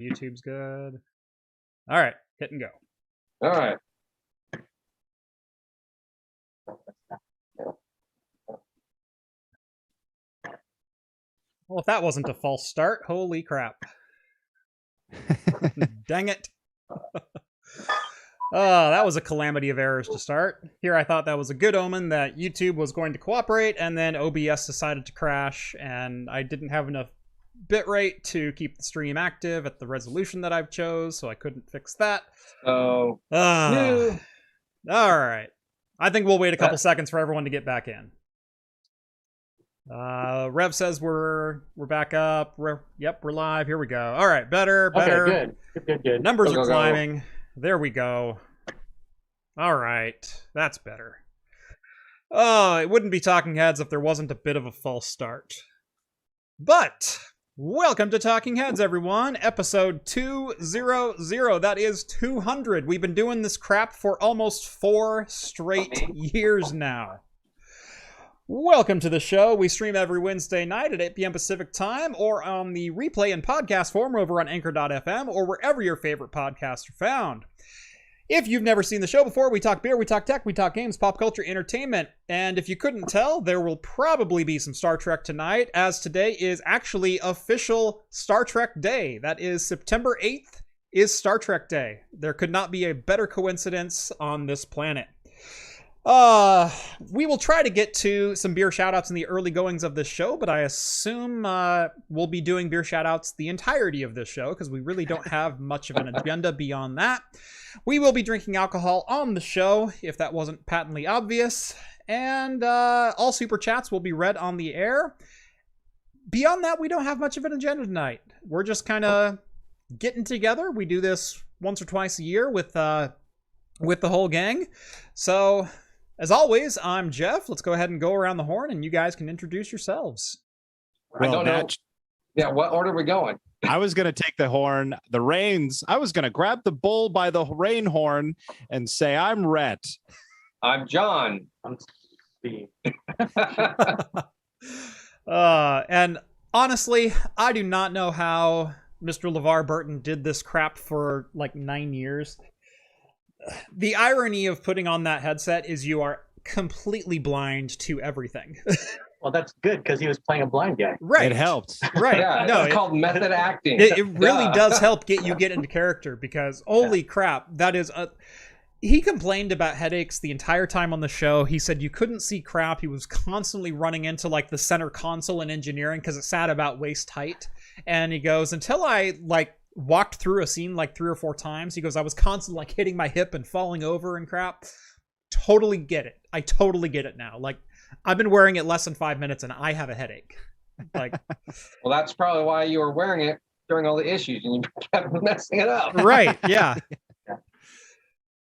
YouTube's good. All right, hit and go. All right. Well, if that wasn't a false start, holy crap. Dang it. That was a calamity of errors to start. Here I thought that was a good omen that YouTube was going to cooperate, and then OBS decided to crash, and I didn't have enough bitrate to keep the stream active at the resolution that I've chose, so I couldn't fix that. So, All right. I think we'll wait a couple seconds for everyone to get back in. Rev says we're back up. Yep, we're live. Here we go. All right, better. Okay, good. Numbers are climbing. There we go. All right, that's better. Oh, it wouldn't be Talking Heads if there wasn't a bit of a false start. But welcome to Talking Heads, everyone. Episode 200. That is 200. We've been doing this crap for almost 4 straight years now. Welcome to the show. We stream every Wednesday night at 8 p.m. Pacific time, or on the replay and podcast form over on Anchor.fm, or wherever your favorite podcasts are found. If you've never seen the show before, we talk beer, we talk tech, we talk games, pop culture, entertainment. And if you couldn't tell, there will probably be some Star Trek tonight, as today is actually official Star Trek Day. That is September 8th is Star Trek Day. There could not be a better coincidence on this planet. We will try to get to some beer shoutouts in the early goings of this show, but I assume we'll be doing beer shoutouts the entirety of this show because we really don't have much of an agenda beyond that. We will be drinking alcohol on the show, if that wasn't patently obvious, and all super chats will be read on the air. Beyond that, we don't have much of an agenda tonight. We're just kind of getting together. We do this once or twice a year with the whole gang. So, as always, I'm Jeff. Let's go ahead and go around the horn, and you guys can introduce yourselves. I don't know. Yeah, what order are we going? I was going to take the horn, the reins. I was going to grab the bull by the rein horn and say, I'm Rhett. I'm John. I'm Steve. And honestly, I do not know how Mr. LeVar Burton did this crap for like 9 years. The irony of putting on that headset is you are completely blind to everything. Well, that's good because he was playing a blind guy. Right. It helped. Right. Yeah, no, it's called method acting. It really does help get into character because holy crap, that is a... He complained about headaches the entire time on the show. He said you couldn't see crap. He was constantly running into like the center console in engineering because it sat about waist height. And he goes, until I like walked through a scene like 3 or 4 times, he goes, I was constantly like hitting my hip and falling over and crap. Totally get it. I totally get it now. Like, I've been wearing it less than 5 minutes and I have a headache. Like, well, that's probably why you were wearing it during all the issues and you kept messing it up. Right, yeah.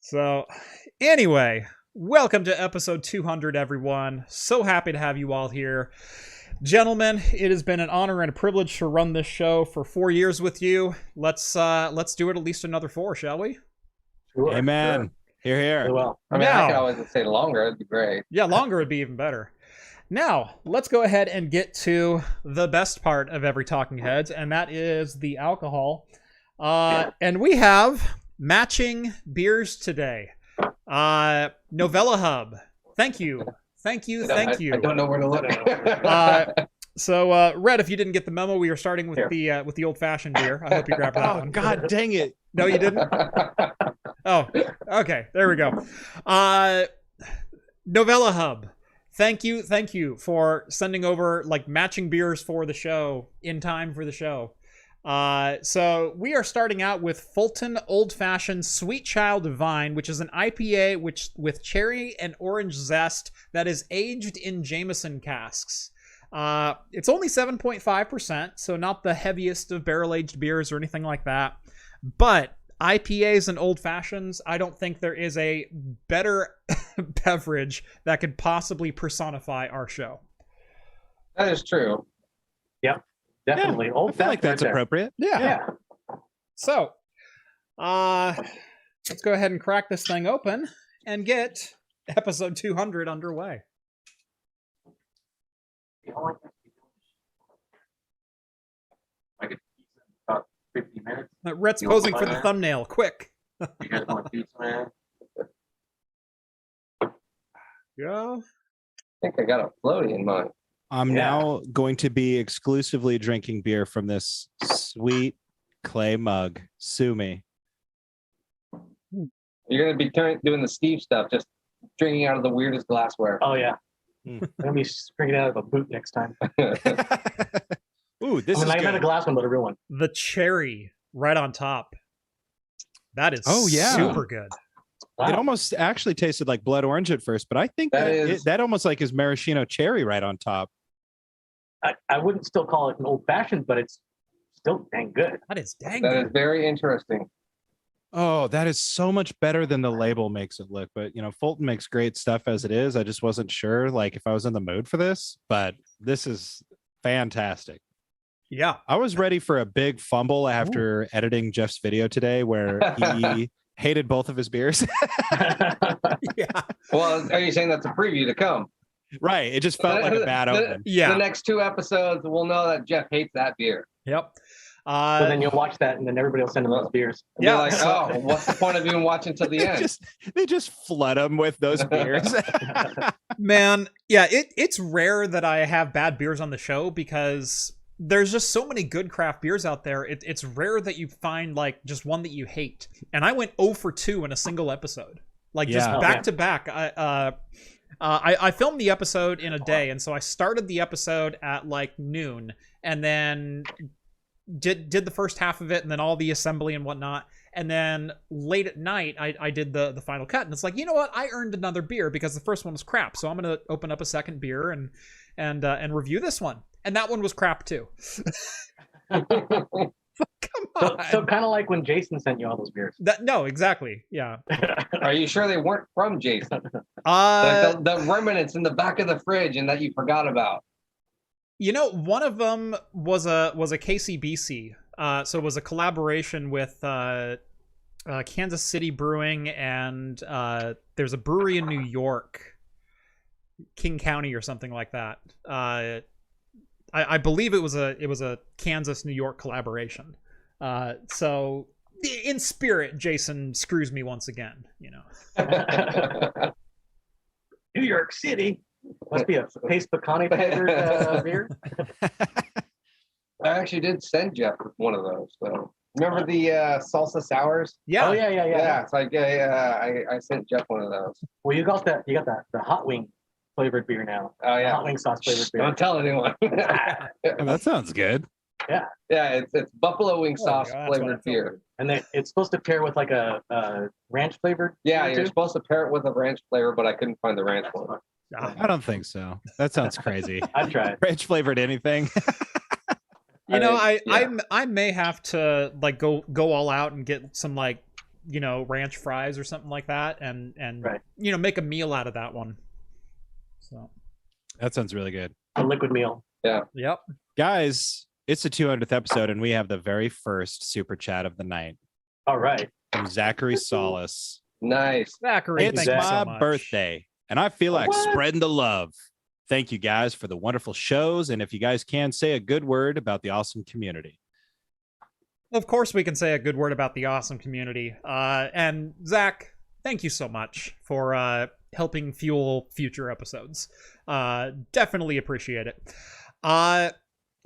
So, anyway, welcome to episode 200, everyone. So happy to have you all here. Gentlemen, it has been an honor and a privilege to run this show for 4 years with you. Let's do it at least another 4, shall we? Sure, Amen. Sure. Here. Well, I mean, Now, I could always say longer. It'd be great. yeah, longer would be even better. Now, let's go ahead and get to the best part of every Talking Heads, and that is the alcohol. And we have matching beers today. Novella Hub. Thank you. I don't know where to look. So, Red, if you didn't get the memo, we are starting with the old-fashioned beer. I hope you grabbed that Oh, one. God dang it. No, you didn't? Oh, okay. There we go. Novella Hub. Thank you for sending over like matching beers for the show in time for the show. So we are starting out with Fulton Old Fashioned Sweet Child Divine, which is an IPA with cherry and orange zest that is aged in Jameson casks. It's only 7.5%, so not the heaviest of barrel-aged beers or anything like that. But IPAs and Old Fashions, I don't think there is a better beverage that could possibly personify our show. That is true. Yep. Definitely. Yeah, I feel like that's appropriate. Yeah. So, let's go ahead and crack this thing open and get episode 200 underway. I could 50 minutes. Rhett's posing for the thumbnail. Quick. You guys want pizza, man? Yeah. I think I got a floaty in mine. I'm Yeah. now going to be exclusively drinking beer from this sweet clay mug. Sue me. You're gonna be doing the Steve stuff, just drinking out of the weirdest glassware. Oh yeah. Mm. I'm gonna be drinking out of a boot next time. Ooh, this is I good. had a glass one, but a real one. The cherry right on top. That is Oh, yeah. super good. Wow. It almost actually tasted like blood orange at first, but I think that almost like is maraschino cherry right on top. I wouldn't still call it an old fashioned, but it's still dang good. That is dang That good. is very interesting. Oh, that is so much better than the label makes it look. But, Fulton makes great stuff as it is. I just wasn't sure, like, if I was in the mood for this, but this is fantastic. Yeah. I was ready for a big fumble after editing Jeff's video today where he hated both of his beers. Yeah. Well, are you saying that's a preview to come? Right. It just felt like a bad open. Yeah. The next 2 episodes, we'll know that Jeff hates that beer. Yep. So then you'll watch that, and then everybody will send them those beers. And Yeah, be like, so- oh, what's the point of even watching to the end? They just flood him with those beers. Man, yeah, it's rare that I have bad beers on the show because there's just so many good craft beers out there. It's rare that you find like just one that you hate. And I went 0 for 2 in a single episode. Like just Yeah. back to back. I filmed the episode in a day, and so I started the episode at like noon and then did the first half of it and then all the assembly and whatnot. And then late at night, I did the final cut, and it's like, you know what? I earned another beer because the first one was crap. So I'm gonna open up a second beer and review this one. And that one was crap too. Come on. So kind of like when Jason sent you all those beers. No, exactly. Yeah. Are you sure they weren't from Jason? Uh, Like the remnants in the back of the fridge and that you forgot about. one of them was a KCBC. So it was a collaboration with Kansas City Brewing and there's a brewery in New York, King County or something like that. I believe it was a Kansas New York collaboration. So in spirit, Jason screws me once again. New York City must be a paste pecani flavored beer. I actually did send Jeff one of those. So remember the salsa sours? Yeah. Oh yeah. Yeah, it's like I sent Jeff one of those. Well, you got the hot wing flavored beer now. Oh yeah, Hot wing sauce flavored beer. don't tell anyone. That sounds good. Yeah, it's buffalo wing sauce God, that's what I flavored felt. beer. And then it's supposed to pair with like a ranch flavored. Yeah, beer you're too? supposed to pair it with a ranch flavor, but I couldn't find the ranch one. Ah. I don't think so. That sounds crazy. I've tried. Ranch flavored anything. I may have to like go all out and get some like ranch fries or something like that and Right. make a meal out of that one. So That sounds really good. A liquid meal. yep. Guys, it's the 200th episode, and we have the very first super chat of the night All right. from Zachary Solis. Nice. Zachary, It's thank you so my much. birthday, and I feel like What? spreading the love. Thank you guys for the wonderful shows, and if you guys can say a good word about the awesome community. Of course, we can say a good word about the awesome community. And Zach, thank you so much for helping fuel future episodes. Definitely appreciate it.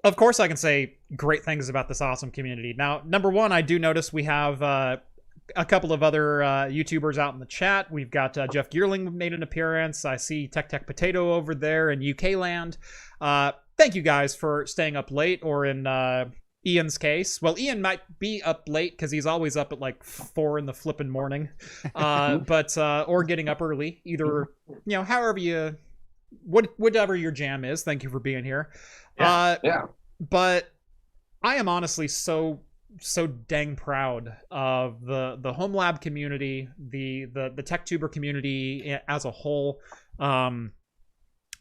Of course, I can say great things about this awesome community. Now, number one, I do notice we have a couple of other YouTubers out in the chat. We've got Jeff Geerling made an appearance. I see Tech Potato over there in UK land. Thank you guys for staying up late, or in Ian's case. Well, Ian might be up late because he's always up at like 4 in the flipping morning. But or getting up early. Either, however whatever your jam is. Thank you for being here. Yeah. But I am honestly so dang proud of the home lab community, the tech tuber community as a whole.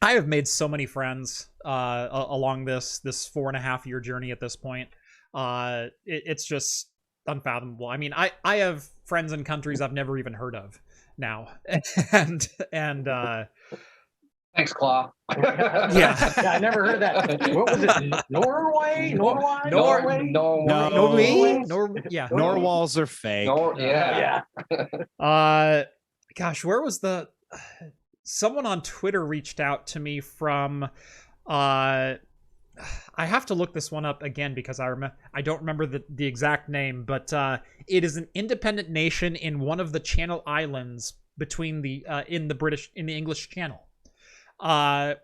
I have made so many friends along this 4.5 year journey at this point. It's just unfathomable. I mean, I have friends in countries I've never even heard of now, and Thanks, Claw. Yeah. Yeah, I never heard that. What was it? Norway? Norway? Norway? Norway? Yeah. Norwals are fake. Yeah. Gosh, where was the someone on Twitter reached out to me from I have to look this one up again because I don't remember the exact name, but it is an independent nation in one of the Channel Islands between the in the English Channel. Now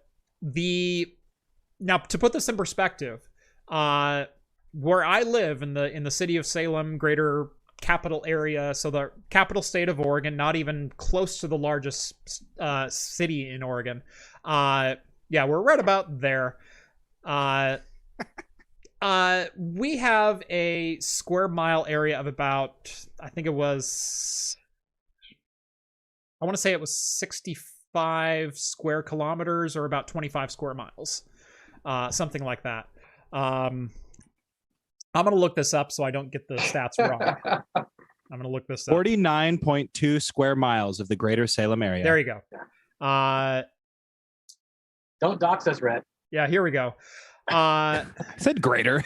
to put this in perspective, where I live in the city of Salem, greater capital area, so the capital state of Oregon, not even close to the largest city in Oregon. Yeah, we're right about there. We have a square mile area of about, I think it was, I want to say it was 65 square kilometers or about 25 square miles. Something like that. I'm going to look this up so I don't get the stats wrong. I'm going to look this up. 49.2 square miles of the greater Salem area. There you go. Don't dox us, Rhett. Yeah, here we go. I said greater.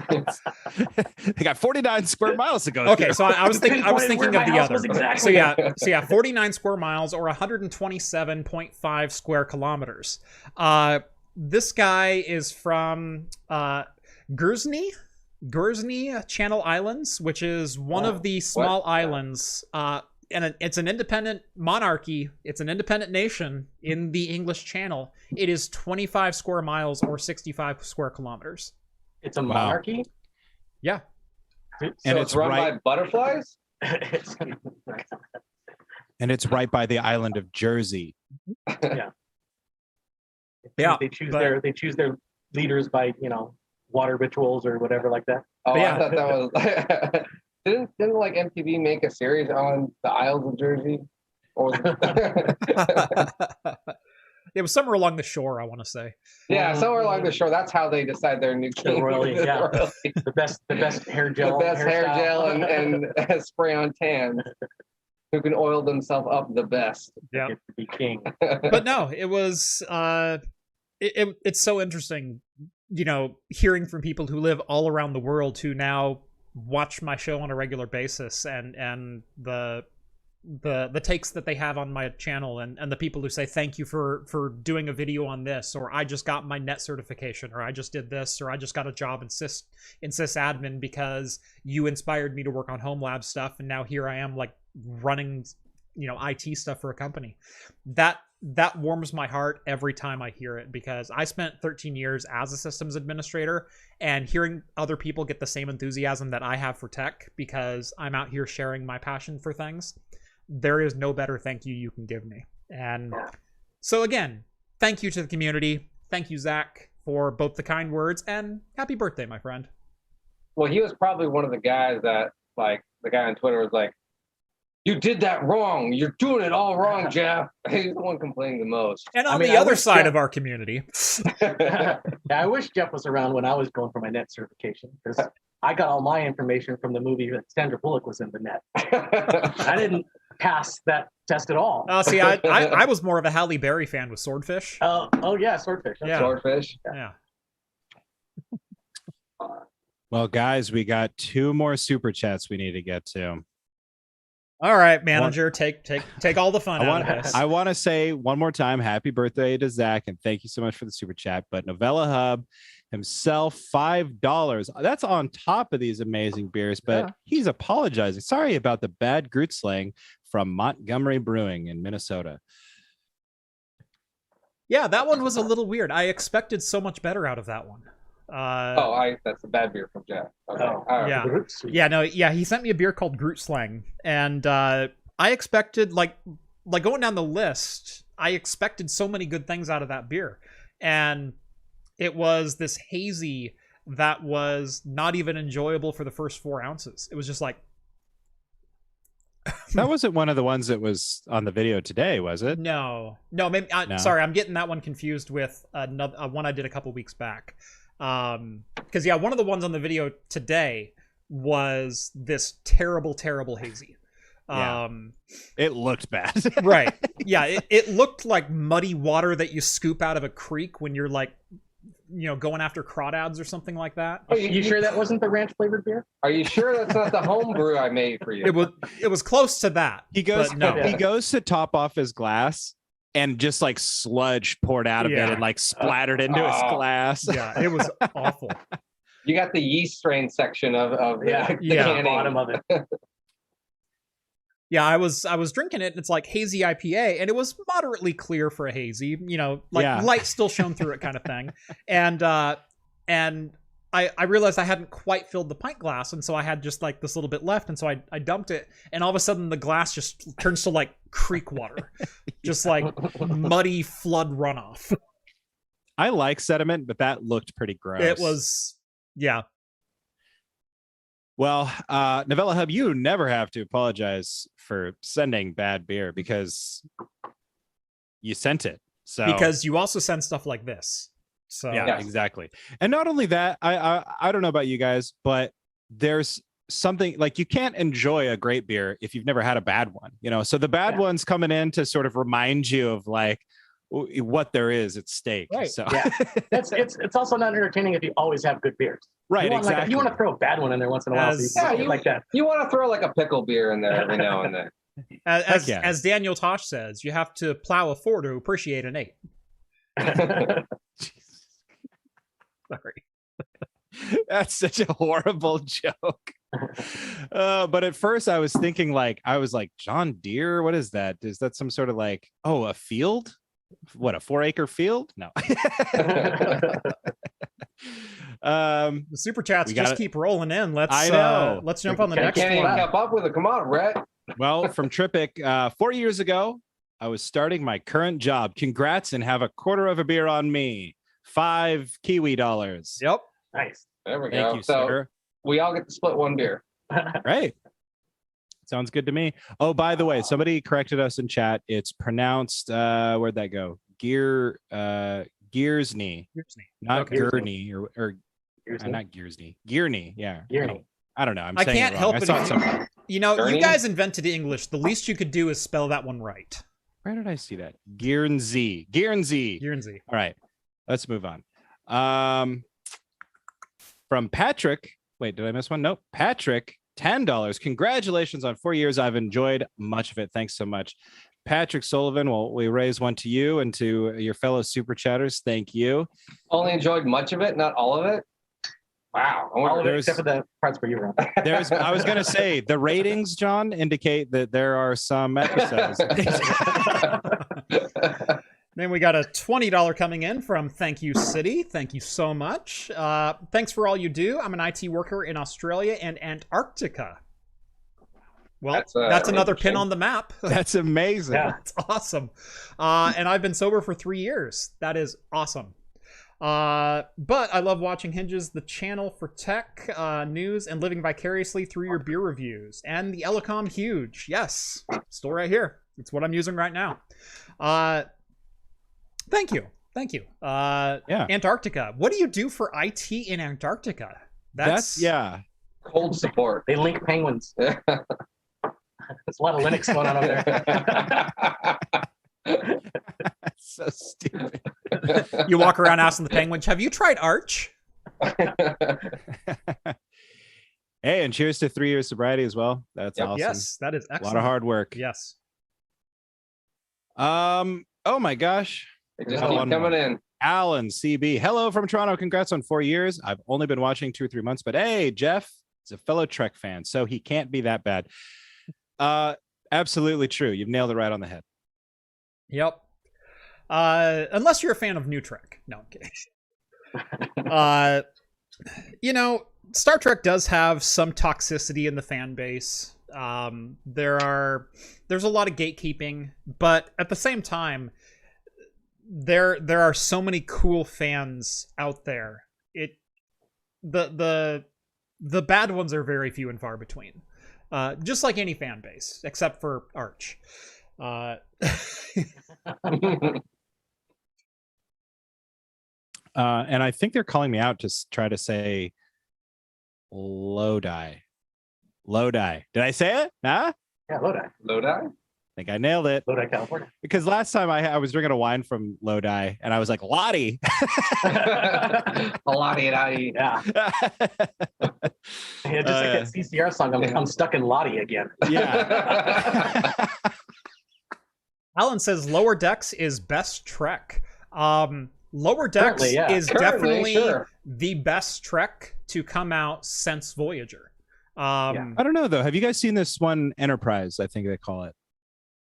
They got 49 square miles to go. Okay, through. so I was thinking of the other. Exactly. So yeah, 49 square miles or 127.5 square kilometers. This guy is from Guernsey Channel Islands, which is one of the small islands. And it's an independent monarchy. It's an independent nation in the English Channel. It is 25 square miles or 65 square kilometers. It's a monarchy? Yeah. And it's run by butterflies? And it's right by the island of Jersey. Yeah. Yeah. They choose their leaders by, water rituals or whatever like that. Oh, yeah. I thought that was didn't like MTV make a series on the Isles of Jersey? Or It was somewhere along the shore, I want to say. yeah, somewhere along the shore. That's how they decide their new king. Royally, yeah. The best hair gel. The best hair gel and spray on tan. Who can oil themselves up the best? Yeah. To be king. But no, it was it's so interesting, hearing from people who live all around the world who now watch my show on a regular basis, and the takes that they have on my channel, and the people who say thank you for doing a video on this, or I just got my net certification, or I just did this, or I just got a job in sysadmin because you inspired me to work on home lab stuff, and now here I am like running IT stuff for a company. That warms my heart every time I hear it, because I spent 13 years as a systems administrator, and hearing other people get the same enthusiasm that I have for tech because I'm out here sharing my passion for things, there is no better thank you can give me. And so again, thank you to the community. Thank you, Zach, for both the kind words and happy birthday, my friend. Well, he was probably one of the guys that, like, the guy on Twitter was like, "You did that wrong. You're doing it all wrong, Jeff." He's the one complaining the most. And on the other side of our community. Yeah, I wish Jeff was around when I was going for my net certification, because I got all my information from the movie that Sandra Bullock was in the net. I didn't pass that test at all. See, I was more of a Halle Berry fan with Swordfish. Oh yeah, Swordfish. Yeah. Swordfish. Yeah. Well, guys, we got 2 more super chats we need to get to. All right, manager, take all the fun out of this. I want to say one more time, happy birthday to Zach, and thank you so much for the super chat. But Novella Hub himself, $5. That's on top of these amazing beers, but he's apologizing. Sorry about the bad Groot slang from Montgomery Brewing in Minnesota. Yeah, that one was a little weird. I expected so much better out of that one. That's a bad beer from Jeff. Okay. Oh, All right. Yeah, he sent me a beer called Groot Slang, and I expected like going down the list, I expected so many good things out of that beer, and it was this hazy that was not even enjoyable for the first 4 ounces. It was just like that wasn't one of the ones that was on the video today, was it? No, maybe. No. Sorry, I'm getting that one confused with another one I did a couple weeks back. Because one of the ones on the video today was this terrible hazy. Yeah. Um, It looked bad. right. Yeah, it looked like muddy water that you scoop out of a creek when you're like, going after crawdads or something like that. Oh, You sure that wasn't the ranch flavored beer? Are you sure that's not the home brew I made for you? It was close to that. He goes but no. he goes to top off his glass and just like sludge poured out of it and like splattered into his glass. Yeah, it was awful. You got the yeast strain section of the the bottom of it. Yeah, I was drinking it, and it's like hazy IPA, and it was moderately clear for a hazy, light still shone through it kind of thing. And I realized I hadn't quite filled the pint glass, and so I had just like this little bit left, and so I dumped it, and all of a sudden the glass just turns to like creek water, just like muddy flood runoff. I like sediment, but that looked pretty gross. It was, yeah. Well, Novella Hub, you never have to apologize for sending bad beer because you sent it. So Because you also send stuff like this. So yeah, exactly. And not only that, I don't know about you guys, but there's something like you can't enjoy a great beer if you've never had a bad one. So the bad one's coming in to sort of remind you of like what there is at stake. Right. So it's also not entertaining if you always have good beers. Right, If you want to throw a bad one in there once in a while, you like that. You want to throw like a pickle beer in there every now and then. As Daniel Tosh says, you have to plow a 4 to appreciate an 8. Sorry. That's such a horrible joke. But at first I was thinking John Deere, what is that? Is that some sort of like, a field? What, a 4-acre field? No. The super chats just keep rolling in. Let's jump on the next Can't even one. keep up with it. Come on, Brett. Well, from Tripic, 4 years ago, I was starting my current job. Congrats and have a quarter of a beer on me. 5 Kiwi dollars. Yep. Nice. There we go. Thank you, so sir. we all get to split one beer. Right. Sounds good to me. Oh, by the way, somebody corrected us in chat. It's pronounced, where'd that go? Giersney. Not Gurney or not Giersney. Gurney, yeah. Gurney. I don't know. I can't help it. Something. You guys invented English. The least you could do is spell that one right. Where did I see that? Guernsey. All right. Let's move on. From Patrick. Wait, did I miss one? Nope. Patrick, $10. Congratulations on 4 years. I've enjoyed much of it. Thanks so much. Patrick Sullivan, well, we raise one to you and to your fellow super chatters. Thank you. Only enjoyed much of it, not all of it. Wow. All of it except for the parts where you were on. I was going to say, the ratings, John, indicate that there are some episodes. Then we got a $20 coming in from Thank You City. Thank you so much. Thanks for all you do. I'm an IT worker in Australia and Antarctica. Well, that's another pin on the map. That's amazing. Yeah. That's awesome. And I've been sober for 3 years. That is awesome. But I love watching Hinges, the channel for tech, news, and living vicariously through your beer reviews. And the Elecom Huge. Yes, still right here. It's what I'm using right now. Thank you. Antarctica. What do you do for IT in Antarctica? That's Cold support. They link penguins. There's a lot of Linux going on over there. That's so stupid. You walk around asking the penguins, have you tried Arch? Hey, and cheers to 3 years sobriety as well. That's awesome. Yes, that is excellent. A lot of hard work. Yes. Oh my gosh. They just keep coming in. Alan CB. Hello from Toronto. Congrats on 4 years. I've only been watching 2 or 3 months, but hey, Jeff is a fellow Trek fan, so he can't be that bad. Absolutely true. You've nailed it right on the head. Yep. Unless you're a fan of New Trek. No, I'm kidding. Star Trek does have some toxicity in the fan base. There's a lot of gatekeeping, but at the same time, there are so many cool fans out there. The bad ones are very few and far between. Just like any fan base, except for Arch. And I think they're calling me out to try to say Lodi. Did I say it? Huh? Yeah, Lodi. Lodi? I think I nailed it. Lodi, California. Because last time I was drinking a wine from Lodi and I was like, Lottie. Lottie. Yeah. Yeah, just like that CCR song, I'm stuck in Lottie again. Yeah. Alan says Lower Decks is best Trek. Lower Decks is definitely the best Trek to come out since Voyager. I don't know though. Have you guys seen this one, Enterprise? I think they call it.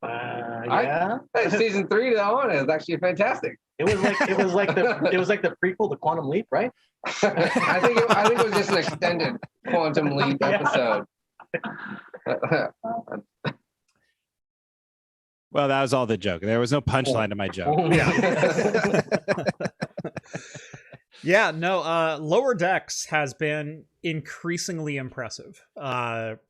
Yeah. Season 3 that one is actually fantastic. It was like the prequel to Quantum Leap, right? I think it was just an extended Quantum Leap episode. Well, that was all the joke. There was no punchline to my joke. Yeah, no, Lower Decks has been increasingly impressive. I've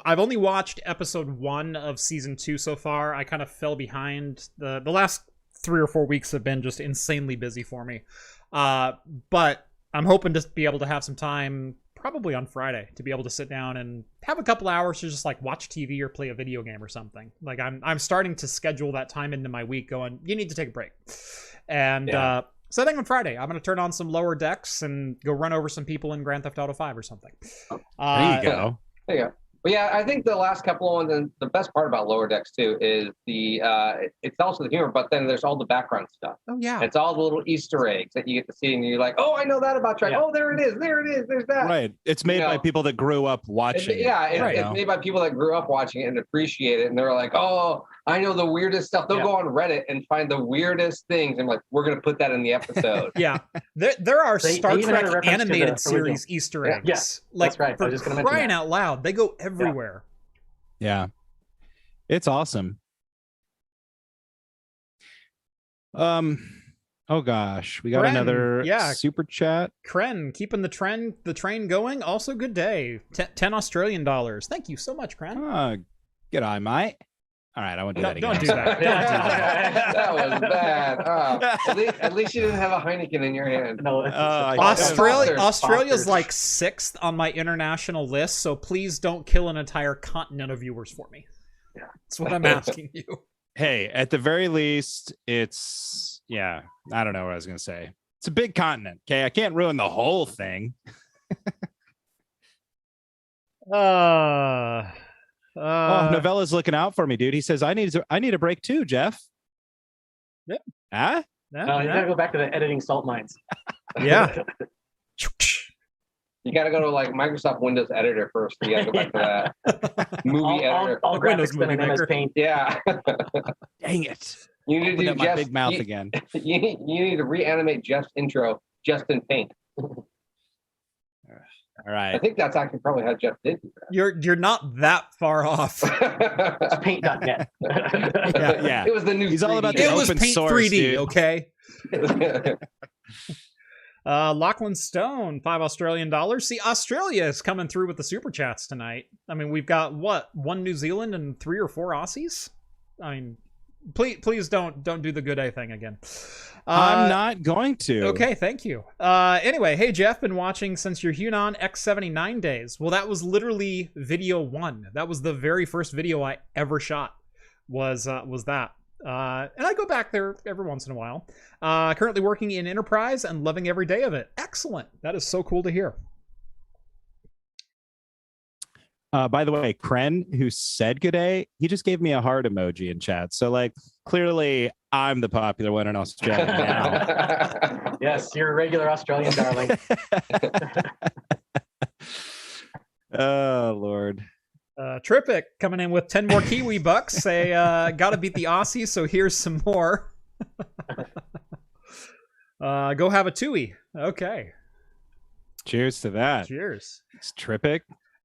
only watched episode 1 of season 2 so far. I kind of fell behind. The last 3 or 4 weeks have been just insanely busy for me. But I'm hoping to be able to have some time, probably on Friday, to be able to sit down and have a couple hours to just like watch TV or play a video game or something. Like I'm starting to schedule that time into my week going, you need to take a break. And so I think on Friday, I'm going to turn on some Lower Decks and go run over some people in Grand Theft Auto 5 or something. There you go. There you go. But yeah, I think the last couple of ones, and the best part about Lower Decks too is it's also the humor, but then there's all the background stuff. Oh yeah, it's all the little Easter eggs that you get to see, and you're like, oh, I know that about Trek. Yeah. Oh, there it is, there's that. Right. It's made by people that grew up watching. It's made by people that grew up watching it and appreciate it, and they're like, oh, I know the weirdest stuff. They'll go on Reddit and find the weirdest things, and like, we're gonna put that in the episode. Yeah, there are Star Trek animated series Easter eggs. Yes, like that's right. For I was just gonna crying out loud, they go everywhere. Yeah, it's awesome. Oh gosh, we got another super chat. Kren, keeping the train going. Also, good day. 10 Australian dollars. Thank you so much, Kren. G'day, mate. All right, I won't do that again. Don't do that. That was bad. At least you didn't have a Heineken in your hand. No, Australia's like 6th on my international list, so please don't kill an entire continent of viewers for me. Yeah, that's what I'm asking you. Hey, at the very least, it's I don't know what I was gonna say. It's a big continent. Okay, I can't ruin the whole thing. Novella's looking out for me, dude. He says, I need a break too, Jeff. Yep. Huh? No, you gotta go back to the editing salt mines. Yeah. You gotta go to like Microsoft Windows Editor first. You gotta go back to that movie editor. All Windows Movie Maker. Paint. Yeah. Dang it. You need to do my big mouth again. You need to reanimate Jeff's intro just in Paint. All right. I think that's actually probably how Jeff did that. You're not that far off. It's paint.net. Yeah. It was the new. He's 3D. All about the it open was Paint source, 3D, dude. okay. Lachlan Stone, 5 Australian dollars. See, Australia is coming through with the super chats tonight. I mean, we've got 1 New Zealand and 3 or 4 Aussies. I mean, please don't do the good A thing again. I'm not going to. Okay, thank you. Anyway, hey Jeff, been watching since your Hunan X79 days. Well, that was literally video 1. That was the very first video I ever shot. Was that. And I go back there every once in a while. Currently working in Enterprise and loving every day of it. Excellent. That is so cool to hear. By the way, Kren, who said good day, he just gave me a heart emoji in chat. So, like, clearly I'm the popular one in Australia now. Yes, you're a regular Australian darling. Oh, Lord. Trippic coming in with 10 more Kiwi bucks. Say, gotta beat the Aussies, so here's some more. Go have a Tui. Okay. Cheers to that. Cheers. It's Trippic.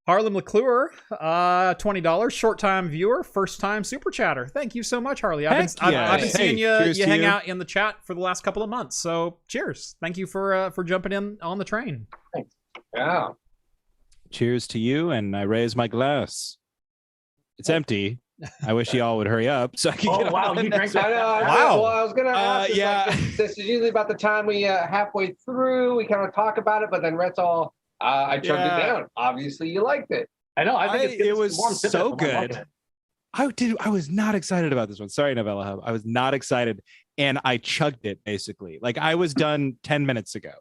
Harlem McClure, $20, short-time viewer, first-time super chatter. Thank you so much, Harley. I've been seeing you hang out in the chat for the last couple of months. So, cheers. Thank you for jumping in on the train. Thanks. Yeah. Cheers to you, and I raise my glass. It's empty. I wish you all would hurry up so I can get wow, you drank that? Wow. Well, I was going to ask. This is usually about the time we halfway through. We kind of talk about it, but then Rhett's all, I chugged it down. Obviously, you liked it. I know. I think it's good. it was warm so I'm liking good. it. I was not excited about this one. Sorry, Novella Hub. I was not excited, and I chugged it basically. Like I was done 10 minutes ago.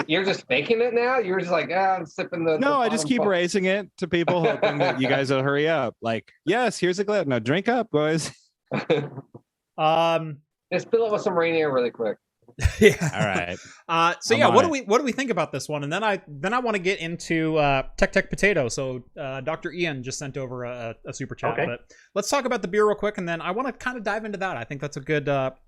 You're just faking it now. You're just like, I'm sipping the. No, I just keep raising it to people, hoping that you guys will hurry up. Like, yes, here's a glass. No, drink up, boys. Just fill it with some Rainier really quick. Yeah. All right. So I'm yeah, on what it. do we think about this one? And then I want to get into Tech Potato. So Dr. Ian just sent over a super chat. Okay. But let's talk about the beer real quick, and then I want to kind of dive into that. I think that's a good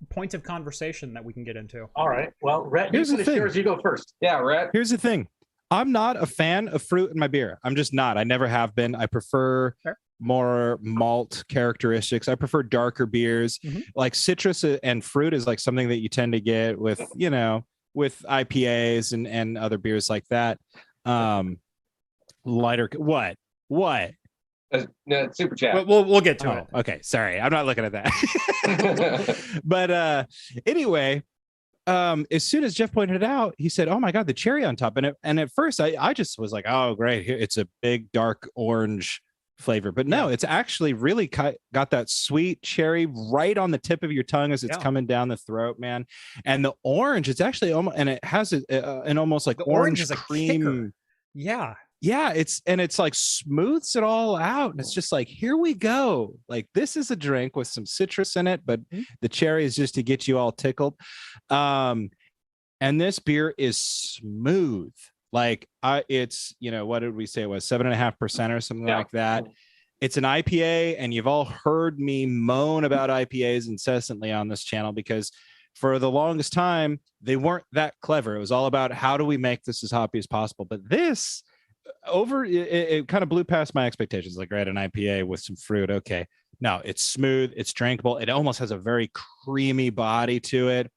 point of conversation that we can get into. All right. Well, Rhett, Here's you the finish thing. yours. You go first. Yeah, Rhett. Here's the thing. I'm not a fan of fruit in my beer. I'm just not. I never have been. I prefer Fair. more malt characteristics. I prefer darker beers. Mhm. Like citrus and fruit is like something that you tend to get with, with IPAs and other beers like that. Lighter. What? No, super chat. We'll get to Oh, it. okay. Sorry. I'm not looking at that. But anyway, as soon as Jeff pointed it out, he said, "Oh my God, the cherry on top." And at first I just was like, "Oh, great. Here, it's a big dark orange flavor." But no, it's actually really got that sweet cherry right on the tip of your tongue as it's coming down the throat, man. And the orange, it's actually almost, and it has an almost like The orange orange is a cream. kicker. Yeah. Yeah, it's like smooths it all out. And it's just like, here we go. Like this is a drink with some citrus in it, but the cherry is just to get you all tickled. And this beer is smooth. Like it's, what did we say it was? 7.5% or something like that. It's an IPA, and you've all heard me moan about IPAs incessantly on this channel because for the longest time, they weren't that clever. It was all about how do we make this as hoppy as possible. But this it kind of blew past my expectations. Like, right, an IPA with some fruit. Okay. No, it's smooth. It's drinkable. It almost has a very creamy body to it.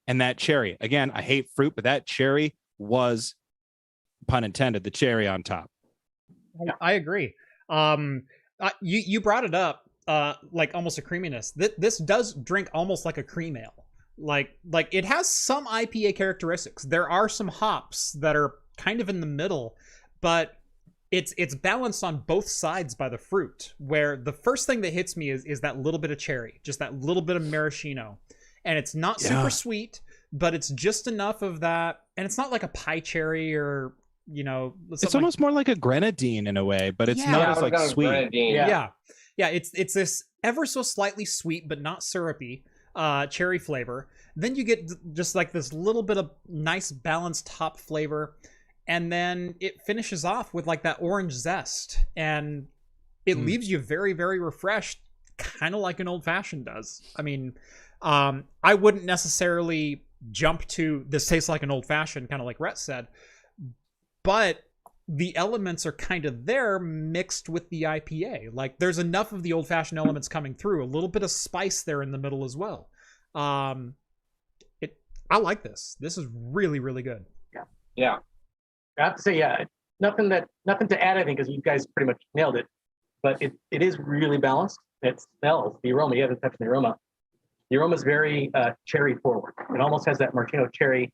And that cherry, again, I hate fruit, but that cherry was, pun intended, the cherry on top. I agree. You brought it up, like almost a creaminess. This does drink almost like a cream ale. Like it has some IPA characteristics. There are some hops that are kind of in the middle, but it's balanced on both sides by the fruit, where the first thing that hits me is that little bit of cherry, just that little bit of maraschino. And it's not super sweet, but it's just enough of that. And it's not like a pie cherry or, it's almost more like a grenadine in a way, but it's not as like sweet. Yeah. It's this ever so slightly sweet, but not syrupy cherry flavor. Then you get just like this little bit of nice balanced hop flavor. And then it finishes off with like that orange zest, and it leaves you very, very refreshed, kind of like an old fashioned does. I mean, I wouldn't necessarily jump to this tastes like an old fashioned, kind of like Rhett said, but the elements are kind of there mixed with the IPA. Like there's enough of the old fashioned elements coming through, a little bit of spice there in the middle as well. I like this. This is really, really good. Yeah. I have to say, nothing to add, I think, because you guys pretty much nailed it. But it is really balanced. It smells, the aroma. You haven't touched the aroma. The aroma is very cherry forward. It almost has that maraschino cherry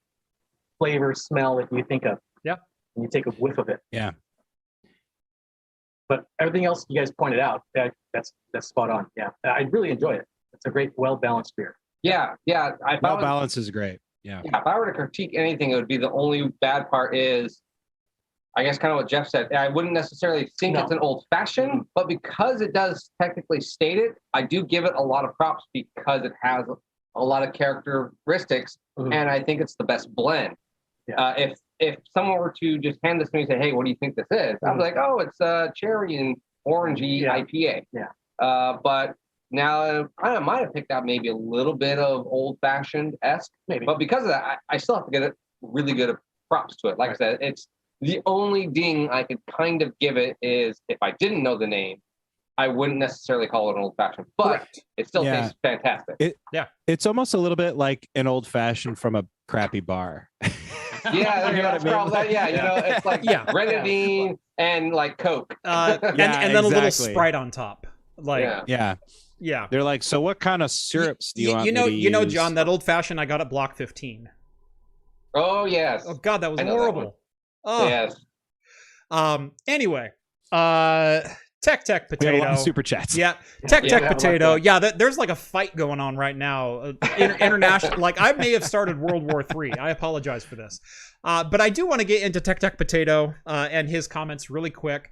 flavor smell that you think of. Yeah. And you take a whiff of it. Yeah. But everything else you guys pointed out, that's spot on. Yeah. I really enjoy it. It's a great, well-balanced beer. Yeah. Balance is great. Yeah. If I were to critique anything, it would be the only bad part is, I guess, kind of what Jeff said. I wouldn't necessarily think it's an old fashioned, but because it does technically state it, I do give it a lot of props because it has a lot of characteristics, and I think it's the best blend. Yeah. If someone were to just hand this to me and say, "Hey, what do you think this is?" I was like, "Oh, it's cherry and orangey IPA." Yeah. But now I might have picked out maybe a little bit of old fashioned esque, maybe, but because of that, I still have to get it really good props to it. Like I said, it's the only ding I could kind of give it is if I didn't know the name, I wouldn't necessarily call it an old fashioned, but it still tastes fantastic. It's almost a little bit like an old fashioned from a crappy bar. Yeah, that's probably it's like grenadine and like Coke, and then a little Sprite on top. Like yeah. They're like, so what kind of syrups do you want? You know, John, that old fashioned I got at Block 15. Oh yes. Oh God, that was horrible. Oh yes. Anyway, Tech We have a Potato. lot of super chats. Yeah, Tech we have a lot Potato. of- Yeah, there's like a fight going on right now. International. Like I may have started World War III. I apologize for this. But I do want to get into Tech Potato and his comments really quick.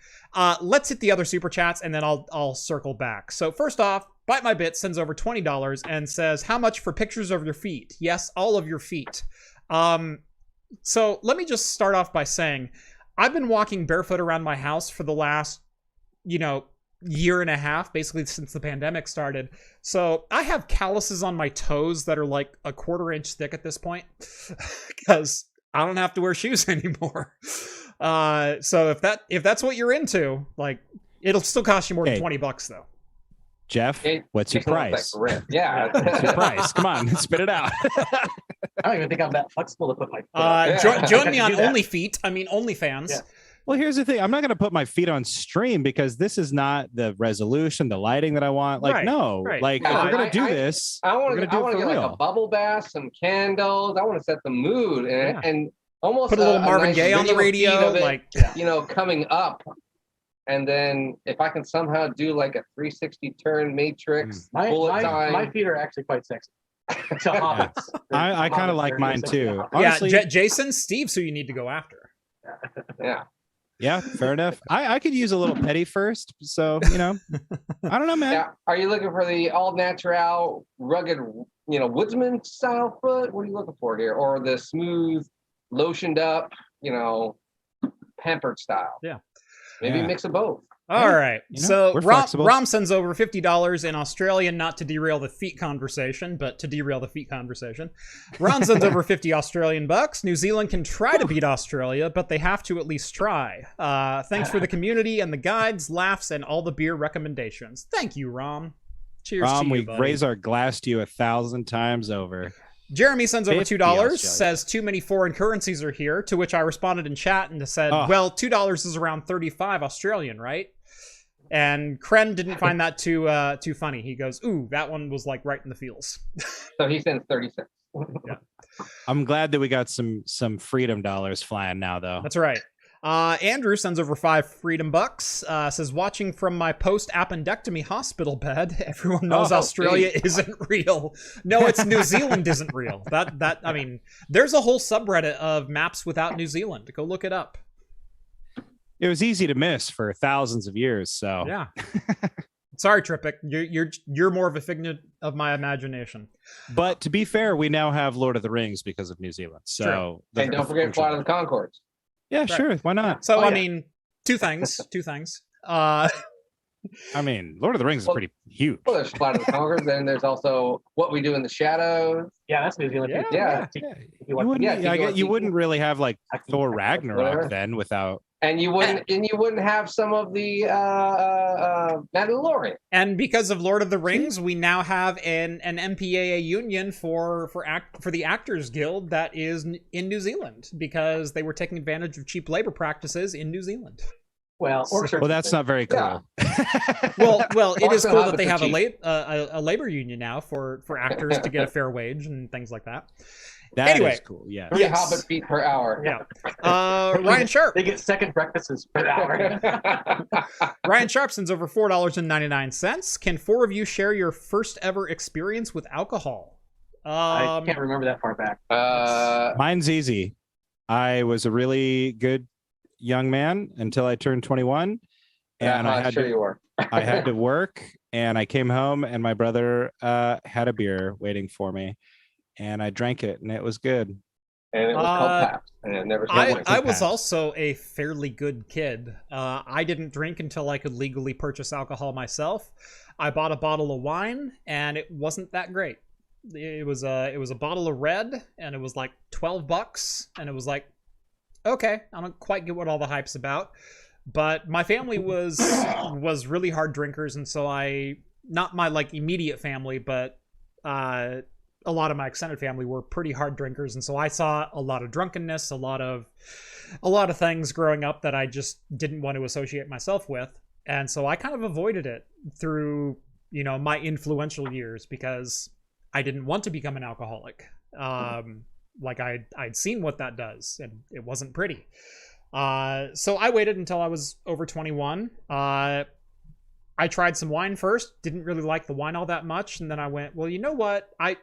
Let's hit the other super chats and then I'll circle back. So first off, Bite My Bit sends over $20 and says, "How much for pictures of your feet?" Yes, all of your feet. So let me just start off by saying, I've been walking barefoot around my house for the last, year and a half, basically since the pandemic started. So I have calluses on my toes that are like a 1/4 inch thick at this point because I don't have to wear shoes anymore. So if that's what you're into, like, it'll still cost you more than $20 though. Jeff, what's your price? Yeah. What's your price? Come on, spit it out. I don't even think I'm that flexible to put my. foot up. Join me on Do that. OnlyFans. Yeah. Well, here's the thing. I'm not going to put my feet on stream because this is not the resolution, the lighting that I want. Like, Right, no. right. Like, Yeah, if we're going to do this, I want we're to gonna do it get for like real. a bubble bath, some candles. I want to set the mood Yeah. and almost Put a little Marvin nice Gaye on the video feed radio, of it, like coming up. And then if I can somehow do like a 360 turn matrix bullet time. My feet are actually quite sexy. To hobbits. I kind of like mine too. yeah, Honestly, Jason, Steve's who you need to go after. Yeah. yeah, fair enough. I could use a little petty first. So, I don't know, man. Yeah. Are you looking for the all natural, rugged, woodsman style foot? What are you looking for here? Or the smooth, lotioned up, pampered style? Yeah. Maybe Yeah. a mix of both. All right. So we're Rom flexible. sends over $50 in Australian, not to derail the feet conversation, but to derail the feet conversation. Ron sends over 50 Australian bucks. New Zealand can try to beat Australia, but they have to at least try. Thanks for the community and the guides, laughs, and all the beer recommendations. Thank you, Rom. Cheers to Rom, you, we buddy. raise our glass to you 1,000 times over. Jeremy sends over 50 $2, Australia. says too many foreign currencies are here, to which I responded in chat and said, Oh. well, $2 is around 35 Australian, right? And Kren didn't find that too funny. He goes, ooh, that one was like right in the feels. So he sends 36. I'm glad that we got some freedom dollars flying now, though. That's right. Andrew sends over 5 freedom bucks, says, watching from my post-appendectomy hospital bed, everyone knows Oh, Australia geez. isn't real. No, it's New Zealand isn't real. I mean, there's a whole subreddit of maps without New Zealand. Go look it up. It was easy to miss for thousands of years. So Yeah. Sorry, Trippic. You're more of a figment of my imagination. But to be fair, we now have Lord of the Rings because of New Zealand. So And don't forget Flight of the Conchords. Yeah, sure. Why not? So Oh, I yeah. mean, two things. I mean, Lord of the Rings is pretty huge. Well, there's Flight of the Conchords, and there's also What We Do in the Shadows. Yeah, that's New Zealand. too. Yeah. You wouldn't, Yeah, I get, you wouldn't really have like Thor Whatever. Ragnarok then without. And you wouldn't have some of the Mandalorian. And because of Lord of the Rings, we now have an MPAA union for the Actors Guild that is in New Zealand because they were taking advantage of cheap labor practices in New Zealand. Well, Well, that's not very cool. Yeah. Well, it is Also cool have that they it have for a labor union now for actors to get a fair wage and things like that. That Anyway. is cool. Yeah. 3 Yes. Hobbit feet per hour. Yeah. Ryan Sharp. They get second breakfasts per hour. Ryan Sharp sends over $4.99. Can 4 of you share your first ever experience with alcohol? I can't remember that far back. Mine's easy. I was a really good young man until I turned 21, and I had you were. I had to work, and I came home, and my brother had a beer waiting for me, and I drank it, and it was good. And it was called Pabst, and it never I was Pabst. also a fairly good kid. I didn't drink until I could legally purchase alcohol myself. I bought a bottle of wine, and it wasn't that great. It was a bottle of red, and it was like $12, and it was like, okay, I don't quite get what all the hype's about. But my family was really hard drinkers, and so not my like immediate family, but a lot of my extended family were pretty hard drinkers, and so I saw a lot of drunkenness, a lot of things growing up that I just didn't want to associate myself with, and so I kind of avoided it through my influential years because I didn't want to become an alcoholic. Like I'd seen what that does, and it wasn't pretty. So I waited until I was over 21. I tried some wine first, didn't really like the wine all that much, and then I went, well, you know what? I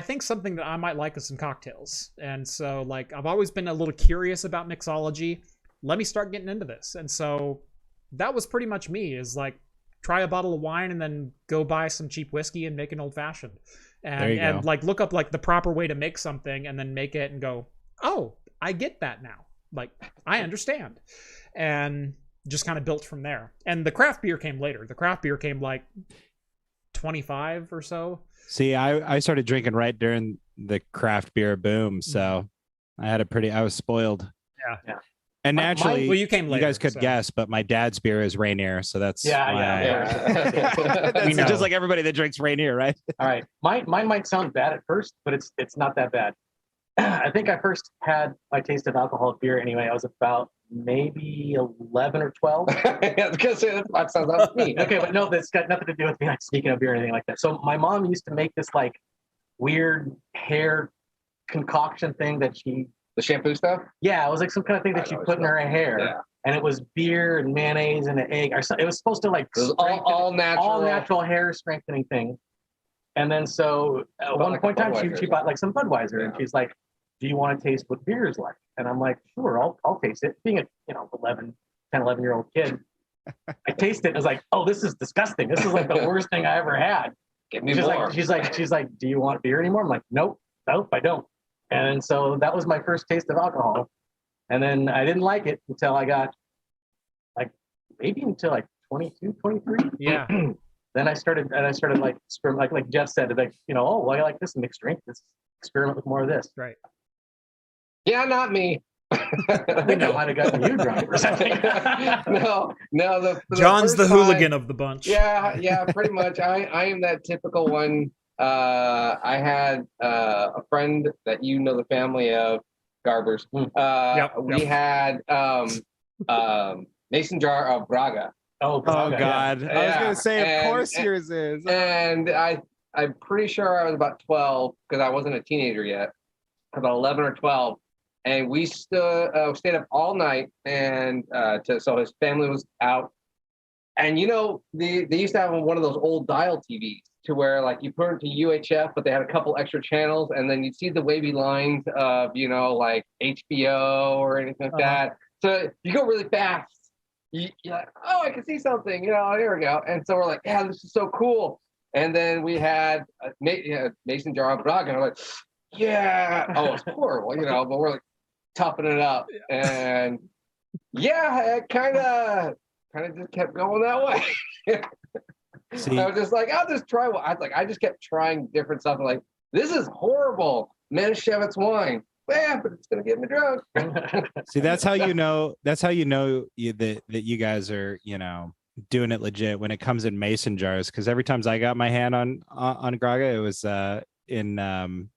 think something that I might like is some cocktails. And so, like, I've always been a little curious about mixology. Let me start getting into this. And so that was pretty much me, is like, try a bottle of wine and then go buy some cheap whiskey and make an old fashioned. And like look up like the proper way to make something and then make it and go, oh, I get that now. Like, I understand. And just kind of built from there. And the craft beer came later. The craft beer came like 25 or so. See, I started drinking right during the craft beer boom, so I was spoiled. Yeah. And naturally, well, you came later, you guys could guess, but my dad's beer is Rainier, so that's that's just like everybody that drinks Rainier, right? All right, mine might sound bad at first, but it's not that bad. I think I first had my taste of alcoholic beer anyway. I was about maybe 11 or 12. Because that sounds like me. Okay, but no, that's got nothing to do with me like sneaking a beer or anything like that. So my mom used to make this like weird hair concoction thing that she. The shampoo stuff? Yeah, it was like some kind of thing that she put in her hair. Yeah. And it was beer and mayonnaise and an egg. Or something. It was supposed to like all natural hair strengthening thing. And then so at one point in time, she bought like some Budweiser, and she's like, "Do you want to taste what beer is like?" And I'm like, "Sure, I'll taste it." Being a 11-year-old kid, I tasted it. And I was like, "Oh, this is disgusting. This is like the worst thing I ever had." Give me more. She's like, "Do you want beer anymore?" I'm like, "Nope, I don't." And so that was my first taste of alcohol. And then I didn't like it until I got until 22, 23. Yeah. Then I started like Jeff said, like, oh, well, I like this mixed drink. Let's experiment with more of this. Right. Yeah, not me. I think I might have gotten you drunk or something. No. John's the hooligan of the bunch. Yeah, pretty much. I am that typical one. I had a friend that the family of Garbers. We had mason jar of Braga. Oh God! Yeah. I was gonna say, of course yours is. And I'm pretty sure I was about 12 because I wasn't a teenager yet. About 11 or 12, and we stayed up all night, and so his family was out, and they used to have one of those old dial TVs. To where like you put it to UHF, but they had a couple extra channels, and then you'd see the wavy lines of like HBO or anything like that. So you go really fast. You're like, oh, I can see something. Here we go. And so we're like, yeah, this is so cool. And then we had Mason jar of Braga, and I'm like, yeah. Oh, it's horrible, but we're like toughing it up, and it kind of just kept going that way. See, I was just like, I'll just try one. I just kept trying different stuff. I'm like, this is horrible. Manischewitz wine. Yeah, but it's gonna get me drunk. See, that's how you know. That's how you know that you guys are, doing it legit when it comes in mason jars. Because every time I got my hand on Graga, it was in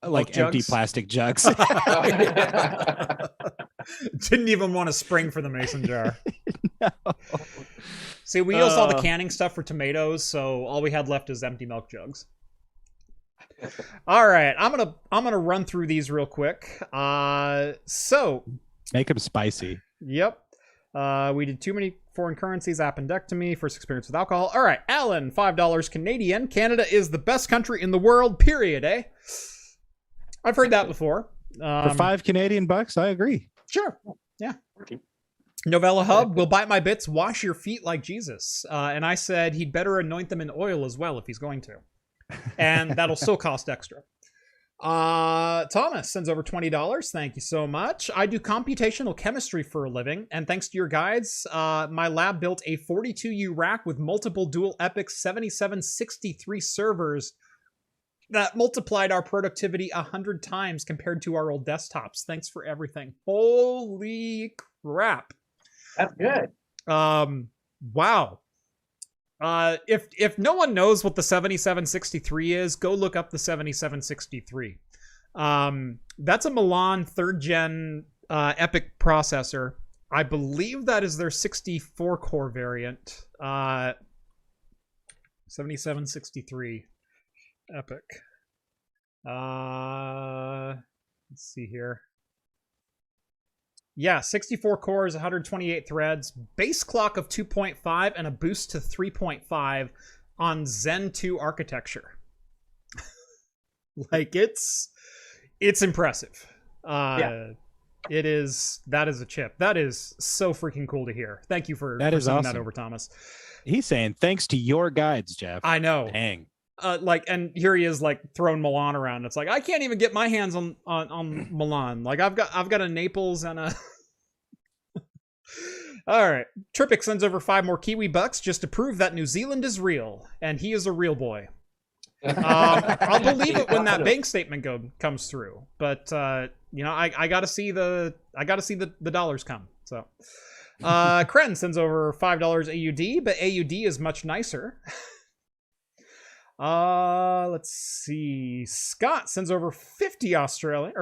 like empty plastic jugs. Didn't even want to spring for the mason jar. No. See, we used all the canning stuff for tomatoes, so all we had left is empty milk jugs. All right, I'm gonna run through these real quick. So make them spicy. Yep. We did too many foreign currencies. Appendectomy. First experience with alcohol. All right, Alan, $5 Canadian. Canada is the best country in the world. Period. Eh? I've heard that before. For $5 Canadian, I agree. Sure. Yeah. Novella Hub will bite my bits, wash your feet like Jesus. And I said he'd better anoint them in oil as well if he's going to. And that'll still cost extra. Thomas sends over $20. Thank you so much. I do computational chemistry for a living, and thanks to your guides, my lab built a 42U rack with multiple dual epic 7763 servers that multiplied our productivity 100 times compared to our old desktops. Thanks for everything. Holy crap. That's good. Wow. If no one knows what the 7763 is, go look up the 7763. That's a Milan 3rd gen EPIC processor. I believe that is their 64 core variant. 7763 EPIC. Let's see here. Yeah, 64 cores, 128 threads, base clock of 2.5, and a boost to 3.5 on Zen 2 architecture. Like, it's impressive. Yeah. That is a chip. That is so freaking cool to hear. Thank you for That is sending that awesome. over, Thomas. He's saying thanks to your guides, Jeff. I know. Dang. And here he is, like, throwing Milan around. It's like, I can't even get my hands on Milan. Like, I've got a Naples and a. All right, Trippic sends over 5 more Kiwi bucks just to prove that New Zealand is real, and he is a real boy. I'll believe it when that bank statement comes through, but I gotta see the dollars come. So, Kren sends over $5 AUD, but AUD is much nicer. Let's see. Scott sends over 50 Australian,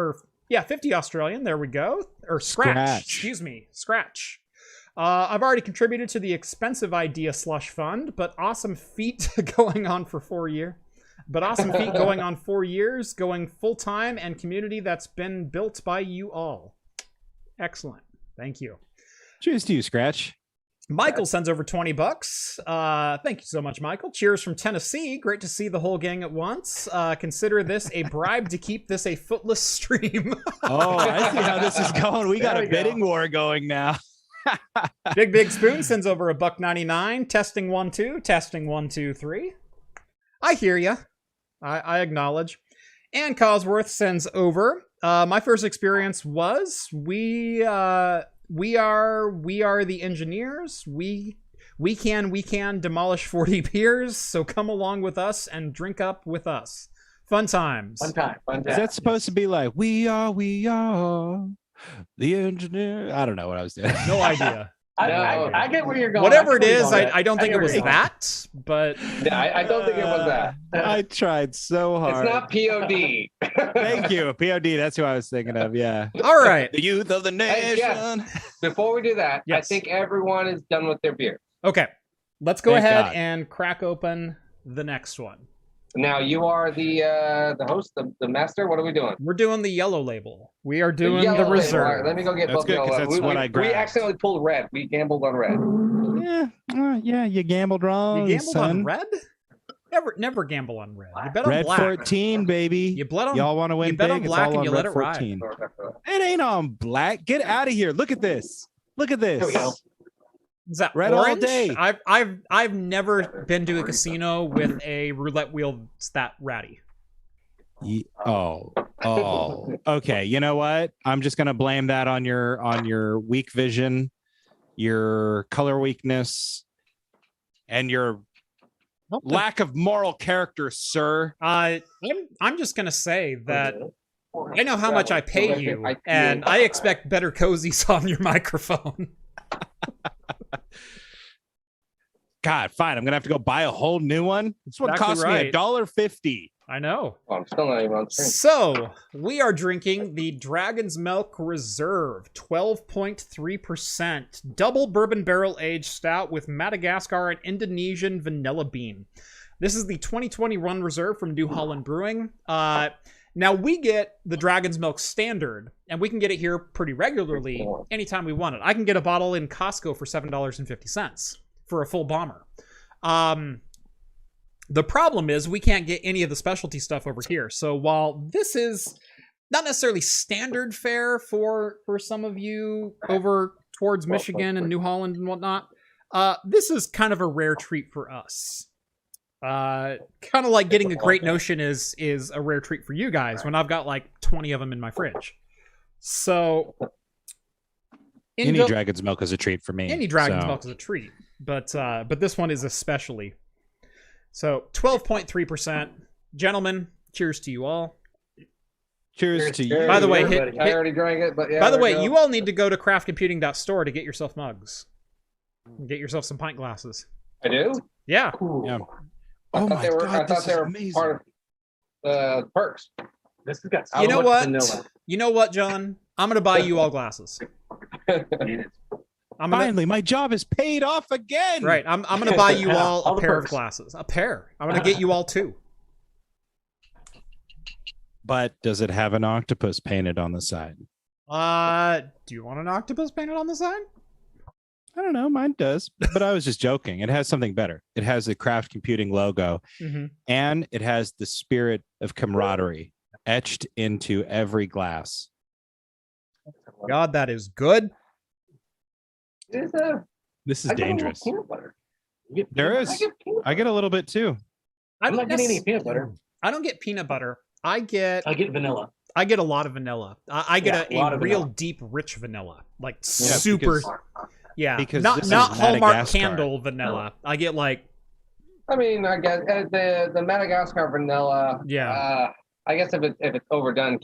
50 Australian. There we go. Or scratch. Excuse me, scratch. I've already contributed to the expensive idea slush fund, but awesome feat going on for 4 years. Going full time and community that's been built by you all. Excellent. Thank you. Cheers to you, Scratch. Michael sends over 20 bucks. Thank you so much, Michael. Cheers from Tennessee. Great to see the whole gang at once. Consider this a bribe to keep this a footless stream. Oh, I see how this is going. We got a bidding war going now. Big Spoon sends over $1.99. Testing 1 2. Testing 1 2 3. I hear ya. I acknowledge. And Cosworth sends over. My first experience was we are the engineers. We can demolish 40 beers. So come along with us and drink up with us. Fun times. Fun time. Is that supposed to be like we are the engineer? I don't know what I was doing. No idea. I get where you're going. Whatever it is, I don't think it was that, but Yeah, I don't think it was that. I tried so hard. It's not POD. Thank you, POD. That's who I was thinking of. Yeah. all right. The youth of the nation. Jeff, before we do that, Yes. I think everyone is done with their beer. Okay, let's go Thank ahead God. and crack open the next one. Now you are the host, the master. What are we doing? We're doing the yellow label. We are doing the yellow label. reserve. All right, let me go get That's both good, 'cause yellow. that's what I we grabbed. accidentally pulled red. We gambled on red. Yeah, you gambled wrong. You gambled son. on red? Never gamble on red. You bet on Red black. 14, baby. You bet on. Y'all want to win you bet big? on black it's all and on you red let it ride. 14. It ain't on black. Get out of here. Look at this. Look at this. Here we go. Is that Red all orange? day. I've never been to a casino with a roulette wheel that ratty. Oh. Okay. You know what? I'm just gonna blame that on your weak vision, your color weakness, and your lack of moral character, sir. I'm just gonna say that I know how much I pay you, and I expect better cozies on your microphone. God, fine. I'm gonna have to go buy a whole new one. This one Exactly cost me right. $1.50. I know. Oh, I'm still not even on stream. So, we are drinking the Dragon's Milk Reserve, 12.3%, double bourbon barrel aged stout with Madagascar and Indonesian vanilla bean. This is the 2021 Reserve from New Holland Brewing. Now, we get the Dragon's Milk Standard, and we can get it here pretty regularly anytime we want it. I can get a bottle in Costco for $7.50 for a full bomber. The problem is we can't get any of the specialty stuff over here. So while this is not necessarily standard fare for some of you over towards Michigan and New Holland and whatnot, this is kind of a rare treat for us. Kind of like getting a Great Notion is a rare treat for you guys when I've got like 20 of them in my fridge. So Any dragon's milk is a treat for me. Any dragon's milk is a treat, but this one is especially. So 12.3%, gentlemen. Cheers to you all. Cheers to you. By the way, I already drank it, but yeah. By the way, you all need to go to craftcomputing.store to get yourself mugs. Get yourself some pint glasses. I do. Yeah. Yeah. I Oh thought my they were, God, I thought this they is were amazing. part of perks. This has got You know much what? vanilla. You know what, John? I'm gonna buy you all glasses. Finally, my job is paid off again. Right. I'm gonna buy you all All a the pair of perks. glasses. A pair. I'm gonna get you all two. But does it have an octopus painted on the side? Do you want an octopus painted on the side? I don't know. Mine does, but I was just joking. It has something better. It has the Craft Computing logo, and it has the spirit of camaraderie etched into every glass. God, that is good. This is dangerous. Peanut butter. There is. I get a little bit too. I'm not getting any peanut butter. I don't get peanut butter. I get vanilla. I get a lot of vanilla. I get a real vanilla. deep, rich vanilla, like Yeah, super. because not this is Hallmark Madagascar. candle vanilla. I get like I mean, I guess the Madagascar vanilla. I guess if it's overdone,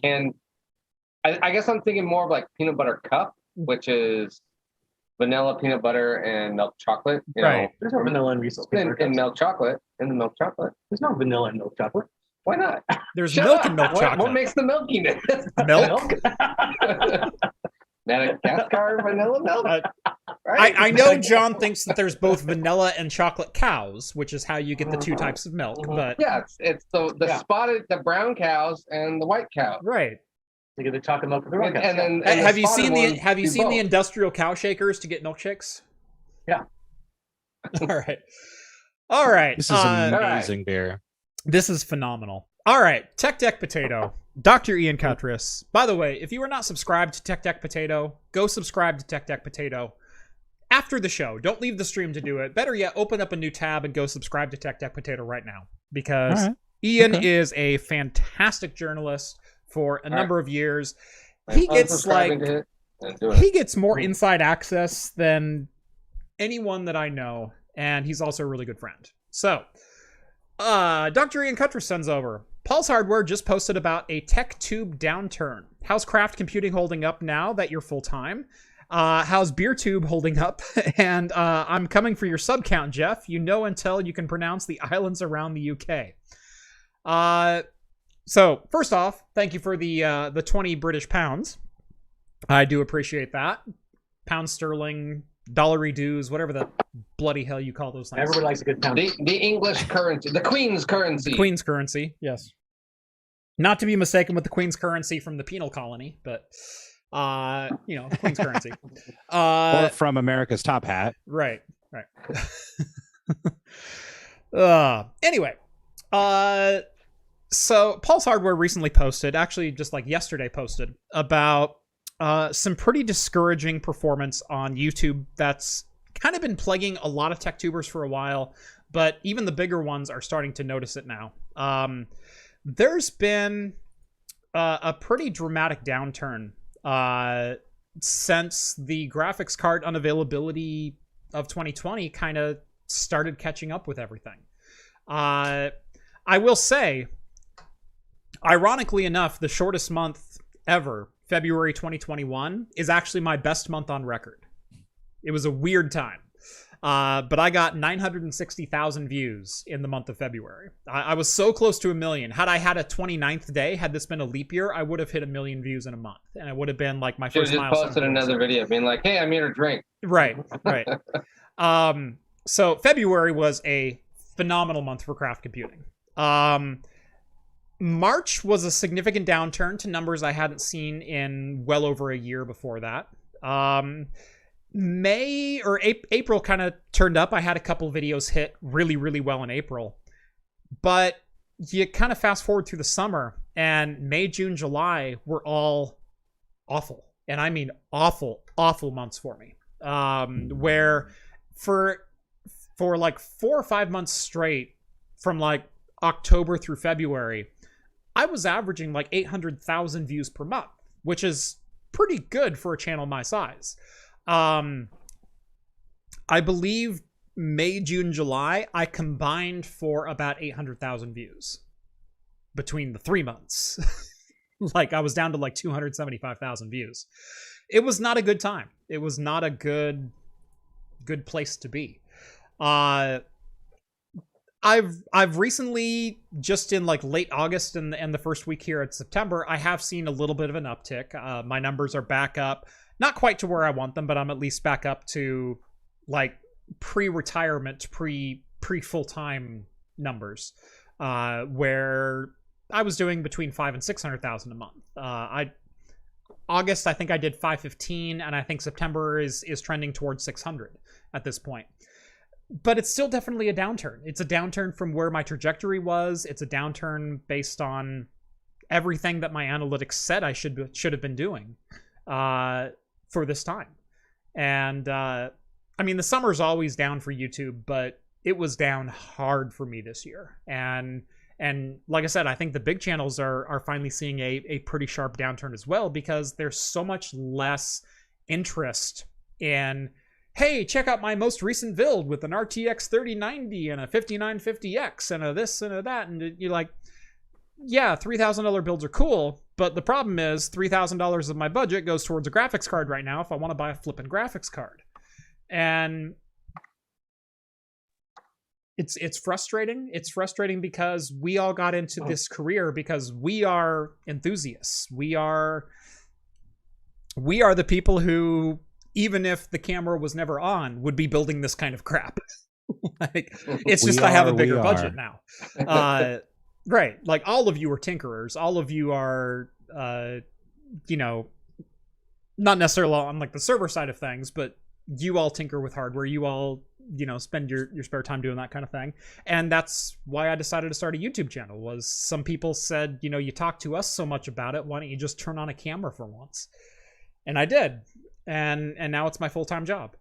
I guess I'm thinking more of like peanut butter cup, which is vanilla, peanut butter, and milk chocolate. You know, There's no vanilla in Reese's peanut butter in cups. milk chocolate. In the milk chocolate. There's no vanilla in milk chocolate. Why not? there's Shut milk up. in milk What chocolate. makes the milkiness? Milk? Madagascar vanilla milk. Right? I know John thinks that there's both vanilla and chocolate cows, which is how you get the two types of milk. But Yeah, it's the spotted, the brown cows and the white cows. right. You get the chocolate milk with the And, rock. then Have you spotted seen ones have you do seen the both. industrial cow shakers to get milkshakes? Yeah. All right. This is amazing beer. This is phenomenal. All right, Tech Deck Potato, Dr. Ian Cuttress. By the way, if you are not subscribed to Tech Deck Potato, go subscribe to Tech Deck Potato after the show. Don't leave the stream to do it. Better yet, open up a new tab and go subscribe to Tech Deck Potato right now, because Ian is a fantastic journalist for a number of years. He gets he gets more inside access than anyone that I know, and he's also a really good friend. So, Dr. Ian Cuttress sends over. Paul's Hardware just posted about a tech tube downturn. How's craft computing holding up now that you're full time? How's BeerTube holding up? And I'm coming for your sub count, Jeff. You know until you can pronounce the islands around the UK. So first off, thank you for the 20 British pounds. I do appreciate that. Pound sterling, dollary dues, whatever the bloody hell you call those things. Everybody likes a good pound. The English currency, the Queen's currency. The Queen's currency, yes. Not to be mistaken with the Queen's currency from the penal colony, but the Queen's currency. Or from America's Top Hat. Right. Anyway, so Paul's Hardware recently posted, actually just like yesterday posted, about some pretty discouraging performance on YouTube that's kind of been plaguing a lot of tech tubers for a while, but even the bigger ones are starting to notice it now. There's been a pretty dramatic downturn since the graphics card unavailability of 2020 kind of started catching up with everything. I will say, ironically enough, the shortest month ever, February 2021, is actually my best month on record. It was a weird time. But I got 960,000 views in the month of February. I was so close to 1 million. Had I had a 29th day, had this been a leap year, I would have hit 1 million views in a month. And it would have been like my first milestone. Just posted another video being like, hey, I'm here to drink. Right. So February was a phenomenal month for craft computing. March was a significant downturn to numbers I hadn't seen in well over a year before that. May or April kind of turned up. I had a couple videos hit really, really well in April. But you kind of fast forward through the summer, and May, June, July were all awful. And I mean awful, awful months for me. Where for like 4 or 5 months straight, from like October through February, I was averaging like 800,000 views per month, which is pretty good for a channel my size. I believe May, June, July, I combined for about 800,000 views between the 3 months. Like I was down to like 275,000 views. It was not a good time. It was not a good place to be. I've recently, just in like late August and the first week here at September, I have seen a little bit of an uptick. My numbers are back up. Not quite to where I want them, but I'm at least back up to like pre-retirement, pre-full-time numbers, where I was doing between 500,000 and 600,000 a month. August, I think I did 515, and I think September is trending towards 600 at this point. But it's still definitely a downturn. It's a downturn from where my trajectory was. It's a downturn based on everything that my analytics said I should have been doing for this time. And I mean, the summer's always down for YouTube, but it was down hard for me this year. And like I said, I think the big channels are finally seeing a pretty sharp downturn as well, because there's so much less interest in, hey, check out my most recent build with an RTX 3090 and a 5950X and a this and a that. And you're like, yeah, $3,000 builds are cool, but the problem is $3,000 of my budget goes towards a graphics card right now if I want to buy a flippin' graphics card. And it's frustrating. It's frustrating because we all got into this career because we are enthusiasts. We are the people who, even if the camera was never on, would be building this kind of crap. Like, it's just I have a bigger budget now. Right. Like, all of you are tinkerers. All of you are, you know, not necessarily on like the server side of things, but you all tinker with hardware. You all, you know, spend your spare time doing that kind of thing. And that's why I decided to start a YouTube channel. Was some people said, you know, you talk to us so much about it, why don't you just turn on a camera for once? And I did. And now it's my full-time job.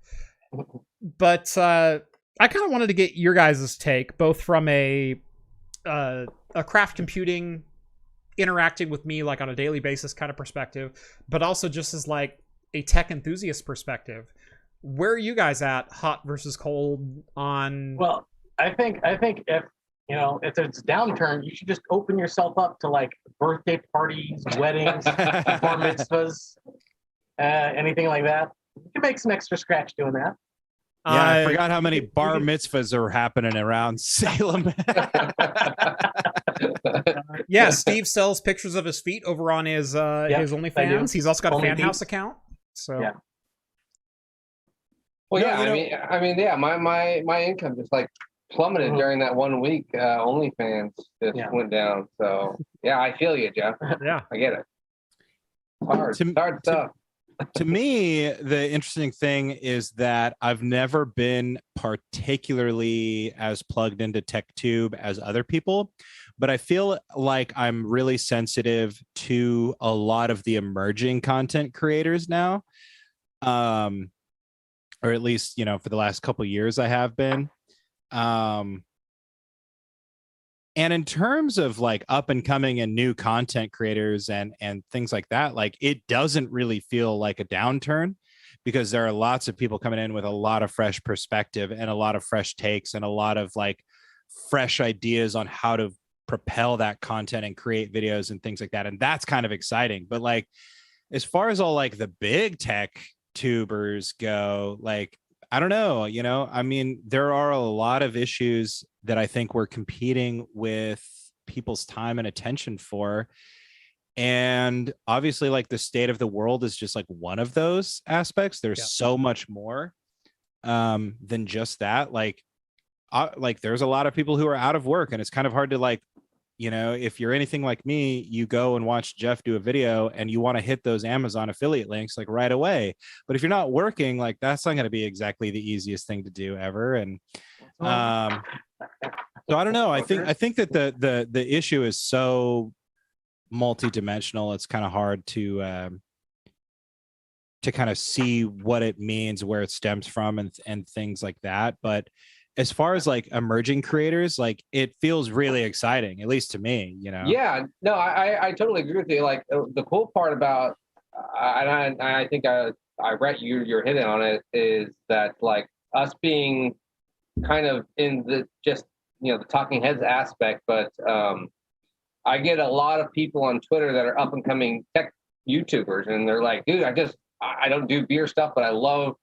But I kind of wanted to get your guys' take, both from a craft computing, interacting with me like on a daily basis kind of perspective, but also just as like a tech enthusiast perspective. Where are you guys at, hot versus cold on? Well, I think if you know, if it's a downturn, you should just open yourself up to like birthday parties, weddings, bar mitzvahs, anything like that. You can make some extra scratch doing that. Yeah, I forgot how many bar mitzvahs are happening around Salem. Yeah, Steve sells pictures of his feet over on his OnlyFans. He's also got a fan house account. So yeah. Well, yeah, I mean, yeah, my income just like plummeted during that 1 week. OnlyFans just went down. So yeah, I feel you, Jeff. Yeah, I get it. It's hard stuff. To me, the interesting thing is that I've never been particularly as plugged into TechTube as other people, but I feel like I'm really sensitive to a lot of the emerging content creators now. Or at least, you know, for the last couple of years I have been. And in terms of like up and coming and new content creators and things like that, like it doesn't really feel like a downturn, because there are lots of people coming in with a lot of fresh perspective and a lot of fresh takes and a lot of like fresh ideas on how to propel that content and create videos and things like that. And that's kind of exciting. But like, as far as all like the big tech tubers go, like, I don't know, you know, I mean, there are a lot of issues that I think we're competing with people's time and attention for. And obviously, like, the state of the world is just like one of those aspects. There's so much more than just that. Like there's a lot of people who are out of work, and it's kind of hard to, like, you know, if you're anything like me, you go and watch Jeff do a video and you want to hit those Amazon affiliate links like right away. But if you're not working, like, that's not going to be exactly the easiest thing to do ever. And so I don't know. I think that the issue is so multidimensional. It's kind of hard to kind of see what it means, where it stems from, and things like that. But as far as like emerging creators, like, it feels really exciting, at least to me, you know? Yeah, no, I totally agree with you. Like, the cool part about, and I think I read you're hitting on it, is that like us being kind of in the, just, you know, the talking heads aspect, but I get a lot of people on Twitter that are up and coming tech YouTubers, and they're like, dude, I don't do beer stuff, but I love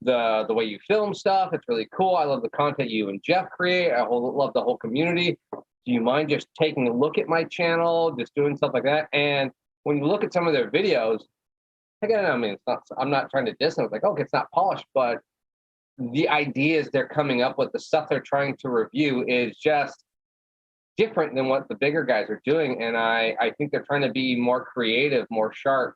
the way you film stuff. It's really cool. I love the content you and Jeff create. I love the whole community. Do you mind just taking a look at my channel, just doing stuff like that? And when you look at some of their videos, again, I mean, I'm not trying to diss them. It's like, okay, it's not polished, but the ideas they're coming up with, the stuff they're trying to review, is just different than what the bigger guys are doing. And I think they're trying to be more creative, more sharp,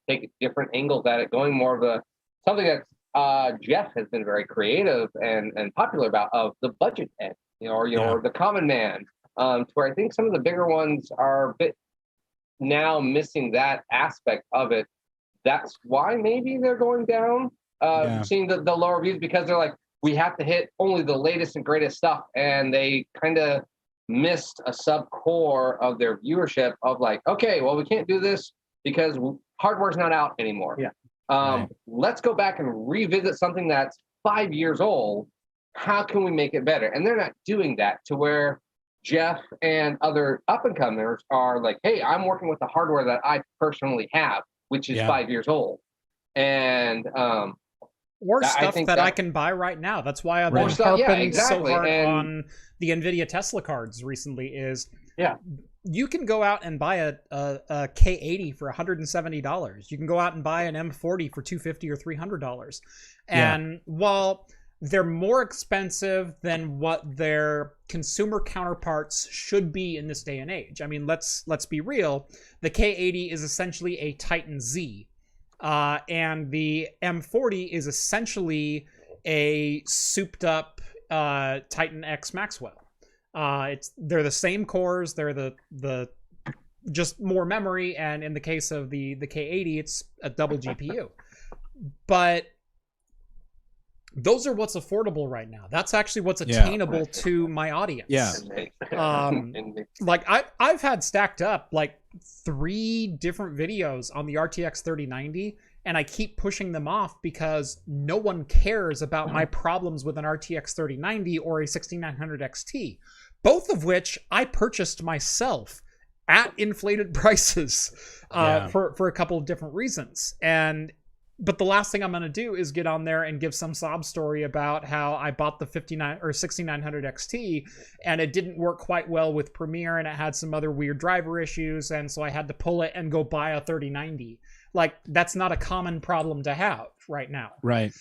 take different angles at it, going more of a something that Jeff has been very creative and popular about, of the budget end, or the common man, to where I think some of the bigger ones are a bit now missing that aspect of it. That's why maybe they're going down, seeing the lower views, because they're like, we have to hit only the latest and greatest stuff. And they kind of missed a sub-core of their viewership of like, okay, well, we can't do this because hardware's not out anymore. Yeah. Let's go back and revisit something that's 5 years old. How can we make it better? And they're not doing that, to where Jeff and other up-and-comers are like, hey, I'm working with the hardware that I personally have, which is 5 years old. And or stuff that I can buy right now. That's why I've been harping so hard on the NVIDIA Tesla cards recently, is you can go out and buy a K80 for $170. You can go out and buy an M40 for $250 or $300. And while they're more expensive than what their consumer counterparts should be in this day and age. I mean, let's be real. The K80 is essentially a Titan Z. And the M40 is essentially a souped up Titan X Maxwell. They're the same cores, they're the just more memory, and in the case of the K80, it's a double GPU. But those are what's affordable right now. That's actually what's attainable to my audience. Like I've had stacked up like 3 different videos on the RTX 3090, and I keep pushing them off because no one cares about my problems with an RTX 3090 or a 6900 XT, both of which I purchased myself at inflated prices for a couple of different reasons. But the last thing I'm going to do is get on there and give some sob story about how I bought the 59 or 6900 XT and it didn't work quite well with Premiere and it had some other weird driver issues, and so I had to pull it and go buy a 3090. Like, that's not a common problem to have right now. Right.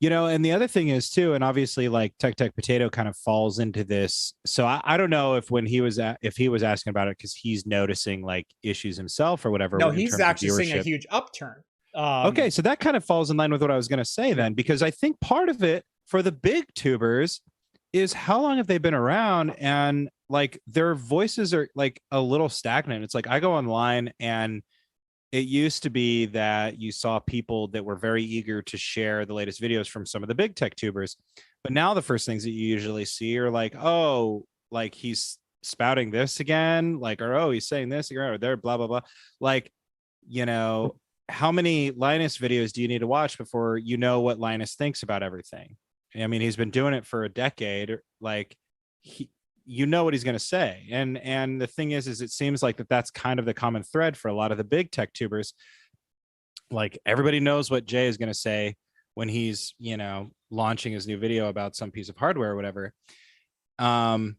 And the other thing is too, and obviously like Tech Potato kind of falls into this. So I don't know if when he was asking about it because he's noticing like issues himself or whatever. No, he's actually seeing a huge upturn. Okay, so that kind of falls in line with what I was going to say then, because I think part of it for the big tubers is how long have they been around, and like their voices are like a little stagnant. It's like I go online and it used to be that you saw people that were very eager to share the latest videos from some of the big tech tubers, but now the first things that you usually see are like, oh, like he's spouting this again, like, or oh, he's saying this again, or they're blah blah blah, like, how many Linus videos do you need to watch before you know what Linus thinks about everything? I mean, he's been doing it for a decade. Like, you know what he's going to say. And the thing is it seems like that's kind of the common thread for a lot of the big tech tubers. Like, everybody knows what Jay is going to say when he's, launching his new video about some piece of hardware or whatever. And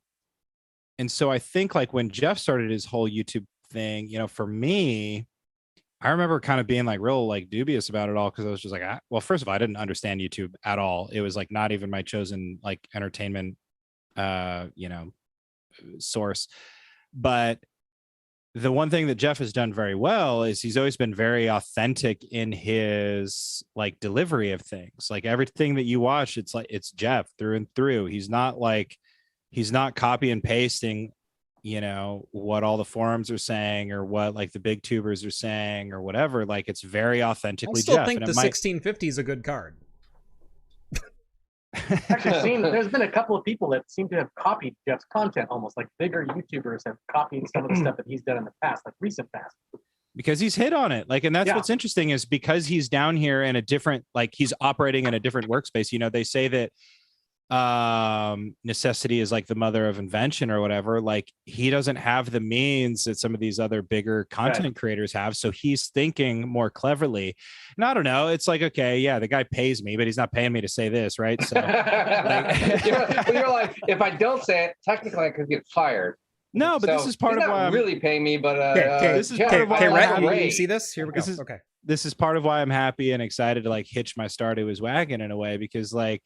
so I think like when Jeff started his whole YouTube thing, for me, I remember kind of being like real like dubious about it all, because I was just like, well, first of all, I didn't understand YouTube at all. It was like not even my chosen like entertainment source. But the one thing that Jeff has done very well is he's always been very authentic in his like delivery of things. Like everything that you watch, it's like it's Jeff through and through. He's not copy and pasting what all the forums are saying or what like the big tubers are saying or whatever. Like, it's very authentically I still Jeff. think the 1650 is a good card. Actually, there's been a couple of people that seem to have copied Jeff's content, almost like bigger YouTubers have copied some of the stuff that he's done in the past, like recent past. Because he's hit on it. Like, and that's what's interesting is because he's down here in a different, like he's operating in a different workspace. They say that necessity is like the mother of invention or whatever. Like, he doesn't have the means that some of these other bigger content creators have, so he's thinking more cleverly. And I don't know, it's like, okay, yeah, the guy pays me, but he's not paying me to say this, right? So like, you're like, if I don't say it, technically I could get fired. No, but this is part of why I'm really paying me. But this is part of why you see this. Here we go. This is part of why I'm happy and excited to like hitch my star to his wagon in a way, because like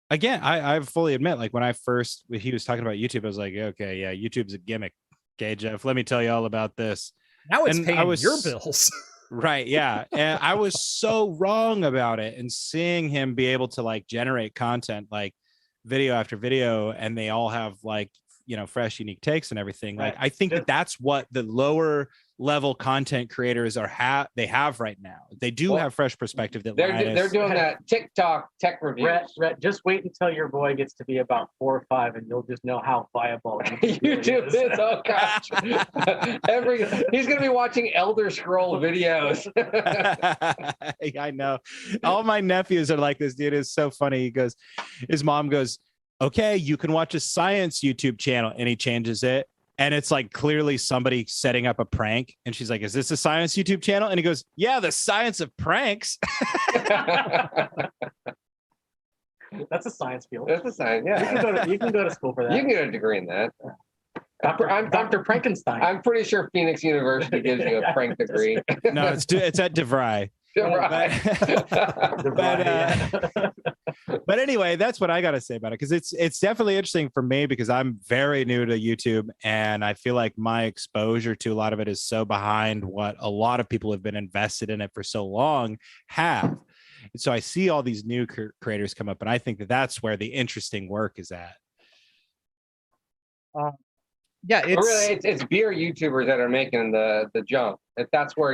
Again, I fully admit, like when he was talking about YouTube, I was like, okay, yeah, YouTube's a gimmick. Okay, Jeff, let me tell you all about this. Now it's And paying I was your bills. right, yeah, and I was so wrong about it. And seeing him be able to like generate content, like video after video, and they all have like fresh, unique takes and everything. Like I think that's what the lower level content creators they have right now. They do have fresh perspective. That they're doing that TikTok tech review. Rhett, just wait until your boy gets to be about 4 or 5, and you'll just know how viable YouTube is. Oh gosh, he's gonna be watching Elder Scroll videos. I know. All my nephews are like this, dude. It's so funny. His mom goes, okay, you can watch a science YouTube channel, and he changes it. And it's like clearly somebody setting up a prank. And she's like, is this a science YouTube channel? And he goes, yeah, the science of pranks. That's a science field. That's a science, yeah. You can go to school for that. You can get a degree in that. Dr. Frankenstein. I'm pretty sure Phoenix University gives you a prank degree. No, it's at DeVry. But anyway, that's what I got to say about it, because it's definitely interesting for me, because I'm very new to YouTube, and I feel like my exposure to a lot of it is so behind what a lot of people have been invested in it for so long have. And so I see all these new creators come up, and I think that that's where the interesting work is at. Yeah, it's beer YouTubers that are making the jump. If that's where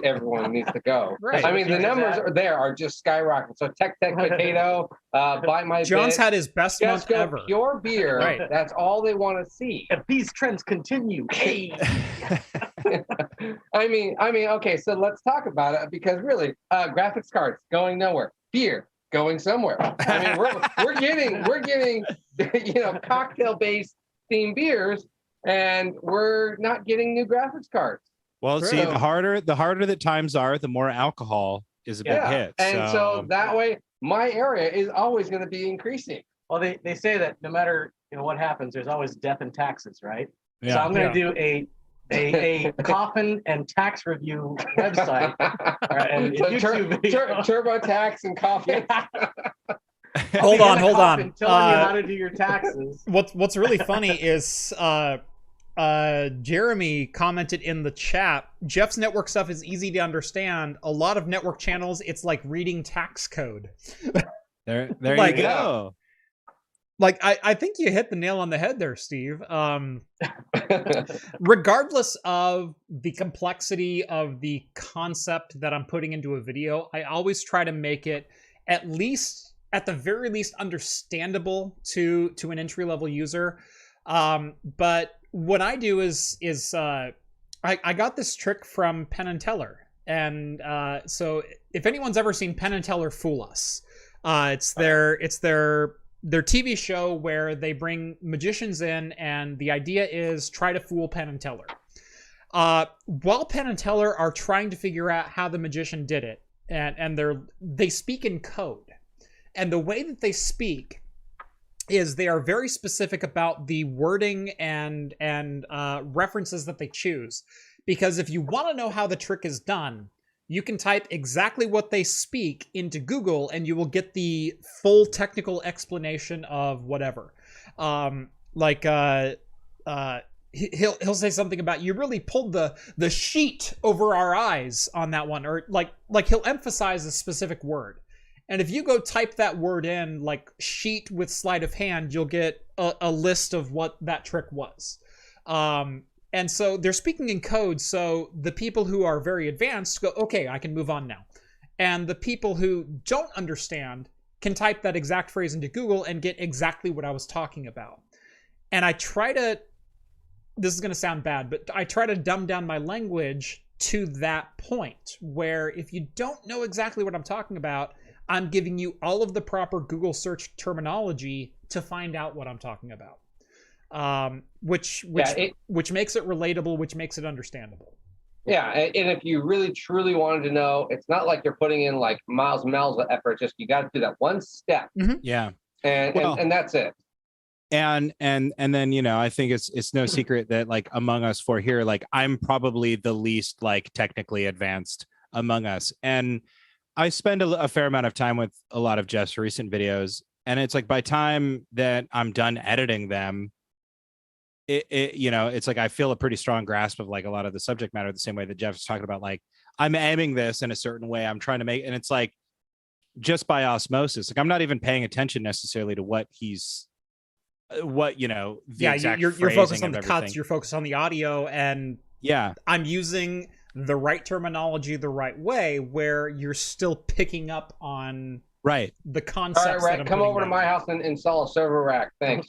everyone needs to go. Right. I mean, the numbers are just skyrocketing. So Tech Potato, Buy My John's Bit, had his best month ever. Pure beer. Right. That's all they want to see. If these trends continue, hey. I mean, okay. So let's talk about it, because really, graphics cards going nowhere. Beer going somewhere. I mean, we're getting cocktail based themed beers. And we're not getting new graphics cards. Well, see, the harder that times are, the more alcohol is a big hit. And so that way, my area is always going to be increasing. Well, they say that no matter what happens, there's always death and taxes, right? Yeah. So I'm going to do a coffin and tax review website. And so TurboTax and coffin. Hold on. Telling you how to do your taxes. What's really funny is Jeremy commented in the chat, Jeff's network stuff is easy to understand. A lot of network channels, it's like reading tax code. There like, you go. Like, I think you hit the nail on the head there, Steve. Regardless of the complexity of the concept that I'm putting into a video, I always try to make it at the very least understandable to an entry-level user. But what I do is I got this trick from Penn and Teller. And so if anyone's ever seen Penn and Teller Fool Us, it's their TV show where they bring magicians in, and the idea is try to fool Penn and Teller. While Penn and Teller are trying to figure out how the magician did it, and they speak in code. And the way that they speak is they are very specific about the wording and references that they choose. Because if you want to know how the trick is done, you can type exactly what they speak into Google, and you will get the full technical explanation of whatever. He'll say something about, you really pulled the sheet over our eyes on that one, or like he'll emphasize a specific word. And if you go type that word in, like sheet with sleight of hand, you'll get a list of what that trick was. And so they're speaking in code, so the people who are very advanced go, okay, I can move on now. And the people who don't understand can type that exact phrase into Google and get exactly what I was talking about. And I try to, this is going to sound bad, but I try to dumb down my language to that point, where if you don't know exactly what I'm talking about, I'm giving you all of the proper Google search terminology to find out what I'm talking about. Which makes it relatable, which makes it understandable. Yeah, and if you really truly wanted to know, it's not like you're putting in like miles and miles of effort. Just you got to do that one step. Mm-hmm. Yeah, and that's it. And then I think it's no secret that like among us four here, like I'm probably the least like technically advanced among us, and I spend a fair amount of time with a lot of Jeff's recent videos, And it's like by time that I'm done editing them, it's like I feel a pretty strong grasp of like a lot of the subject matter, the same way that Jeff's talking about, like I'm aiming this in a certain way. I'm trying to make, and it's like just by osmosis, like I'm not even paying attention necessarily to what he's the exact you're phrasing focused on of the everything. cuts, you're focused on the audio, and Yeah, I'm using the right terminology the right way where you're still picking up on right. the All concepts. right, that Rick, I'm come putting over to down. my house and install a server rack. Thanks.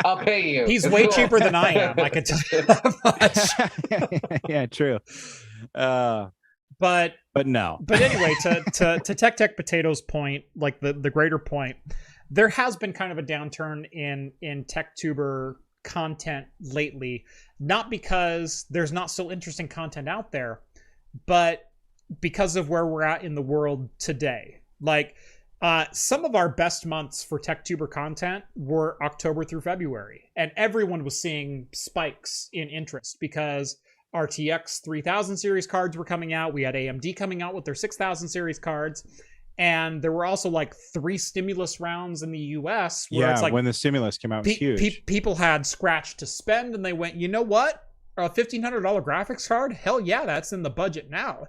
I'll pay you. He's It's way cool. cheaper than I am. I can tell you that much. Yeah, true. But No. But anyway, to Tech Potatoes point, like the greater point, there has been kind of a downturn in TechTuber content lately, not because there's not still interesting content out there, but because of where we're at in the world today. Like some of our best months for TechTuber content were October through February, and everyone was seeing spikes in interest because RTX 3000 series cards were coming out. We had AMD coming out with their 6000 series cards. And there were also like 3 stimulus rounds in the US where it's like when the stimulus came out, it was huge. People had scratch to spend, and they went, you know what? A $1,500 graphics card? Hell yeah, that's in the budget now.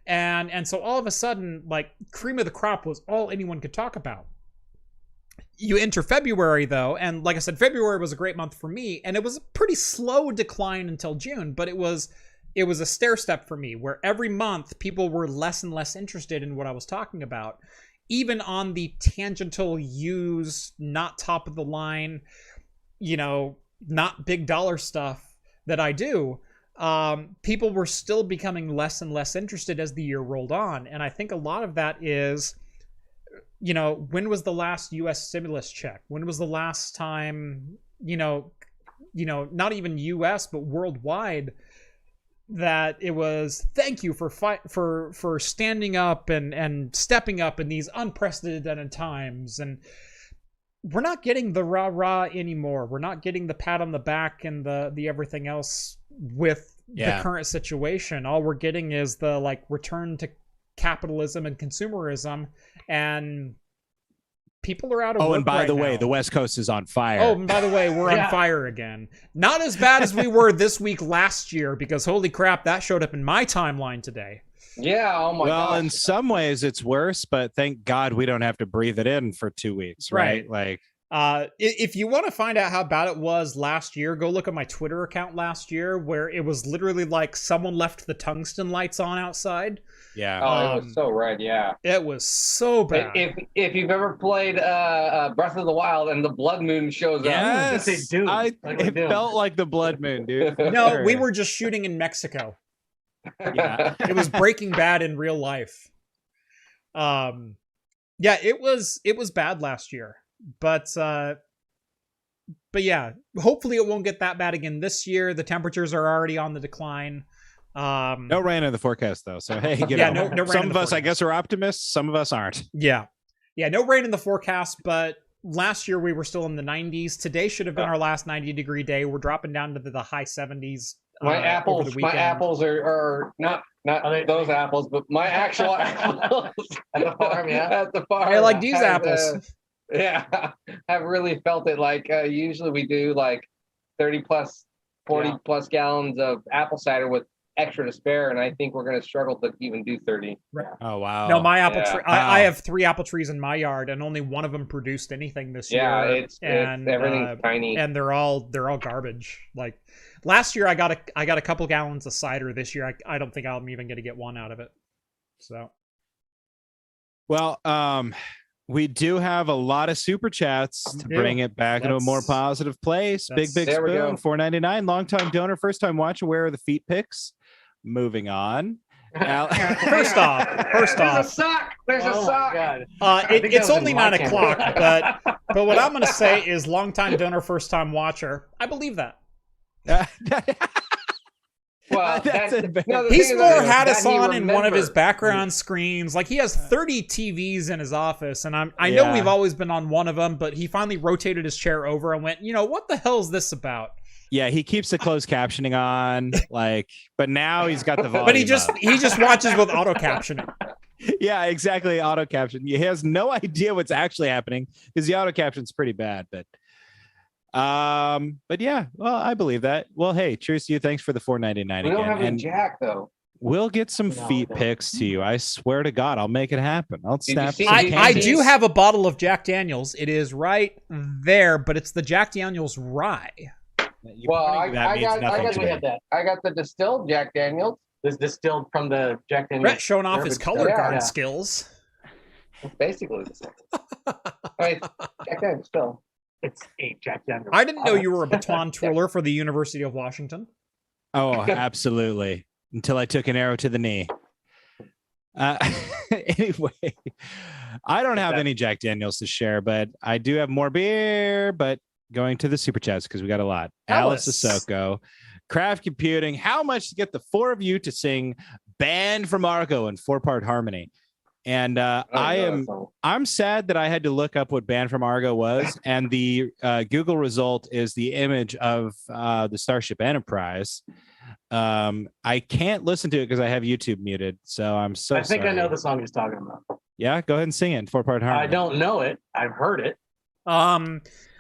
And so all of a sudden, like, cream of the crop was all anyone could talk about. You enter February, though, and like I said, February was a great month for me, and it was a pretty slow decline until June, but it was a stair step for me where every month people were less and less interested in what I was talking about. Even on the tangential use, not top of the line, not big dollar stuff that I do, people were still becoming less and less interested as the year rolled on. And I think a lot of that is, when was the last US stimulus check? When was the last time, not even US, but worldwide, that it was thank you for standing up and stepping up in these unprecedented times. And we're not getting the rah anymore. We're not getting the pat on the back and the everything else with the current situation. All we're getting is the like return to capitalism and consumerism, and people are out of work. Oh, and by right the way, now. the West Coast is on fire. Oh, and by the way, we're on fire again. Not as bad as we were this week last year, because holy crap, that showed up in my timeline today. Yeah, oh my god. Well, in some ways it's worse, but thank God we don't have to breathe it in for 2 weeks, right? Like, if you want to find out how bad it was last year, go look at my Twitter account last year, where it was literally like someone left the tungsten lights on outside. Yeah. Oh, it was so red. Yeah, it was so bad. If you've ever played Breath of the Wild and the blood moon shows yes, up, it felt like the blood moon, dude. No, we were just shooting in Mexico. Yeah, it was Breaking Bad in real life. Yeah, it was bad last year, but yeah, hopefully it won't get that bad again this year. The temperatures are already on the decline. No rain in the forecast though, so hey, no rain. Some of us, I guess, are optimists. Some of us aren't. Yeah, no rain in the forecast, but last year we were still in the 90s. Today should have been our last 90-degree day. We're dropping down to the high 70s. My apples are not those apples, but my actual apples at the farm. Yeah, at the farm. I like these apples. I've really felt it. Like usually we do like 30 plus, 40 plus gallons of apple cider with extra to spare, and I think we're going to struggle to even do 30. Right. Oh wow! No, my apple tree. I have 3 apple trees in my yard, and only one of them produced anything this year. Yeah, it's everything's tiny, and they're all garbage. Like last year, I got a couple gallons of cider. This year, I don't think I'm even going to get one out of it. So, well, we do have a lot of super chats to bring it back into a more positive place. Big Spoon, $4.99. Longtime donor, first time watcher. Where are the feet pics? Moving on. First off, there's a sock. There's a sock. It's only 9 o'clock, but what I'm going to say is longtime donor, first time watcher. I believe that. Well, he's more had us on in one of his background screens. Like he has 30 TVs in his office, and I know we've always been on one of them, but he finally rotated his chair over and went, what the hell is this about? Yeah, he keeps the closed captioning on, but now he's got the volume. But he just watches with auto captioning. Yeah, exactly. Auto caption. He has no idea what's actually happening because the auto caption's pretty bad. But yeah, well, I believe that. Well, hey, cheers to you. Thanks for the $4.99 We don't again. have any And Jack though. we'll get some No, feet we don't. pics to you. I swear to God, I'll make it happen. I'll you snap see- some I candies. do have a bottle of Jack Daniels. It is right there, but it's the Jack Daniels rye. You Well, pointing that I means got- nothing I got to we me. have that. I got the distilled Jack Daniels. This distilled from the Jack Daniels. Brett showing off his garbage color stuff. guard Yeah. skills. It's basically the same. I mean, Jack Daniels still. It's a Jack Daniels. I didn't know you were a baton twirler for the University of Washington. Oh, absolutely. Until I took an arrow to the knee. Anyway, I don't have any Jack Daniels to share, but I do have more beer. But going to the super chats because we got a lot. Alice Asoko, Craft Computing. How much to get the four of you to sing "Band from Argo" in 4-part harmony? And I'm sad that I had to look up what Band from Argo was, and the Google result is the image of the Starship Enterprise. I can't listen to it because I have YouTube muted, so I'm so I think sorry. I know the song he's talking about. Yeah, go ahead and sing it in 4-part harmony. I don't know it. I've heard it.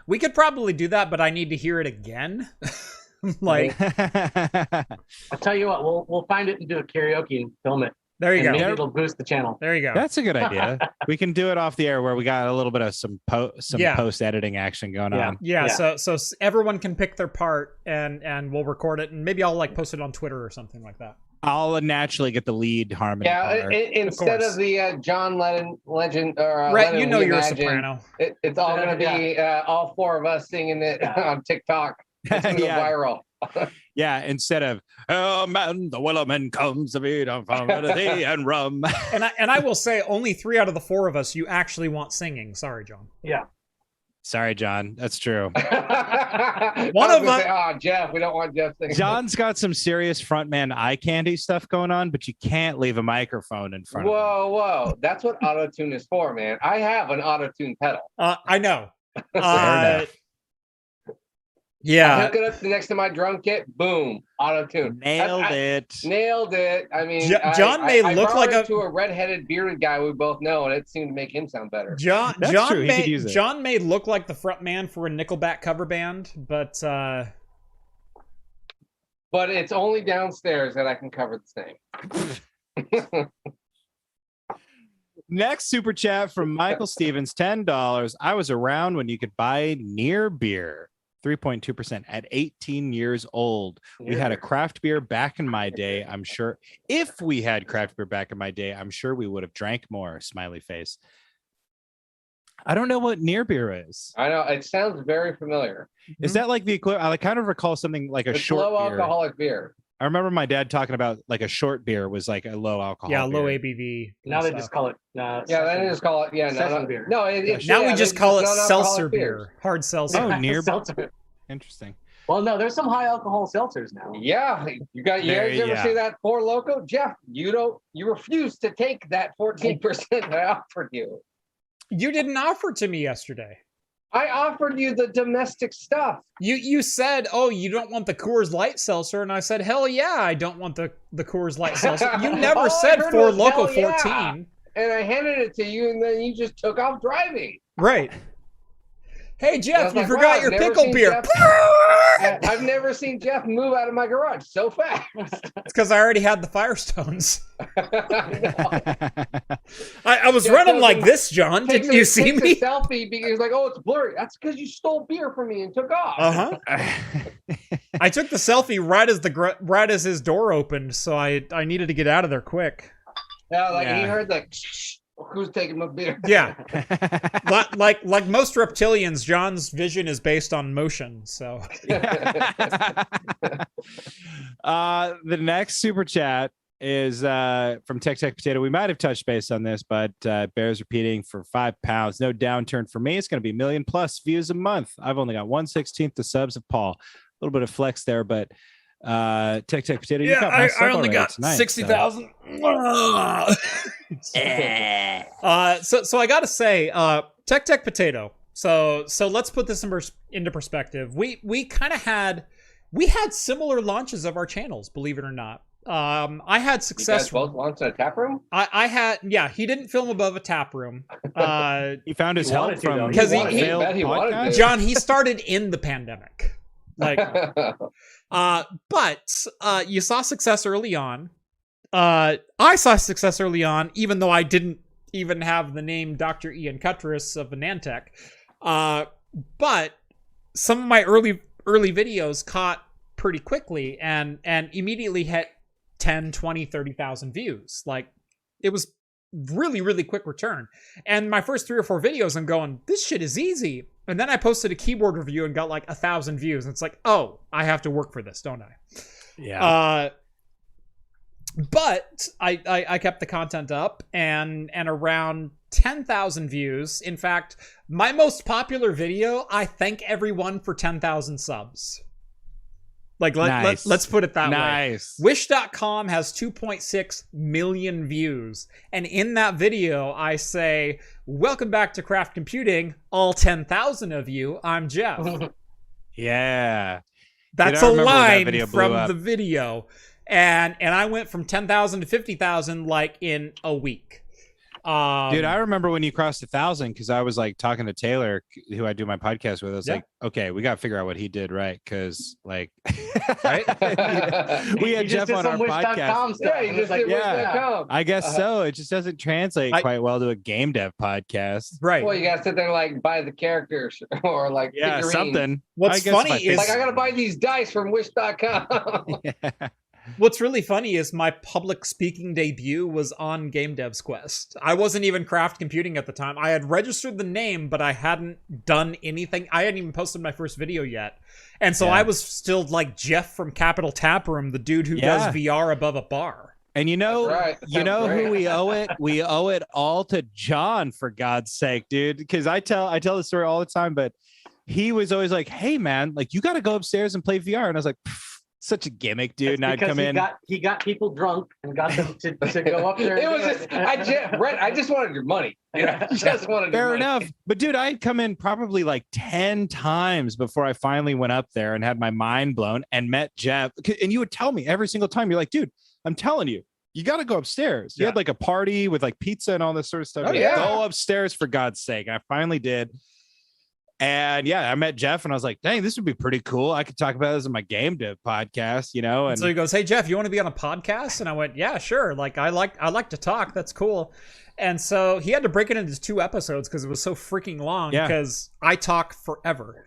We could probably do that, but I need to hear it again. Like, I'll tell you what, we'll find it and do a karaoke and film it. there you And go. maybe it'll boost the channel. There you go. That's a good idea. We can do it off the air where we got a little bit of some Yeah. post editing action going Yeah. on. Yeah, Yeah. so everyone can pick their part and we'll record it and maybe I'll like post it on Twitter or something like that. I'll naturally get the lead harmony. Yeah, part. instead course. of the John Lennon legend or Right, Lennon you know you're a Reimagine, soprano. It's all going to be all four of us singing it on TikTok. It's going to Yeah. go viral. Yeah, instead of "Oh man, the Wellerman comes to feed on tea and rum." And I will say only 3 out of the 4 of us you actually want singing. Sorry, John. Yeah. Sorry, John. That's true. One of of us. us- Oh, Jeff. We don't want Jeff singing. John's got some serious frontman eye candy stuff going on, but you can't leave a microphone in front of him. Whoa. That's what auto-tune is for, man. I have an auto-tune pedal. I know. enough. I Yeah. hook it up next to my drum kit. Boom. Auto-tune. Nailed I- it. Nailed it. I mean, John may I look borrowed like it to a red-headed bearded guy we both know, and it seemed to make him sound better. John That's John true, he could use it. John may look like the front man for a Nickelback cover band, but But it's only downstairs that I can cover the same. Next super chat from Michael Stevens, $10. I was around when you could buy near beer, 3.2% at 18 years old. We had a craft beer back in my day. I'm sure if we had craft beer back in my day, I'm sure we would have drank more. Smiley face. I don't know what near beer is. I know it sounds very familiar. Is that like the equivalent? I kind of recall something like a It's short low beer. alcoholic beer. I remember my dad talking about like a short beer was like a low alcohol. yeah, low beer. ABV. Now they and just stuff. call it. Yeah, they just call it. Yeah, Session no, beer. No, it's Now yeah, we just they call it non-alcoholic seltzer beers. beer, hard seltzer. Oh, near- Seltzer. Interesting. Well, no, there's some high alcohol seltzers now. Yeah, you guys ever Yeah. see that Four Loco? Jeff, you refuse to take that 14% I offered you. You didn't offer to me yesterday. I offered you the domestic stuff. You said, "Oh, you don't want the Coors Light seltzer," and I said, "Hell yeah, I don't want the Coors Light seltzer." You never All I said heard Four was, Loco "Hell yeah." 14, And I handed it to you, and then you just took off driving. right? Hey I Jeff, was you like, forgot wow, your I've never pickle seen beer. I've never seen Jeff move out of my garage so fast. It's because I already had the Firestones. I know. I was Yeah, running so like then this, John. Didn't you see takes me? a selfie because he's like, oh, it's blurry. That's because you stole beer from me and took off. Uh-huh. I took the selfie right as his door opened, so I needed to get out of there quick. Yeah, like Yeah. he heard like, who's taking my beer? Yeah, like most reptilians, John's vision is based on motion. So The next super chat is from Tech Potato. We might have touched base on this, but bears repeating for £5. No downturn for me. It's going to be 1,000,000+ views a month. I've only got 1/16 the subs of Paul. A little bit of flex there, but Tech Potato. You got my sub I only already got tonight, 60,000. So I gotta say, Tech Potato. So let's put this into perspective. We had similar launches of our channels, believe it or not. I had You guys success. both launched in a tap room? I had, yeah, he didn't film above a tap room. He found his He help wanted to, from though. Because he failed bet he wanted podcast? to. John, he started in the pandemic. Like, but you saw success early on. I saw success early on, even though I didn't even have the name Dr. Ian Cuttress of Anantech. But some of my early videos caught pretty quickly and immediately hit 10, 20, 30,000 views. Like, it was really, really quick return. And my first 3 or 4 videos, I'm going, this shit is easy. And then I posted a keyboard review and got like 1,000 views. And it's like, oh, I have to work for this, don't I? Yeah. But I kept the content up and around 10,000 views. In fact, my most popular video, I thank everyone for 10,000 subs. Like, let's put it that way. Nice. Wish.com has 2.6 million views. And in that video, I say, welcome back to Craft Computing, all 10,000 of you. I'm Jeff. Yeah. That's Dude, I a remember when that line video blew from up. the video. And I went from 10,000 to 50,000 like in a week. Dude, I remember when you crossed 1,000 because I was like talking to Taylor, who I do my podcast with. I was like, okay, we got to figure out what he did right because, like, Right? we had Jeff on our podcast. Yeah, you just did Wish.com. I guess so. It just doesn't translate quite well to a game dev podcast. Right. Well, you gotta sit there and like buy the characters or like figurines. Something. What's I guess funny if I is- think- Like I gotta buy these dice from Wish.com. Yeah. What's really funny is my public speaking debut was on Game Dev's Quest. I wasn't even Craft Computing at the time. I had registered the name, but I hadn't done anything. I hadn't even posted my first video yet. And so I was still like Jeff from Capital Taproom, the dude who does VR above a bar. And you know, That's right. who we owe it? We owe it all to John, for God's sake, dude. Because I tell the story all the time, but he was always like, "Hey, man, like you got to go upstairs and play VR." And I was like, such a gimmick, dude. And I'd come in. He got people drunk and got them to go up there. It was just Brett, I just wanted your money. You know, just wanted your Fair money. enough. But dude, I'd come in probably like 10 times before I finally went up there and had my mind blown and met Jeff. And you would tell me every single time, you're like, dude, I'm telling you, you got to go upstairs. You had like a party with like pizza and all this sort of stuff. Oh, yeah. Go upstairs for God's sake. And I finally did. And yeah, I met Jeff and I was like, dang, this would be pretty cool. I could talk about this in my game dev podcast, you know? And so he goes, hey, Jeff, you want to be on a podcast? And I went, yeah, sure. Like, I like to talk. That's cool. And so he had to break it into 2 episodes because it was so freaking long because I talk forever.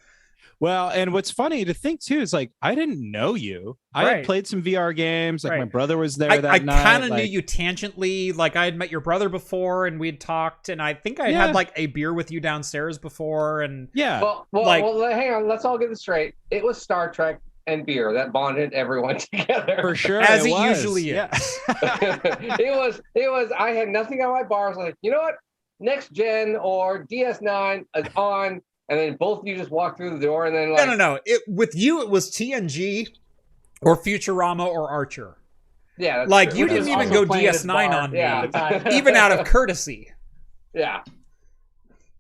well, and what's funny to think too is like, I didn't know you. I had played some VR games. Like my brother was there that night. I kind of knew you tangentially. Like I had met your brother before and we'd talked. And I think I had like a beer with you downstairs before. And Well, hang on. Let's all get this straight. It was Star Trek and beer that bonded everyone together. For sure. As it was. usually is. Yeah. It was, I had nothing on my bar. I was like, you know what? Next Gen or DS9 is on. And then both of you just walk through the door and then like... No. With you, it was TNG or Futurama or Archer. Yeah. That's Like true. you Which didn't is even also go DS9 on me. Yeah. Even out of courtesy. Yeah.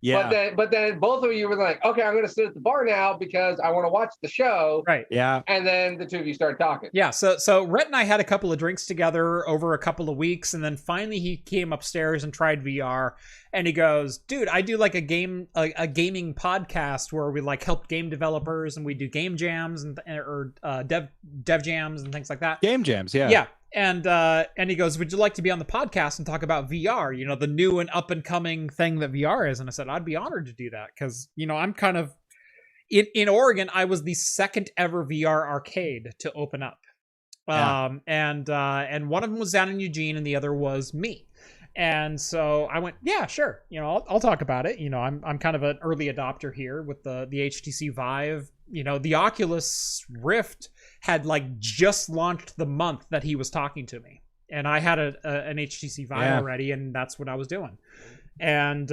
Yeah. But then both of you were like, okay, I'm going to sit at the bar now because I want to watch the show. Right. Yeah. And then the 2 of you started talking. Yeah. So Rhett and I had a couple of drinks together over a couple of weeks. And then finally he came upstairs and tried VR. And he goes, dude, I do like a gaming podcast where we like help game developers and we do game jams or dev jams and things like that. Game jams. Yeah. Yeah. And he goes, would you like to be on the podcast and talk about VR? You know, the new and up and coming thing that VR is. And I said, I'd be honored to do that. Cause you know, I'm kind of in Oregon. I was the second ever VR arcade to open up. Yeah. And one of them was down in Eugene and the other was me. And so I went, yeah, sure. You know, I'll talk about it. You know, I'm kind of an early adopter here with the HTC Vive. You know, the Oculus Rift had like just launched the month that he was talking to me, and I had an HTC Vive already, and that's what I was doing. And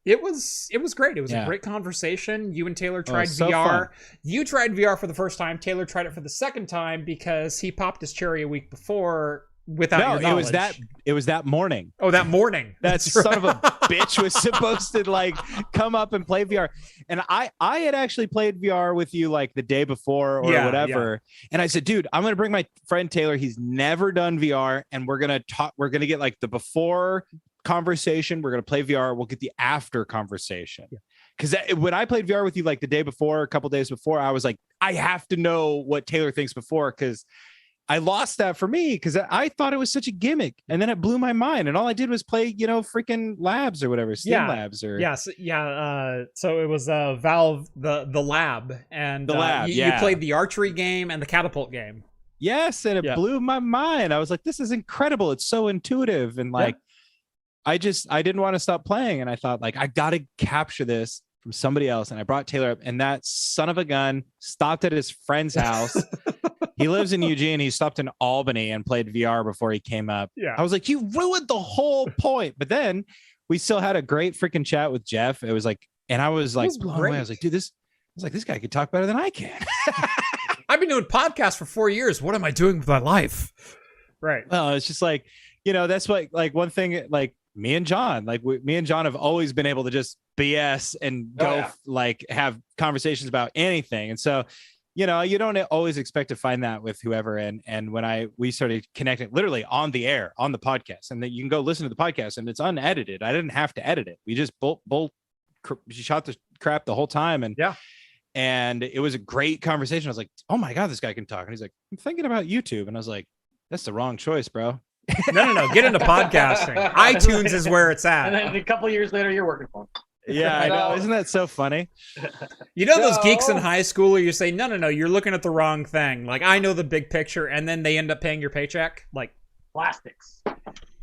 it was great. It was a great conversation. You and Taylor tried so VR. fun. You tried VR for the first time. Taylor tried it for the second time because he popped his cherry a week before. without No, your knowledge. it was that morning. Oh, that morning. That son of a bitch was supposed to like come up and play VR. And I had actually played VR with you like the day before or whatever. Yeah. And I said, dude, I'm going to bring my friend Taylor. He's never done VR. And we're going to get like the before conversation. We're going to play VR. We'll get the after conversation. Because when I played VR with you like the day before, a couple days before, I was like, I have to know what Taylor thinks before, because I lost that for me because I thought it was such a gimmick, and then it blew my mind. And all I did was play, freaking labs or whatever, Steam labs or So it was Valve the lab, and the lab. You played the archery game and the catapult game. Yes, and it blew my mind. I was like, this is incredible. It's so intuitive, and like, I didn't want to stop playing, and I thought like I got to capture this from somebody else, and I brought Taylor up, and that son of a gun stopped at his friend's house. He lives in Eugene. He stopped in Albany and played VR before he came up. Yeah. I was like, you ruined the whole point. But then we still had a great freaking chat with Jeff. It was like, and I was like blown away. I was like, dude, this guy could talk better than I can. I've been doing podcasts for 4 years. What am I doing with my life? Right. Well, it's just like, that's what, like one thing, like me and John have always been able to just BS and go like have conversations about anything. And so, you don't always expect to find that with whoever. And when we started connecting literally on the air, on the podcast, and that you can go listen to the podcast and it's unedited. I didn't have to edit it. We just shot the crap the whole time. And it was a great conversation. I was like, oh my God, this guy can talk. And he's like, I'm thinking about YouTube. And I was like, that's the wrong choice, bro. No. Get into podcasting. iTunes is where it's at. And then a couple of years later, you're working for him. Yeah, I know. Isn't that so funny? Those geeks in high school where you say, no, you're looking at the wrong thing. Like, I know the big picture, and then they end up paying your paycheck. Like, plastics.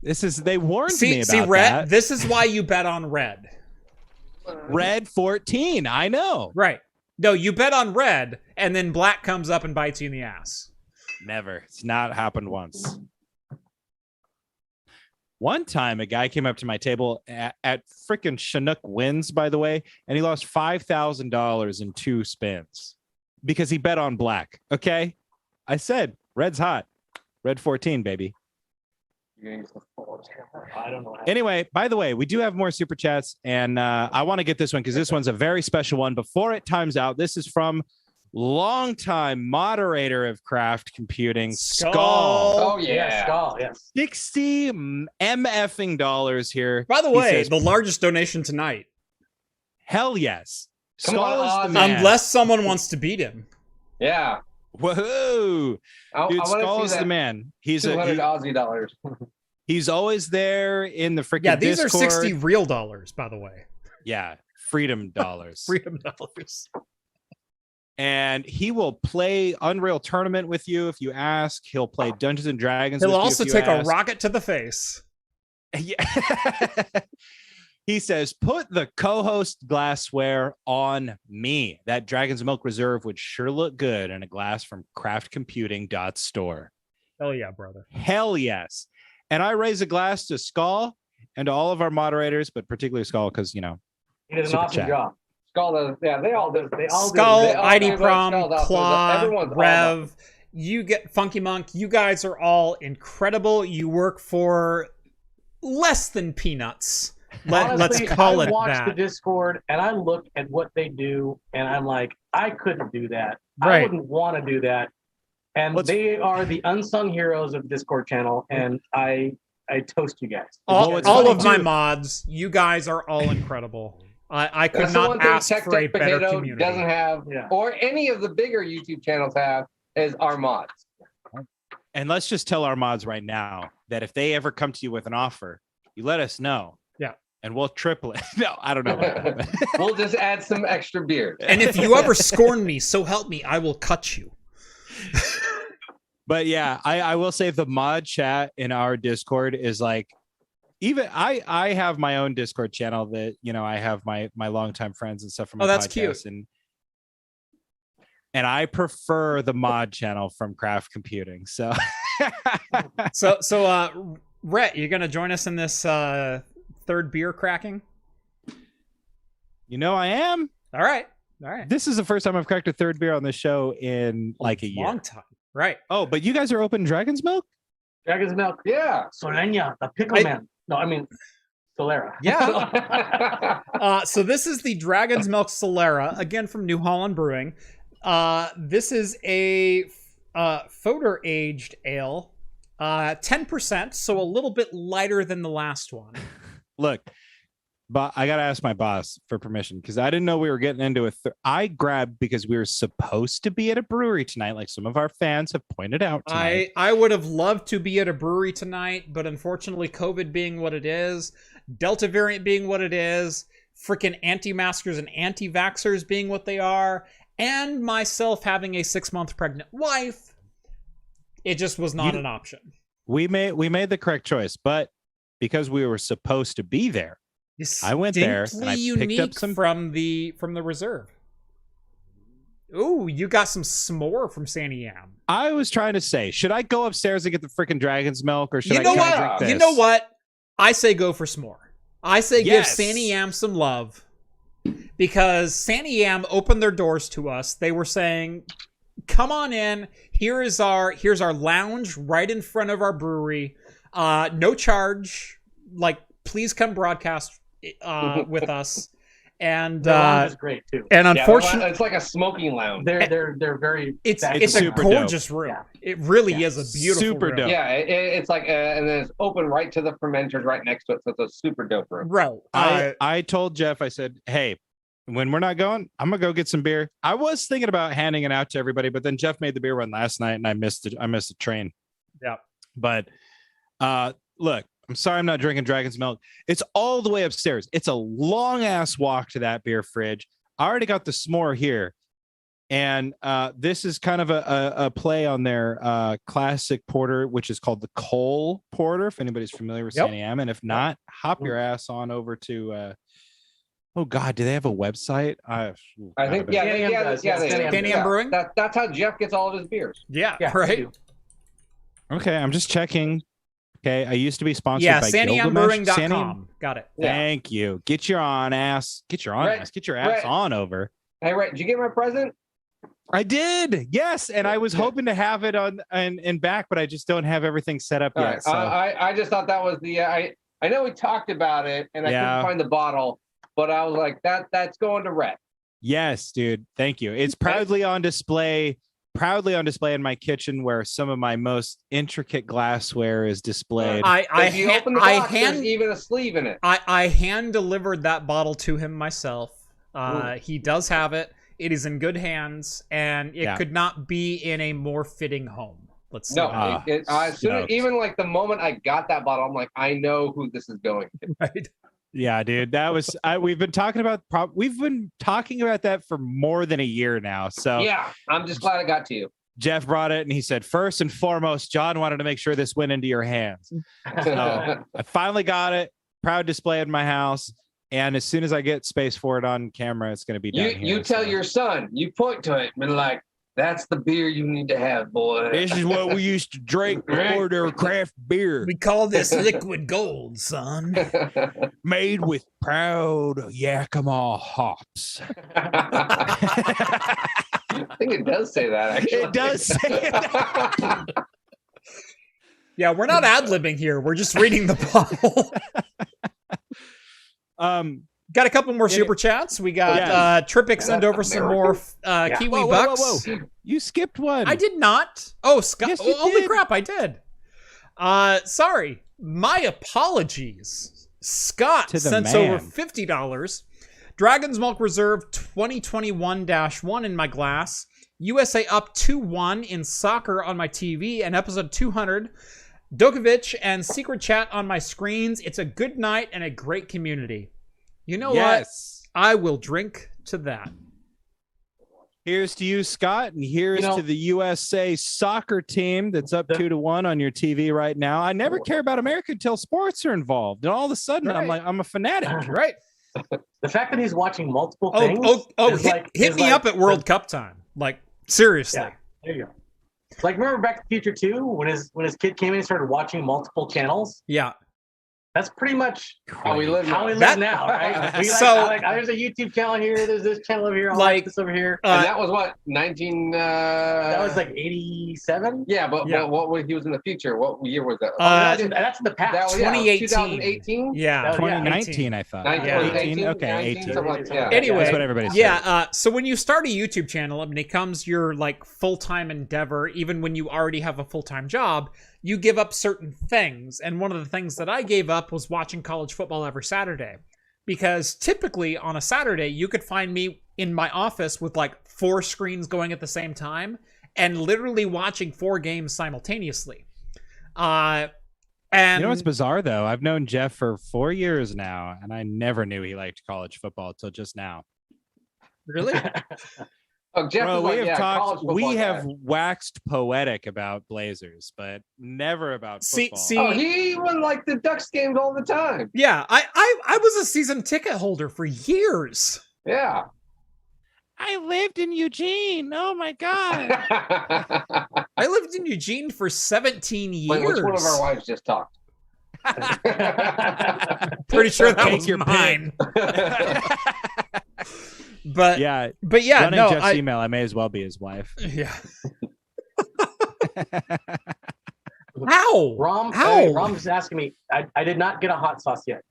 They warned me about Red, that. this is why you bet on red. Red 14, I know. Right. No, you bet on red, and then black comes up and bites you in the ass. Never. It's not happened once. One time, a guy came up to my table at freaking Chinook Wins, by the way, and he lost $5,000 in 2 spins because he bet on black. Okay, I said red's hot, red 14, baby. I don't know. Anyway, by the way, we do have more super chats, and I want to get this one because this one's a very special one. Before it times out, this is from longtime moderator of Craft Computing, Skull. Oh yeah, Skull. Yes, $60 MFing dollars here. By the way, the largest donation tonight. Hell yes, Skull is the man. Unless someone wants to beat him. Yeah. Whoa, dude, Skull is the man. He's $200 Aussie dollars. He's always there in the freaking these Discord. are 60 real dollars, by the way. Yeah, freedom dollars. Freedom dollars. And he will play Unreal Tournament with you if you ask. He'll play Dungeons and Dragons. He'll with also you if you take ask. a rocket to the face. Yeah. He says, put the co-host glassware on me. That Dragon's Milk Reserve would sure look good in a glass from craftcomputing.store. Hell yeah, brother. Hell yes. And I raise a glass to Skull and to all of our moderators, but particularly Skull because, he did an awesome job. Skull does, they all do. Skull, ID Prom, Skull Claw, Rev, you get Funky Monk. You guys are all incredible. You work for less than peanuts. Let's call it that. I watch the Discord and I look at what they do and I'm like, I couldn't do that. Right. I wouldn't want to do that. And they are the unsung heroes of the Discord channel, and I toast you guys. All of my mods, you guys are all incredible. I could not ask for a better community. Doesn't have, or any of the bigger YouTube channels have, is our mods. And let's just tell our mods right now that if they ever come to you with an offer, you let us know. Yeah. And we'll triple it. No, I don't know. We'll just add some extra beer. And if you ever scorn me, so help me, I will cut you. But yeah, I will say the mod chat in our Discord is like, even I have my own Discord channel that, I have my longtime friends and stuff from my that's podcast. Cute. And I prefer the mod channel from Craft Computing. So Rhett, you're gonna join us in this third beer cracking? I am. All right. This is the first time I've cracked a third beer on this show in like a year. Long time. Right. Oh, but you guys are open Dragon's Milk? Dragon's Milk. Yeah. Solena, the pickle man. No, I mean Solera. Yeah. So this is the Dragon's Milk Solera, again from New Holland Brewing. This is a Foder aged ale, 10%, so a little bit lighter than the last one. Look, but I gotta ask my boss for permission because I didn't know we were getting into it. I grabbed because we were supposed to be at a brewery tonight, like some of our fans have pointed out tonight. I would have loved to be at a brewery tonight, but unfortunately, COVID being what it is, Delta variant being what it is, freaking anti-maskers and anti-vaxxers being what they are, and myself having a 6-month pregnant wife, it just was not an option. We made the correct choice, but because we were supposed to be there, I went there and I picked up some from the reserve. Ooh, you got some s'more from Sandy Am. I was trying to say, should I go upstairs and get the freaking dragon's milk, or should I drink this? You know what? I say go for s'more. I say give Sandy Am some love, because Sandy Am opened their doors to us. They were saying, "Come on in. Here's our lounge right in front of our brewery. No charge. Like, please come broadcast with us." And the lounge is great too. And unfortunately, it's like a smoking lounge. They're very. It's a gorgeous room. Yeah. It really is a beautiful room. Dope. Yeah, it's like, and then it's open right to the fermenters right next to it, so it's a super dope room. Right. I told Jeff, I said, hey, when we're not going, I'm gonna go get some beer. I was thinking about handing it out to everybody, but then Jeff made the beer run last night, and I missed the train. Yeah. But look. I'm sorry I'm not drinking Dragon's Milk. It's all the way upstairs. It's a long ass walk to that beer fridge. I already got the s'more here. And this is kind of a play on their classic porter, which is called the Cole Porter, if anybody's familiar with Sandy Am. And if not, hop your ass on over to oh God, do they have a website? I think Sandy Am Brewing. That's how Jeff gets all of his beers. Yeah, right. Okay, I'm just checking. Okay, I used to be sponsored by SandyAmBrewing.com. Got it. Thank you. Get your ass on over. Hey, Rhett, did you get my present? I did. Yes, and I was hoping to have it on and back, but I just don't have everything set up yet. Right. So. I just thought that was the I know we talked about it and I couldn't find the bottle, but I was like that's going to Rhett. Yes, dude. Thank you. It's proudly on display in my kitchen, where some of my most intricate glassware is displayed. If you open the box, there's even a sleeve in it. I hand delivered that bottle to him myself. He does have it. It is in good hands, and it could not be in a more fitting home. Let's see. No, even like the moment I got that bottle, I'm like, I know who this is going to. Right. Yeah, dude, that was. We've been talking about that for more than a year now. So yeah, I'm just glad it got to you. Jeff brought it, and he said, first and foremost, John wanted to make sure this went into your hands. So I finally got it. Proud display in my house, and as soon as I get space for it on camera, it's going to be down here. You tell your son. You point to it and be like, "That's the beer you need to have, boy. This is what we used to drink before there were craft beer. We call this liquid gold, son. Made with proud Yakima hops." I think it does say that, actually. It does say that. Yeah, we're not ad-libbing here. We're just reading the bottle. Got a couple more super chats. We got Trippic send over some more Kiwi Bucks. Whoa. You skipped one. I did not. Oh, Scott. Yes, holy crap, I did. Sorry. My apologies. Scott sends over $50. Dragon's Milk Reserve 2021-1 in my glass. USA up 2-1 in soccer on my TV, and episode 200. Dokovic and Secret Chat on my screens. It's a good night and a great community. You know what? I will drink to that. Here's to you, Scott, and here's to the USA soccer team that's up 2-1 on your TV right now. I never care about America until sports are involved, and all of a sudden I'm a fanatic. Right. The fact that he's watching multiple things. Hit me up at World Cup time. Like, seriously. Yeah, there you go. Like, remember Back to the Future 2 when his kid came in and started watching multiple channels? Yeah. That's pretty much How we live how we now. live now, right? We So- there's a YouTube channel here, there's this channel over here, I Like, like this over here. And that was what 19. That was like 87. Yeah, but Yeah. what was he was in the future? What year was that? That's in the past. That was 2018. 2018. Yeah. That was- 2019, I thought. 19, Yeah. 18? Okay, 18. something like that. Yeah. Anyway, That's what everybody says. Yeah, so when you start a YouTube channel, it becomes your like full-time endeavor, even when you already have a full-time job, you give up certain things. And one of the things that I gave up was watching college football every Saturday. Because typically on a Saturday, you could find me in my office with like 4 screens going at the same time and literally watching 4 games simultaneously. And You know what's bizarre though? I've known Jeff for 4 years now, and I never knew he liked college football until just now. really? Oh, Jeff Bro, is we like, have yeah, talked. college football We guy. have waxed poetic about Blazers, but never about football. See, Oh, he won like the Ducks games all the time. yeah, I was a season ticket holder for years. Yeah. I lived in Eugene. Oh my god! I lived in Eugene for 17 years. Wait, which one of our wives just talked? Pretty sure that Take was your pick. mine. But Yeah, yeah, running no, Jeff's email, I may as well be his wife. yeah. How? Rom, How? hey, Rom is asking me. I did not get a hot sauce yet.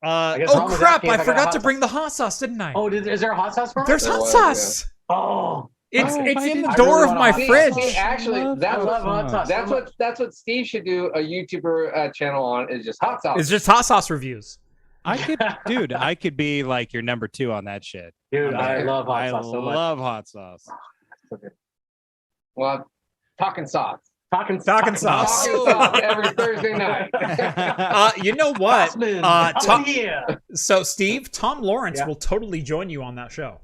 guess Oh Ron was crap! asking if I I got a forgot hot to sauce. bring the hot sauce, didn't I? Oh, is there a hot sauce for him? There's There hot was, sauce. Oh, It's Oh, it's I in the didn't- door I really of my wanna- See, fridge. see, actually, Love that's I love hot sauce. that's what Steve should do a YouTuber channel on is just hot sauce. It's just hot sauce reviews. I could, dude. I could be like your number 2 on that shit. dude, I Okay. love hot I sauce so much. love hot sauce. Well, talking sauce. Talking sauce. Talking sauce every Thursday night. You know what? Sauceman, Tom- up here. So Steve, Tom Lawrence Yeah. will totally join you on that show.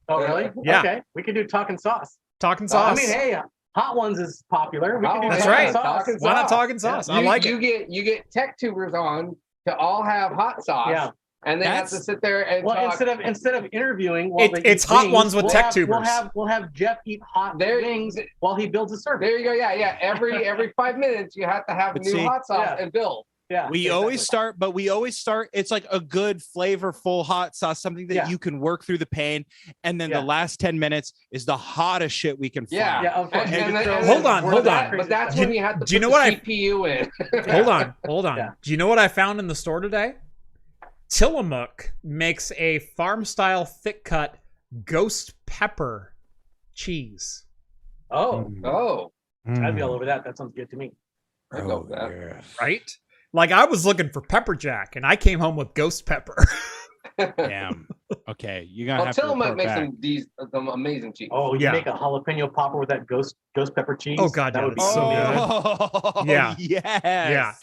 Oh, really? Yeah. Okay, we can do talking sauce. Talking I sauce. mean, hey, Hot Ones is popular. We can do That's talking right. sauce. Talking Why not sauce. talking sauce? I You- like you it. You get tech tubers on to all have hot sauce. Yeah. And they have to That's- sit there and Well, talk. instead of interviewing, while It- they it's eat Hot wings, Ones with we'll tech have- tubers. We'll have Jeff eat hot There- wings while he builds a server. There you go. Yeah. Every 5 minutes, you have to have But new see- hot sauce Yeah. and build. Yeah, We exactly. always start. It's like a good flavorful hot sauce, something that Yeah. you can work through the pain, and then Yeah. the last 10 minutes is the hottest shit we can find. Yeah. Yeah, of course. And- You and can then- throw Hold on, words hold out on. crazy But that's stuff. when you have to Do you put know the what I- CPU in. Hold on. Yeah. Do you know what I found in the store today? Tillamook makes a farm style thick cut ghost pepper cheese. Oh, Oh, I'd be all over that. That sounds good to me. I go with that. yeah. Right? Like I was looking for pepper jack and I came home with ghost pepper. Damn. Okay, you're gonna Well, have to Tillamook report makes back. some amazing cheese. Oh, you Yeah. make a jalapeno popper with that ghost pepper cheese. Oh, God, that yeah, would be that's so so good. good. Yeah. Yes. Yeah.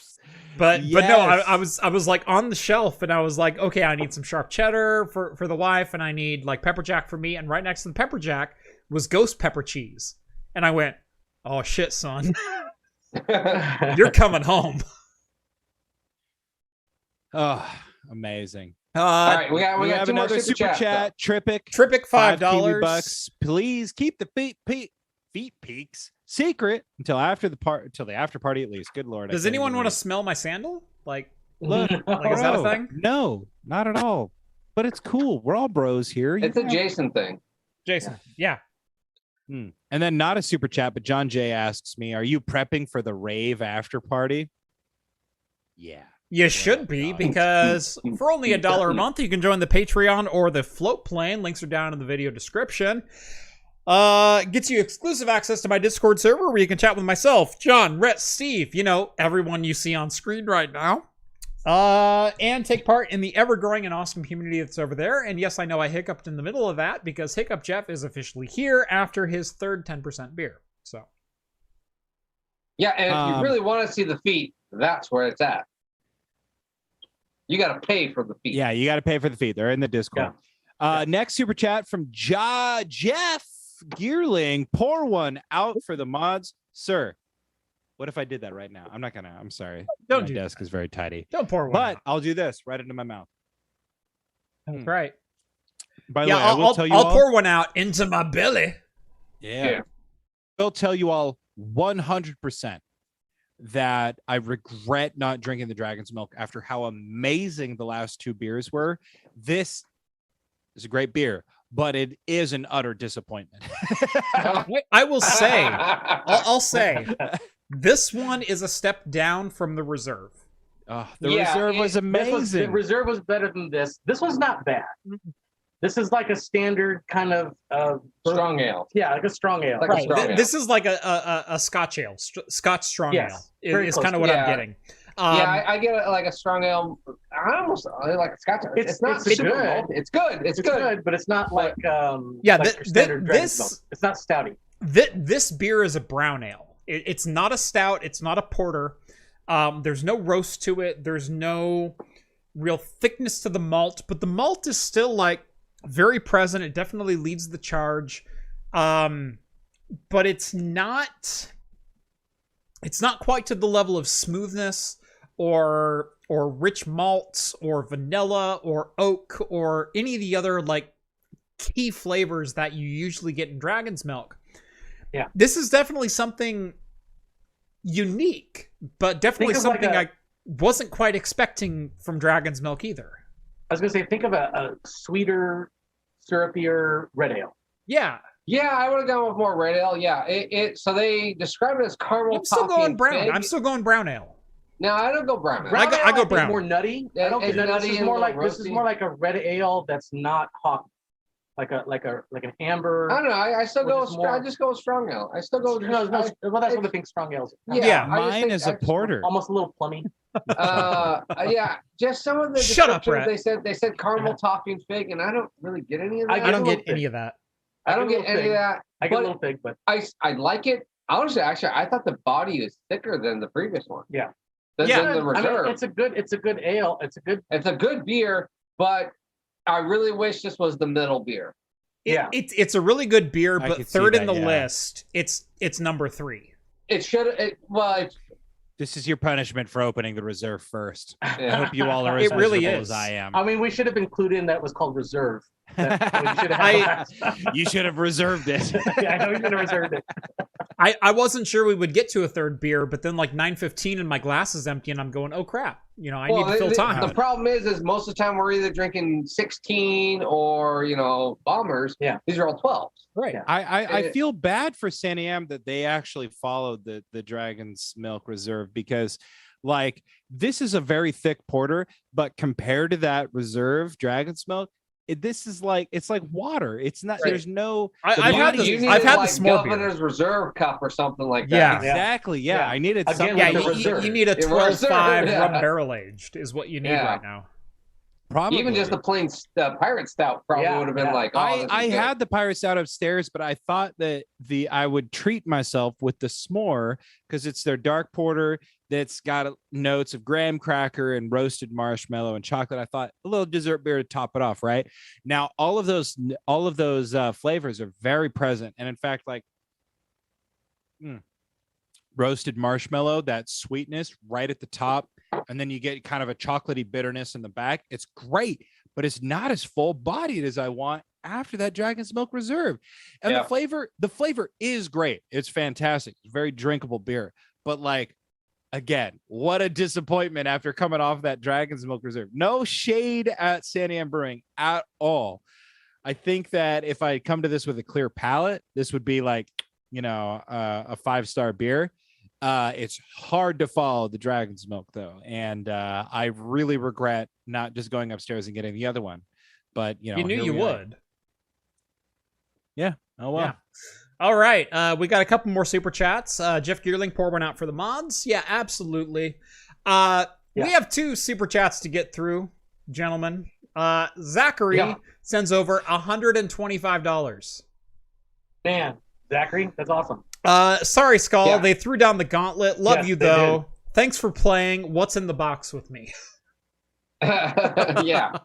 But no, Yes. I was like on the shelf and I was like, okay, I need some sharp cheddar for the wife and I need like pepper jack for me, and right next to the pepper jack was ghost pepper cheese. And I went, oh shit, son. You're coming home. Oh, amazing. All right, we got We have two more another super chat. Trippic. Trippic $5 $5. bucks. Please keep the feet peaks secret until the after party at least. Good lord. I Does can't anyone even want to read. smell my sandal? Like, Look, like is that a bro, thing? No, not at all. But it's cool. We're all bros here. It's a know? Jason thing. Jason. Yeah. And then not a super chat, but John J asks me, "Are you prepping for the rave after party?" Yeah. You should be, God. because for only $1 a month, you can join the Patreon or the float plane. Links are down in the video description. Gets you exclusive access to my Discord server where you can chat with myself, John, Rhett, Steve, everyone you see on screen right now. And take part in the ever-growing and awesome community that's over there. And yes, I know I hiccuped in the middle of that because Hiccup Jeff is officially here after his third 10% beer. So, Yeah, and if you really want to see the feet, that's where it's at. You got to pay for the feet. Yeah, you got to pay for the feed. They're in the Discord. Next super chat from Jeff Gearling. Pour one out for the mods, sir. What if I did that right now? I'm not gonna. I'm sorry. Don't My do desk is very tidy. don't pour one But out. I'll do this right into my mouth. That's right. By the Yeah, way, I will tell you all. I'll pour one out into my belly. Yeah. I'll tell you all 100%. that I regret not drinking the Dragon's Milk after how amazing the last two beers were. This is a great beer, but it is an utter disappointment. I will say, I'll say, this one is a step down from the reserve. The reserve was amazing. The reserve was better than this. This was not bad. This is like a standard kind of strong ale. Yeah, like a strong ale. Like a strong ale. This is like a Scotch ale, Scotch strong Yes, ale. Is kind of what I'm getting. I get it like a strong ale. I almost like a Scotch ale. It's not super good. malty. It's good. It's good, but it's not like like your standard Dragon's Milk. It's not stouty. This beer is a brown ale. It's not a stout. It's not a porter. There's no roast to it. There's no real thickness to the malt, but the malt is still like very present. It definitely leads the charge. But it's not quite to the level of smoothness or rich malts or vanilla or oak or any of the other like key flavors that you usually get in Dragon's Milk. Yeah. This is definitely something unique, but definitely something I wasn't quite expecting from Dragon's Milk either. I was gonna say, think of a sweeter, syrupier red ale. Yeah. Yeah, I would have gone with more red ale. Yeah, so they describe it as caramel. I'm still going brown. Fig. I'm still going brown ale. No, I don't go brown ale. I go brown. More nutty. I don't get nutty. This is more like a red ale that's not hot, like an amber. I don't know. I still go. I just go with strong ale. I still go. Well, that's what I think strong ales. Yeah, mine is a porter. Almost a little plummy. Yeah, just some of the Shut up, Brett. They said caramel topping fig, and I don't really get any of that. I don't get any of that. I don't get any of that. I get a little fig, but I like it. Honestly, actually, I thought the body is thicker than the previous one. Yeah. Than the reserve. I mean, it's a good ale. It's a good beer, but I really wish this was the middle beer. It's a really good beer, but third in the list, it's number 3. It should. This is your punishment for opening the reserve first. Yeah. I hope you all are as really miserable is. as I am. I mean, we should have included in that was called reserve. You should have reserved it. Yeah, I know you should have reserved it. I wasn't sure we would get to a third beer, but then like 9:15 and my glass is empty and I'm going, oh crap, I need to fill time. The problem is most of the time we're either drinking 16 or bombers. Yeah, these are all 12s. Right. Yeah. I feel bad for San Am that they actually followed the Dragon's Milk Reserve, because like this is a very thick porter, but compared to that Reserve Dragon's Milk, this is like water. It's not. Right. There's no. I've had the small Governor's beer. Reserve cup or something like that. Yeah, exactly. Yeah, I needed something. Yeah, you need a 12.5 rum barrel aged is what you need right now. Probably even just the plain pirate stout probably would have been like. Oh, I had the pirate stout upstairs, but I thought that I would treat myself with the s'more because it's their dark porter that's got notes of graham cracker and roasted marshmallow and chocolate. I thought a little dessert beer to top it off. Right now, all of those flavors are very present, and in fact, like roasted marshmallow, that sweetness right at the top. And then you get kind of a chocolatey bitterness in the back. It's great, but it's not as full bodied as I want after that Dragon's Milk Reserve. And the flavor is great. It's fantastic. It's very drinkable beer. But like, again, what a disappointment after coming off that Dragon's Milk Reserve. No shade at San Am Brewing at all. I think that if I come to this with a clear palate, this would be like, a 5-star beer. It's hard to follow the Dragon's Milk though, and I really regret not just going upstairs and getting the other one. But you knew you would. Yeah. Oh well. Yeah. All right. We got a couple more super chats. Jeff Gearling, pour one out for the mods. Yeah, absolutely. We have 2 super chats to get through, gentlemen. Zachary sends over $125. Man, Zachary, that's awesome. Sorry, Skull. They threw down the gauntlet. Love you, though. Thanks for playing. What's in the box with me? Yeah.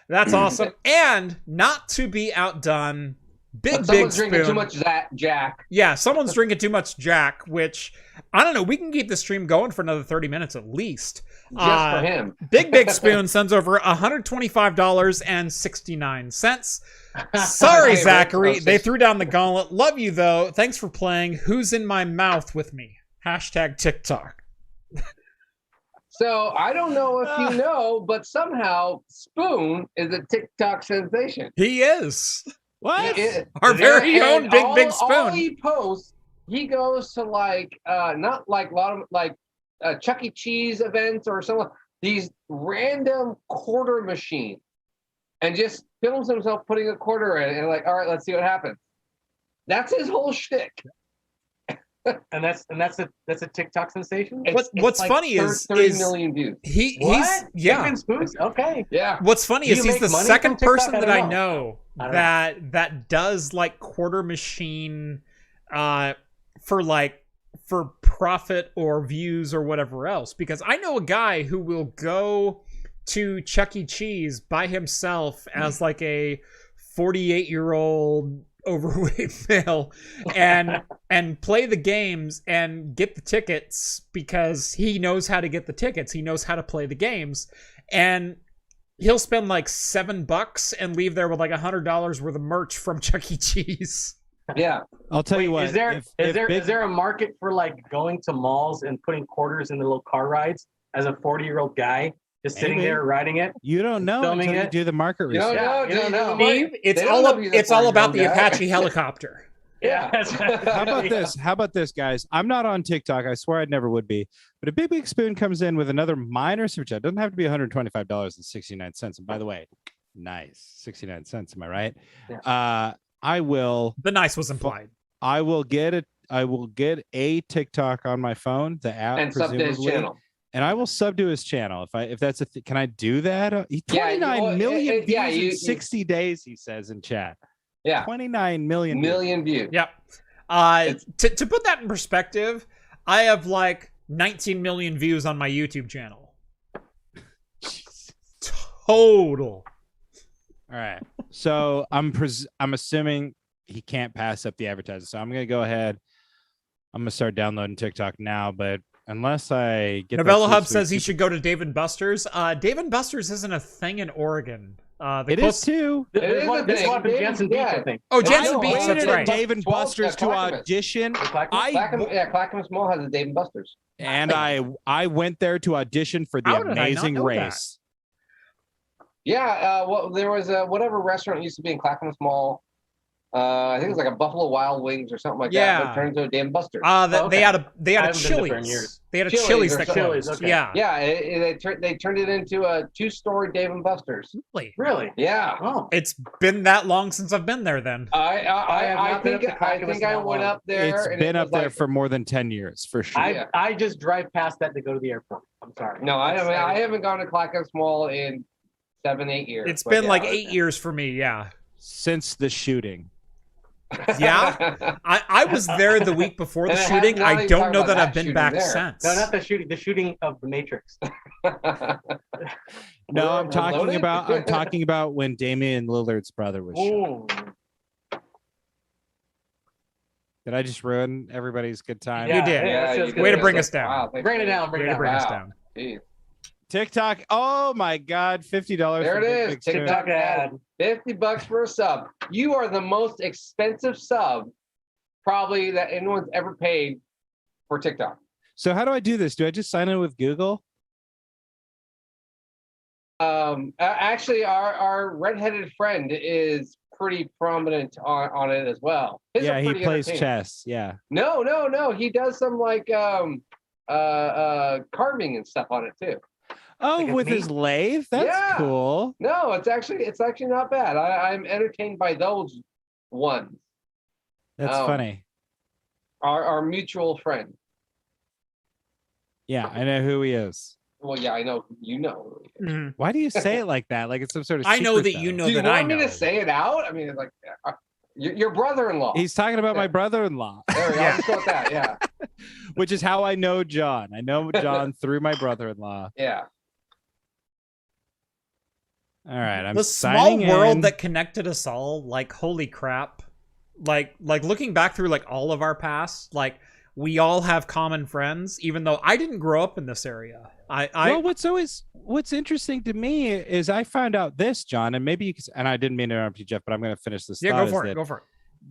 That's awesome. And not to be outdone, Big Spoon. Drinking too much Jack. Yeah, someone's drinking too much Jack, which, I don't know, we can keep the stream going for another 30 minutes at least. Just for him. Big Spoon sends over $125.69. Sorry, Zachary. They threw down the gauntlet. Love you, though. Thanks for playing. Who's in my mouth with me? #TikTok. So I don't know if you know, but somehow Spoon is a TikTok sensation. He is. What? Our very own Big all, Big All Spoon. he posts, he goes to like not like a lot of like Chuck E. Cheese events or some these random quarter machines, and just films himself putting a quarter in, and like, all right, let's see what happens. That's his whole shtick. And that's a TikTok sensation. What's like funny is 30 million views. he's Big Ben Spoons? Okay. Yeah. What's funny Do is you he's make the money second from TikTok? person I that don't I know. know I don't that does like quarter machine for profit or views or whatever else. Because I know a guy who will go to Chuck E. Cheese by himself as like a 48-year-old overweight male and play the games and get the tickets because he knows how to get the tickets. He knows how to play the games. And he'll spend like $7 and leave there with like $100 worth of merch from Chuck E. Cheese. Yeah. I'll tell you what. Is there a market for like going to malls and putting quarters in the little car rides as a 40-year-old guy just sitting Maybe. there riding it? You don't know Filming until you it? do the market You research. don't know. you don't know. Steve, it's They don't know he's a it's all about the 40-year-old guy. Apache helicopter. Yeah. How about this? How about this, guys? I'm not on TikTok. I swear I never would be. But a Big Big Spoon comes in with another minor super chat. Doesn't have to be $125.69. And by the way, nice 69 cents. Am I right? Yeah. I will. The nice was implied. I will get it. I will get a TikTok on my phone, the app, And sub to his presumably, channel. and I will sub to his channel if that's a can I do that? 29 million views in 60 days, he says in chat. Yeah. 29 million Views. Yep. To put that in perspective, I have like 19 million views on my YouTube channel. Total. All right. So I'm assuming he can't pass up the advertising. So I'm gonna go ahead. I'm gonna start downloading TikTok now, but unless I get Novella Hub says he should go to Dave and Buster's. Dave and Buster's isn't a thing in Oregon. It is too. There's one in Jansen Beach, I think. Oh, Jansen Beach, I that's waited right. at Dave and Buster's to Clackamas. audition. Clackamas Mall has a Dave and Buster's. And I went there to audition for How the did I not Amazing know Race. Yeah, well, there was whatever restaurant used to be in Clackamas Mall. I think it was like a Buffalo Wild Wings or something like that. But it turned into a Dave and Buster's. They had a I haven't been there in Chili's. years. They had a Chili's Chili's or that something. closed. Okay. Yeah. Yeah, they turned it into a 2-story Dave and Buster's. Really? Really? Yeah. Oh. It's been that long since I've been there then. I think I went up there. It's and been it up was there like, for more than 10 years, for sure. I just drive past that to go to the airport. I'm sorry. No, I haven't gone to Clackamas Mall in 7-8 years. It's but been yeah, like 8 years for me, yeah. Since the shooting. Yeah? I was there the week before the And it has shooting. not I even don't talking know about that that I've been shooting back there. since. No, not the shooting of the Matrix. No, I'm talking loaded? about when Damian Lillard's brother was shot. Ooh. Did I just ruin everybody's good time? You did. Way to bring us down. Wow, thanks Bring it for- down. Bring Way it to down. bring us Wow. down. Jeez. TikTok. Oh my God, $50. There for it Big is. Big Spoon. TikTok ad. $50 for a sub. You are the most expensive sub probably that anyone's ever paid for TikTok. So how do I do this? Do I just sign in with Google? Actually, our redheaded friend is pretty prominent on it as well. His are Yeah, he pretty plays entertaining. chess. Yeah. No. He does some like carving and stuff on it too. Oh, Like a with his meat? lathe? That's Yeah. cool. No, it's actually not bad. I'm entertained by those ones. That's Oh. funny. Our mutual friend. Yeah, I know who he is. Well, yeah, I know you know. Mhm. Why do you say it like that? Like it's some sort of I know secret, that though. you know Do you that I want me know. to say it out? I mean, it's like your brother-in-law. He's talking about my brother-in-law, There we go. Yeah. I'll just go with that. Yeah, which is how I know John. I know John through my brother-in-law. yeah. All right, I'm The small signing world in. that connected us all, like holy crap. Like looking back through like all of our past, like we all have common friends, even though I didn't grow up in this area. Well, what's interesting to me is I found out this, John, and maybe you can, and I didn't mean to interrupt you, Jeff, but I'm going to finish this. yeah, thought, go is for it. that Go for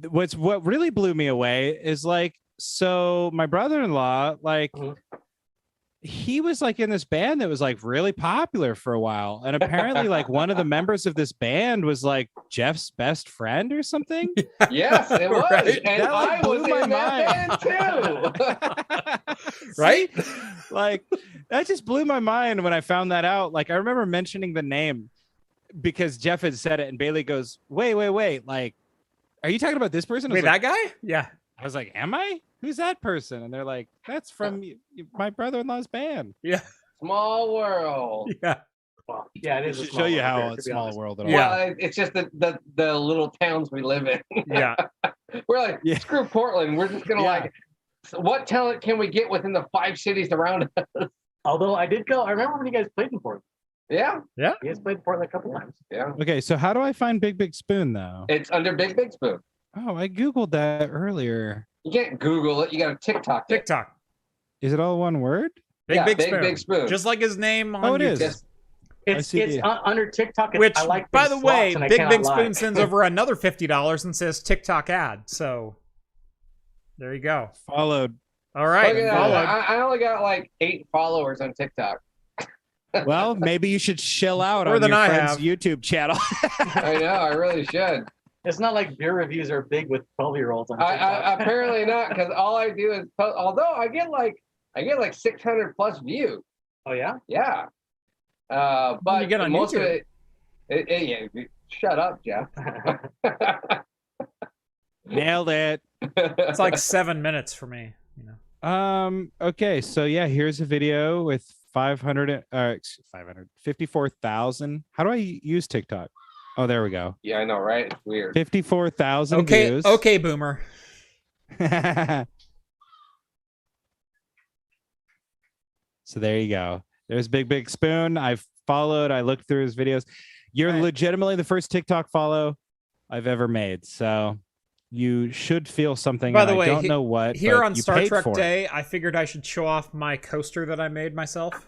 it. what really blew me away is like, so my brother-in-law, like, Mhm. he was like in this band that was like really popular for a while, and apparently like one of the members of this band was like Jeff's best friend or something. Yes, it was, Right? and That, like, I was blew my in that band too. Right? Like that just blew my mind when I found that out. Like I remember mentioning the name because Jeff had said it, and Bailey goes, wait, like, are you talking about this person? I Wait, was like, that guy? Yeah. I was like, am I? Who's that person? And they're like, that's from my brother-in-law's band. Yeah. Small world. Yeah. Well, yeah, it It is. a should small show you world how there, to it's be small honest. world at all. Yeah. Well, it's just the little towns we live in. Yeah. We're like, Yeah. screw Portland. We're just gonna Yeah. like, what talent can we get within the 5 cities around us? Although I did go, I remember when you guys played in Portland. Yeah, You guys played in Portland a couple times. yeah. Okay, so how do I find Big Big Spoon though? It's under Big Big Spoon. Oh, I googled that earlier. You can't Google it. You got to TikTok it. TikTok. Is it all one word? Big Yeah, Big Big Spoon. Big Spoon. Just like his name on Oh, it YouTube. is. Just- It's see the- under TikTok. Which, I like by these the way, slots and I Big cannot Big lie. Spoon sends over another $50 and says TikTok ad. So there you go. Followed. All right. Look at that. Followed. I only got like 8 followers on TikTok. Well, maybe you should chill out More on than your I friend's have. YouTube channel. I know. I really should. It's not like beer reviews are big with 12-year-olds on TikTok. I apparently not, because all I do is post, although I get like 600 plus views. Oh yeah. Yeah. do But you get on most YouTube? of yeah, shut up, Jeff. Nailed it. It's like 7 minutes for me. You know. Okay, so yeah, here's a video with 54,000. How do I use TikTok? Oh, there we go. Yeah, I know, right? It's weird. 54,000 Okay. views. Okay, Boomer. So there you go. There's Big Big Spoon. I've followed. I looked through his videos. You're legitimately the first TikTok follow I've ever made. So you should feel something. By and the way, I don't know what. Here but on you Star paid Trek for it. Day, I figured I should show off my coaster that I made myself.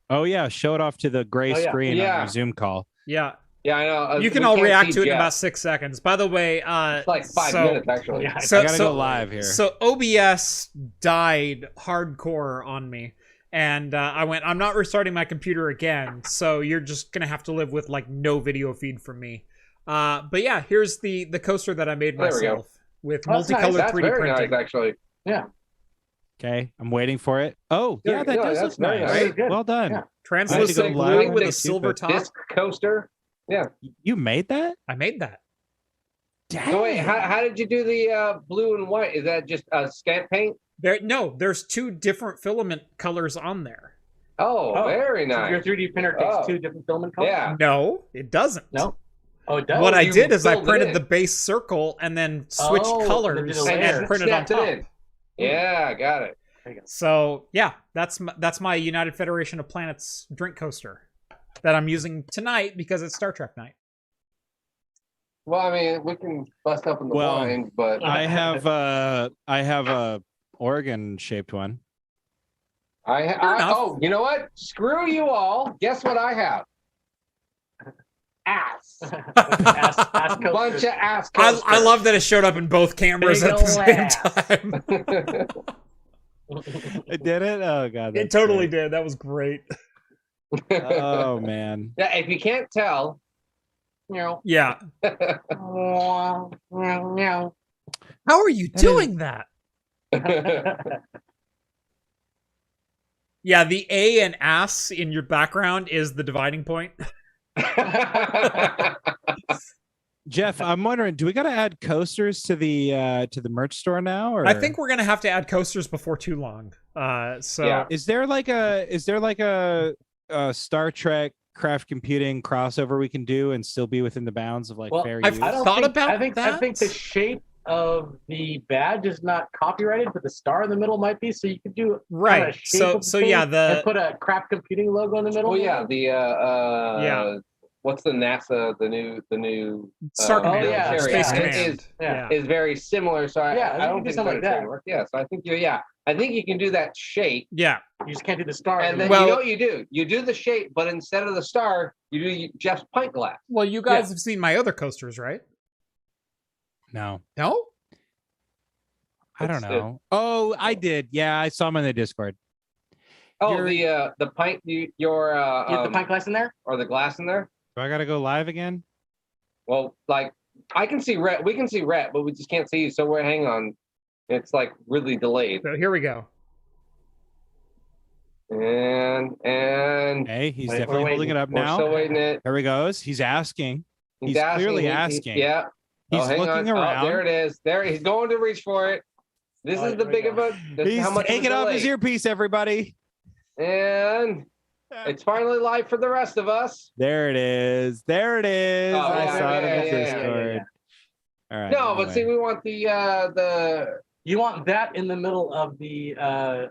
Oh yeah, show it off to the gray Oh, yeah. screen Yeah. on your Zoom call. Yeah. Yeah, I know. You can we all can't react see to it in Jeff. about 6 seconds. By the way, It's like 5 minutes, actually. Yeah. So- I gotta go live here. So OBS died hardcore on me. And I went, I'm not restarting my computer again. So you're just going to have to live with like no video feed from me. But yeah, here's the coaster that I made There we go. myself with Oh, that's nice. multicolored That's 3D very printing. nice, actually. Okay, I'm waiting for it. Oh Yeah, yeah, that yeah, does that's look very nice. nice. Very good. Well done. Yeah. I Translucent had to go blue live with on a YouTube, silver but top. Disc coaster. You made that? I made that. Dang. So wait, how did you do the blue and white? Is that just stamp paint? There's 2 different filament colors on there. Oh, Oh, very So nice. your 3D printer takes Oh. 2 different filament colors. Yeah. No, it doesn't. No. Oh, it does. What I you did is I filled it printed in. the base circle and then switched Oh, and colors then did a and layer. printed on Snapped it top. in. Yeah, got it. So yeah, that's my United Federation of Planets drink coaster that I'm using tonight because it's Star Trek night. Well, I mean, we can bust up in the Well, wine, but I have a Oregon shaped one. enough. oh, you know what? Screw you all. Guess what I have? Ass. Ass coasters. Bunch of ass. I love that it showed up in both cameras Big at the ol' same ass. time. It did it? Oh god. It that's totally great. did. That was great. Oh man. Yeah, if you can't tell, Yeah. How are you That doing that? Yeah, the A and ass in your background is the dividing point. Jeff, I'm wondering, do we got to add coasters to the merch store now? Or I think we're gonna have to add coasters before too long. So Yeah. is there like a Star Trek craft computing crossover we can do and still be within the bounds of like Well, fair I've use? I don't Thought think, about I think that? the shape of the badge is not copyrighted, but the star in the middle might be. So you could do right. kinda shape So of the so thing yeah, and the put a craft computing logo in the middle. Oh yeah, the Yeah. what's the NASA the new Star Oh, Command, yeah, Space yeah. Command. Yeah. is very similar. So Yeah, I you don't can do think something like that. Work. Yeah, so I think I think you can do that shape, Yeah. You just can't do the star. and then Well- you know what you do? You do the shape, but instead of the star, you do Jeff's pint glass. Well, you guys have seen my other coasters, right? No, No? I don't It's- know. Oh, I did. Yeah, I saw them in the Discord. Oh, the pint, You have the pint glass in there? or the glass in there. Do I gotta go live again? Well, like I can see Rhett. We can see Rhett, but we just can't see you. So we're hang on. It's like really delayed. So here we go. And Hey, he's Wait, definitely we're holding it up we're now. still waiting it. There he goes. He's asking. He's asking, clearly asking. yeah. He's hang looking on. around. Oh, there it is. There he's going to reach for it. This is the here we big go. of a. This is He's how much taking off his earpiece, everybody. And it's finally live for the rest of us. There it is. There it is. Oh, I yeah, saw it in yeah, the yeah, Discord. yeah. All right. No, but see, we want the. You want that in the middle of the Of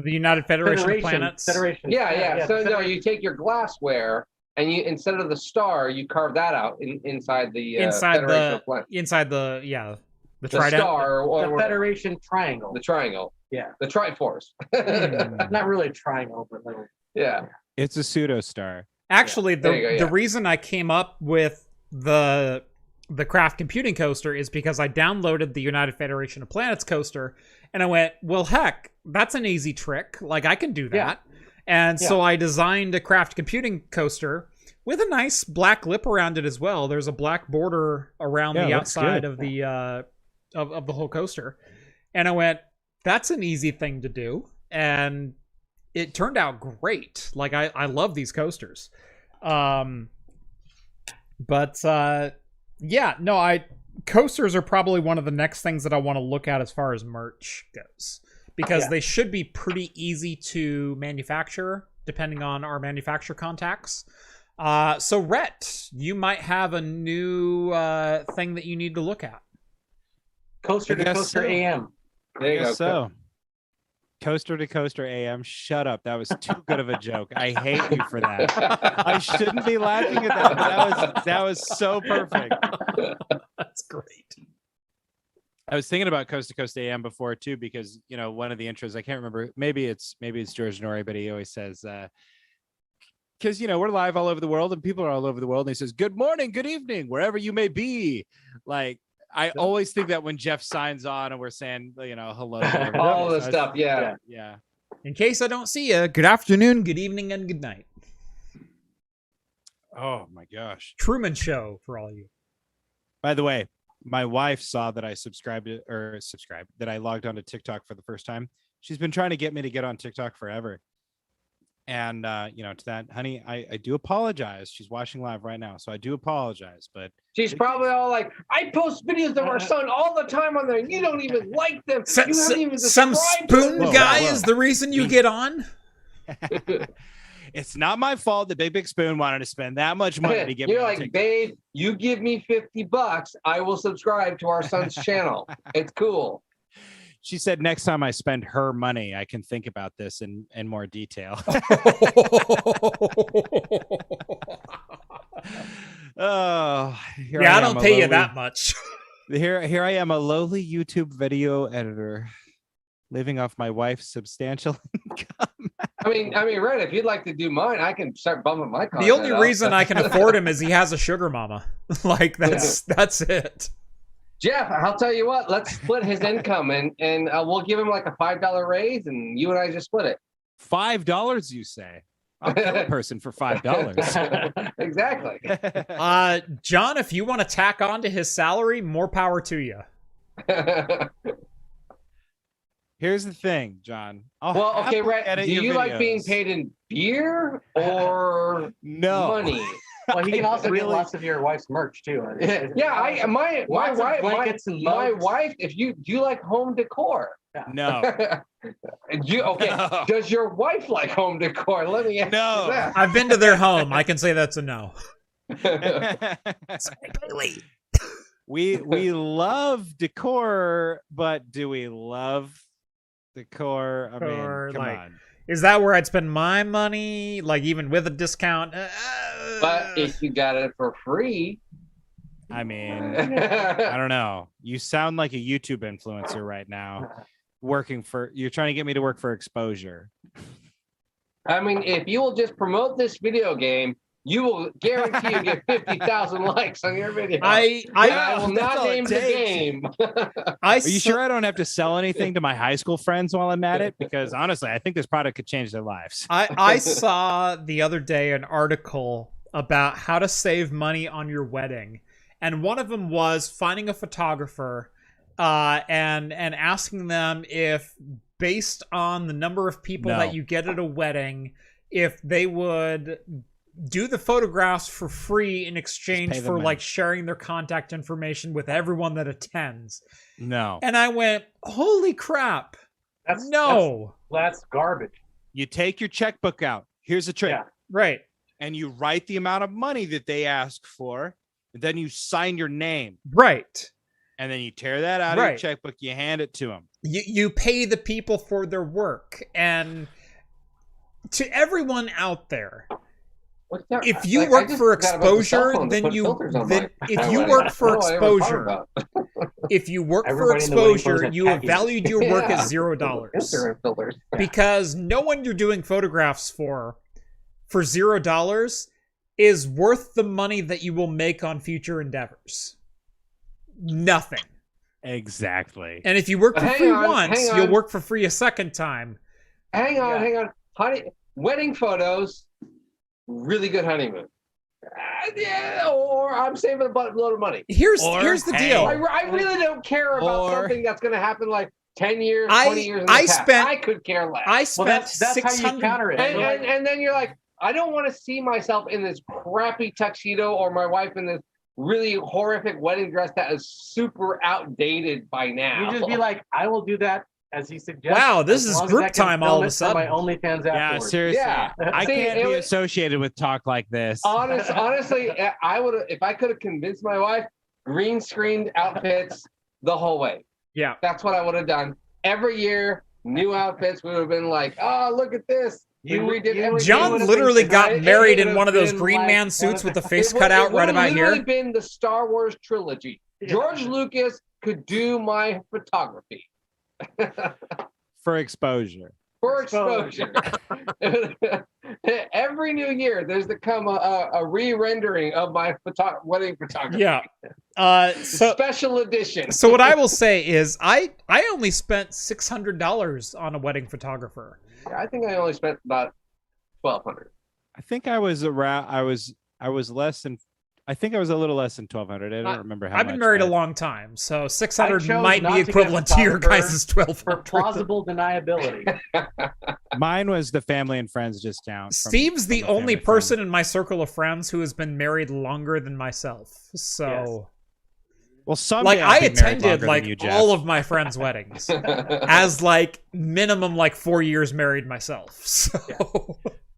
the United Federation of Planets. Federation. Yeah. So no, Federation. you take your glassware and you instead of the star, you carve that out inside the Federation of Planets. Inside the the The trident. star or The Federation triangle. the triangle. Yeah. The Triforce. Not really a triangle, but little. Yeah. It's a pseudo star. Actually, There you go, yeah. the reason I came up with the craft computing coaster is because I downloaded the United Federation of Planets coaster and I went, well, heck, that's an easy trick. Like I can do that. And so I designed a craft computing coaster with a nice black lip around it as well. There's a black border around the outside of the of the whole coaster. And I went, that's an easy thing to do. And it turned out great. Like I love these coasters. Coasters are probably one of the next things that I want to look at as far as merch goes, because they should be pretty easy to manufacture depending on our manufacturer contacts. So Rhett, you might have a new thing that you need to look at. Coaster to Coaster AM. There you go. So, Coaster to Coaster AM. Shut up. That was too good of a joke. I hate you for that. I shouldn't be laughing at that. But that was so perfect. That's great. I was thinking about Coast to Coast AM before too, because one of the intros, I can't remember. Maybe it's George Norrie, but he always says, because we're live all over the world and people are all over the world. And he says, "Good morning, good evening, wherever you may be." Like I always think that when Jeff signs on and we're saying, hello, to everybody. All this stuff, yeah. In case I don't see you, good afternoon, good evening, and good night. Oh my gosh. Truman Show for all you. By the way, my wife saw that I that I logged onto TikTok for the first time. She's been trying to get me to get on TikTok forever. And, to that, honey, I do apologize. She's watching live right now, so I do apologize. But she's probably all like, I post videos of our son all the time on there. You don't even like them. You haven't even Some subscribed to spoon them." guy is the reason you get on? it's not my fault that Big Spoon wanted to spend that much money to get me You're on like, TikTok. babe, you give me $50, I will subscribe to our son's channel. It's cool. She said next time I spend her money, I can think about this in more detail. Oh, I don't pay you that much. Here I am, a lowly YouTube video editor, living off my wife's substantial income. I mean, Red, if you'd like to do mine, I can start bumping my content The only up. reason I can afford him is he has a sugar mama. Like that's it. Jeff, I'll tell you what, let's split his income and we'll give him like a $5 raise and you and I just split it. $5, you say? I'll kill a person for $5. Exactly. John, if you want to tack on to his salary, more power to you. Here's the thing, John. Well, okay, Red, do you like being paid in beer or money? Well, he can also get lots of your wife's merch too. Yeah, my wife, my wife. If do you like home decor? No. No. Does your wife like home decor? Let me ask you that. I've been to their home. I can say that's a no. We love decor, but do we love decor? I mean, come on. Is that where I'd spend my money? Like even with a discount? But if you got it for free. I mean, I don't know. You sound like a YouTube influencer right now. You're trying to get me to work for exposure. I mean, if you will just promote this video game, you will guarantee you get 50,000 likes on your video. I will not name the game. name. Are you sure I don't have to sell anything to my high school friends while I'm at it? Because honestly, I think this product could change their lives. I saw the other day an article about how to save money on your wedding, and one of them was finding a photographer and asking them if, based on the number of people that you get at a wedding, if they would do the photographs for free in exchange for like sharing their contact information with everyone that attends. No. And I went, holy crap. That's garbage. You take your checkbook out. Here's a trick. Yeah. Right. And you write the amount of money that they ask for, and then you sign your name. Right. And then you tear that out of your checkbook, you hand it to them. You pay the people for their work. And to everyone out there, if you work for exposure, then you have valued your work at $0. Because no one you're doing photographs for $0 is worth the money that you will make on future endeavors. Nothing. Exactly. And if you work for free once, you'll work for free a second time. Hang on. Wedding photos, really good honeymoon. Or I'm saving a load of money. Here's the deal. I really don't care about something that's going to happen like 10 years, 20 years in the past. I could care less. I spent that's how you counter it. And then you're like, I don't want to see myself in this crappy tuxedo or my wife in this really horrific wedding dress that is super outdated by now. You just be like, I will do that as he suggests. Wow, this is group time all of a sudden. My OnlyFans afterwards. Yeah, seriously. Yeah. I can't be associated with talk like this. Honestly, I would have, if I could have convinced my wife, green screened outfits the whole way. Yeah. That's what I would have done. Every year, new outfits. We would have been like, oh, look at this. John literally got married in one of those Green Man suits with the face cut out right about here. It would have been the Star Wars trilogy. George Lucas could do my photography. For exposure. Every new year, there's to come a re-rendering of my wedding photography. Yeah. Special edition. So what I will say is I only spent $600 on a wedding photographer. I think I only spent about $1,200. I think I was around. I was less than. I think I was a little less than 1,200. I don't remember how much. I've been married a long time, so 600 might be equivalent to your guys' 1,200. For plausible deniability. Mine was the family and friends discount. Steve's the only person in my circle of friends who has been married longer than myself. So. Well, some like I attended like all of my friends' weddings as like minimum like 4 years married myself. So,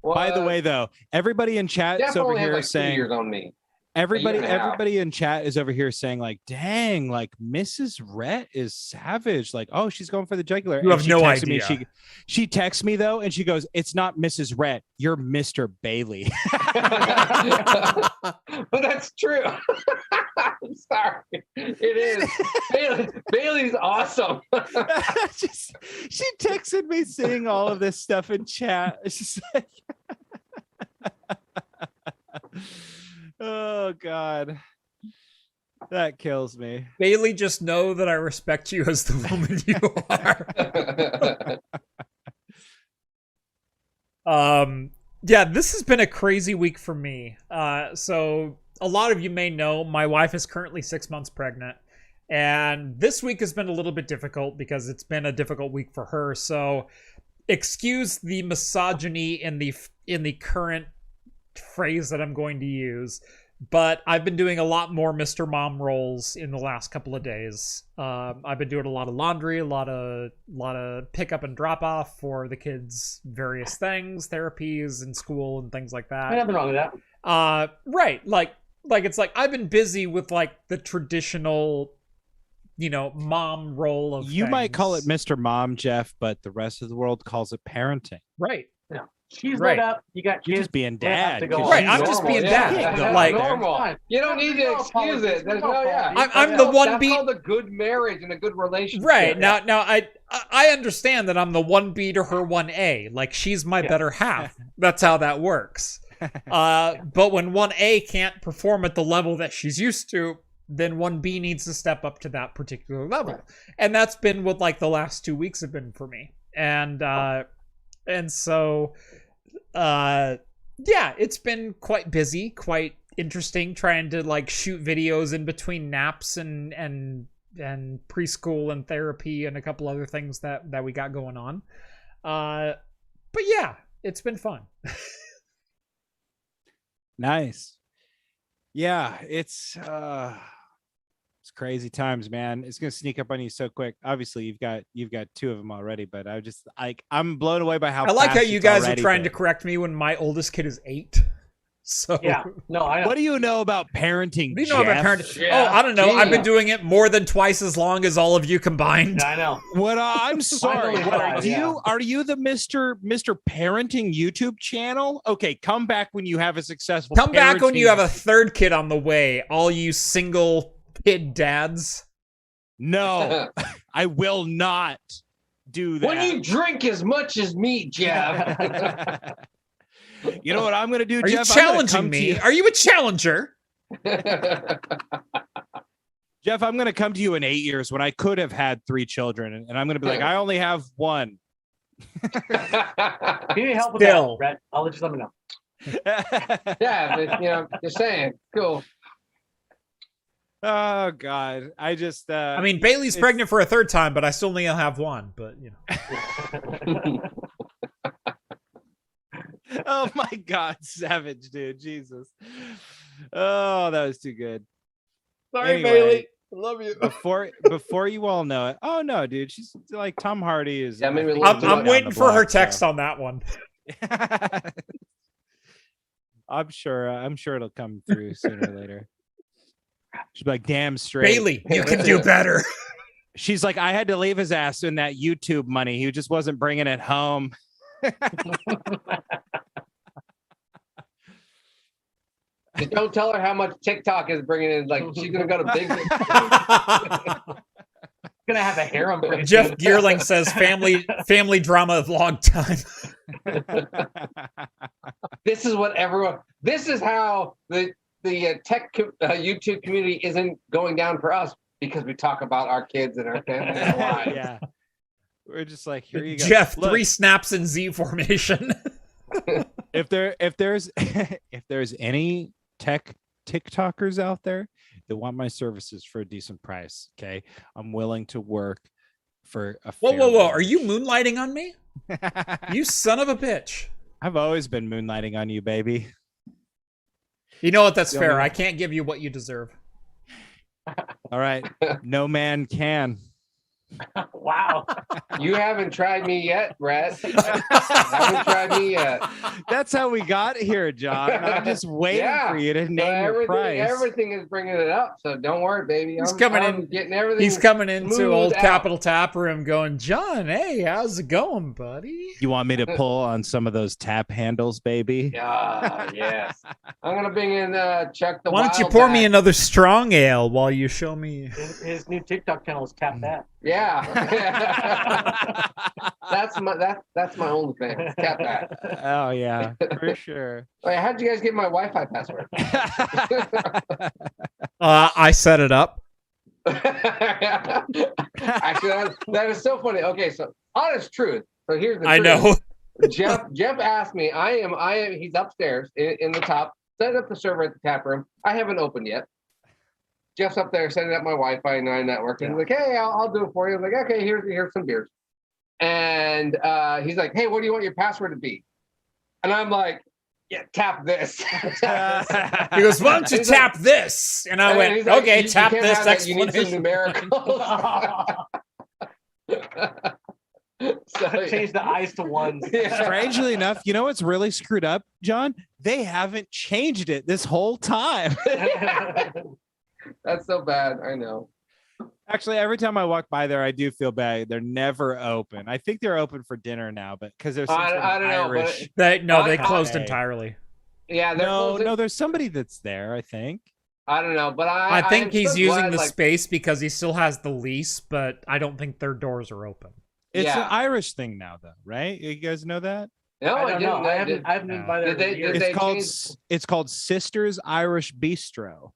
well, by the way, though, everybody in chat is over here saying 2 years on me. Everybody in chat is over here saying like, "Dang, like Mrs. Rhett is savage." Like, oh, she's going for the jugular. You have no idea. She texts me though, and she goes, "It's not Mrs. Rhett. You're Mr. Bailey." But that's true. I'm sorry. It is. Bailey's awesome. She texted me saying all of this stuff in chat. She's like, oh God, that kills me. Bailey, just know that I respect you as the woman you are. Yeah, this has been a crazy week for me. So a lot of you may know my wife is currently 6 months pregnant, and this week has been a little bit difficult because it's been a difficult week for her. So excuse the misogyny in the current phrase that I'm going to use, but I've been doing a lot more Mr. Mom roles in the last couple of days. I've been doing a lot of laundry, a lot of pick up and drop off for the kids' various things, therapies and school and things like that. Nothing wrong with that. Right. Like it's like I've been busy with like the traditional, mom role of you things. might call it Mr. Mom, Jeff, but the rest of the world calls it parenting. Right. Yeah. She's lit up. You got kids. You're just being dad. Right, I'm just being dad. Yeah, like normal. You don't need to excuse it. There's no, I'm the one B. That's called a good marriage and a good relationship. Right. Now I understand that I'm the 1B to her 1A. Like she's my better half. That's how that works. But when 1A can't perform at the level that she's used to, then 1B needs to step up to that particular level. Right. And that's been what like the last 2 weeks have been for me. And so yeah, it's been quite busy, quite interesting trying to like shoot videos in between naps and preschool and therapy and a couple other things that we got going on. But yeah, it's been fun. Nice. Yeah, it's crazy times, man. It's gonna sneak up on you so quick. Obviously, you've got 2 of them already, but I'm blown away by how I like fast how you guys are trying been. to correct me when my oldest kid is 8. So yeah, no, I know. What do you know about parenting? What do you know about parenting? Yeah. Oh, I don't know. Yeah. I've been doing it more than twice as long as all of you combined. I know. I'm sorry. Finally, Are you the Mr. Parenting YouTube channel? Okay, come back when you have a successful. Come back when you have a 3rd kid on the way. All you single kid dads. No, I will not do that. When you drink as much as me, Jeff. You know what I'm going to do, Are Jeff? you challenging me? Are you a challenger? Jeff, I'm going to come to you in 8 years when I could have had 3 children, and I'm going to be like, I only have 1. If you need help with that, Brett, I'll just let me know. Yeah, but just saying. Cool. Oh God, I just. I mean, Bailey's pregnant for a 3rd time, but I still only have 1. But Oh my God, savage, dude, Jesus. Oh, that was too good. Sorry, Anyway, Bailey. I love you. Before you all know it. Oh no, dude, she's like Tom Hardy is. Yeah, maybe I'm waiting for her text on that one. I'm sure it'll come through sooner or later. She's like, damn straight. Bailey, you can do better. She's like, I had to leave his ass in that YouTube money. He just wasn't bringing it home. Don't tell her how much TikTok is bringing in. Like, she's going to go to big. Gonna have a harem. Jeff Geerling says family drama vlog time. This is how the tech YouTube community isn't going down for us, because we talk about our kids and our family and our lives. Yeah. We're just like, here you go. Jeff, Look, 3 snaps in Z formation. if there's any tech TikTokers out there that want my services for a decent price, okay, I'm willing to work for a fair Whoa! wage. Are you moonlighting on me? You son of a bitch! I've always been moonlighting on you, baby. You know what? That's fair. I can't give you what you deserve. All right, no man can. Wow. You haven't tried me yet, Brett. Haven't tried me yet. That's how we got here, John. I'm just waiting for you to name your price. Everything is bringing it up, so don't worry, baby. He's getting everything. He's coming into old Capital Tap Room going, John, hey, how's it going, buddy? You want me to pull on some of those tap handles, baby? Yes. I'm gonna bring in Chuck the. Why don't you pour me another strong ale while you show me? His new TikTok channel is Tap That. Yeah. That's my only thing. Tap That. Oh yeah, for sure. Wait, how'd you guys get my Wi-Fi password? I set it up. Actually, that is so funny. Okay, so honest truth. So here's the truth. I know. Jeff asked me. I am. He's upstairs in the top. Set up the server at the tap room. I haven't opened yet. Jeff's up there setting up my Wi-Fi 9 network, and he's like, "Hey, I'll do it for you." I'm like, "Okay, here's some beers," and he's like, "Hey, what do you want your password to be?" And I'm like, "Yeah, tap this." He goes, "Why don't you tap this?" And I went, like, "Okay, tap this." You need some numericals. So change the eyes to ones. Yeah. Strangely enough, you know what's really screwed up, John? They haven't changed it this whole time. That's so bad. I know. Actually, every time I walk by there, I do feel bad. They're never open. I think they're open for dinner now, but because there's I don't Irish. know, they closed entirely. Yeah, no, there's somebody that's there. I think. I don't know, but I think he's using the space because he still has the lease, but I don't think their doors are open. It's an Irish thing now, though, right? You guys know that? No, I didn't know. I haven't been by there. Did they It's called Sisters Irish Bistro.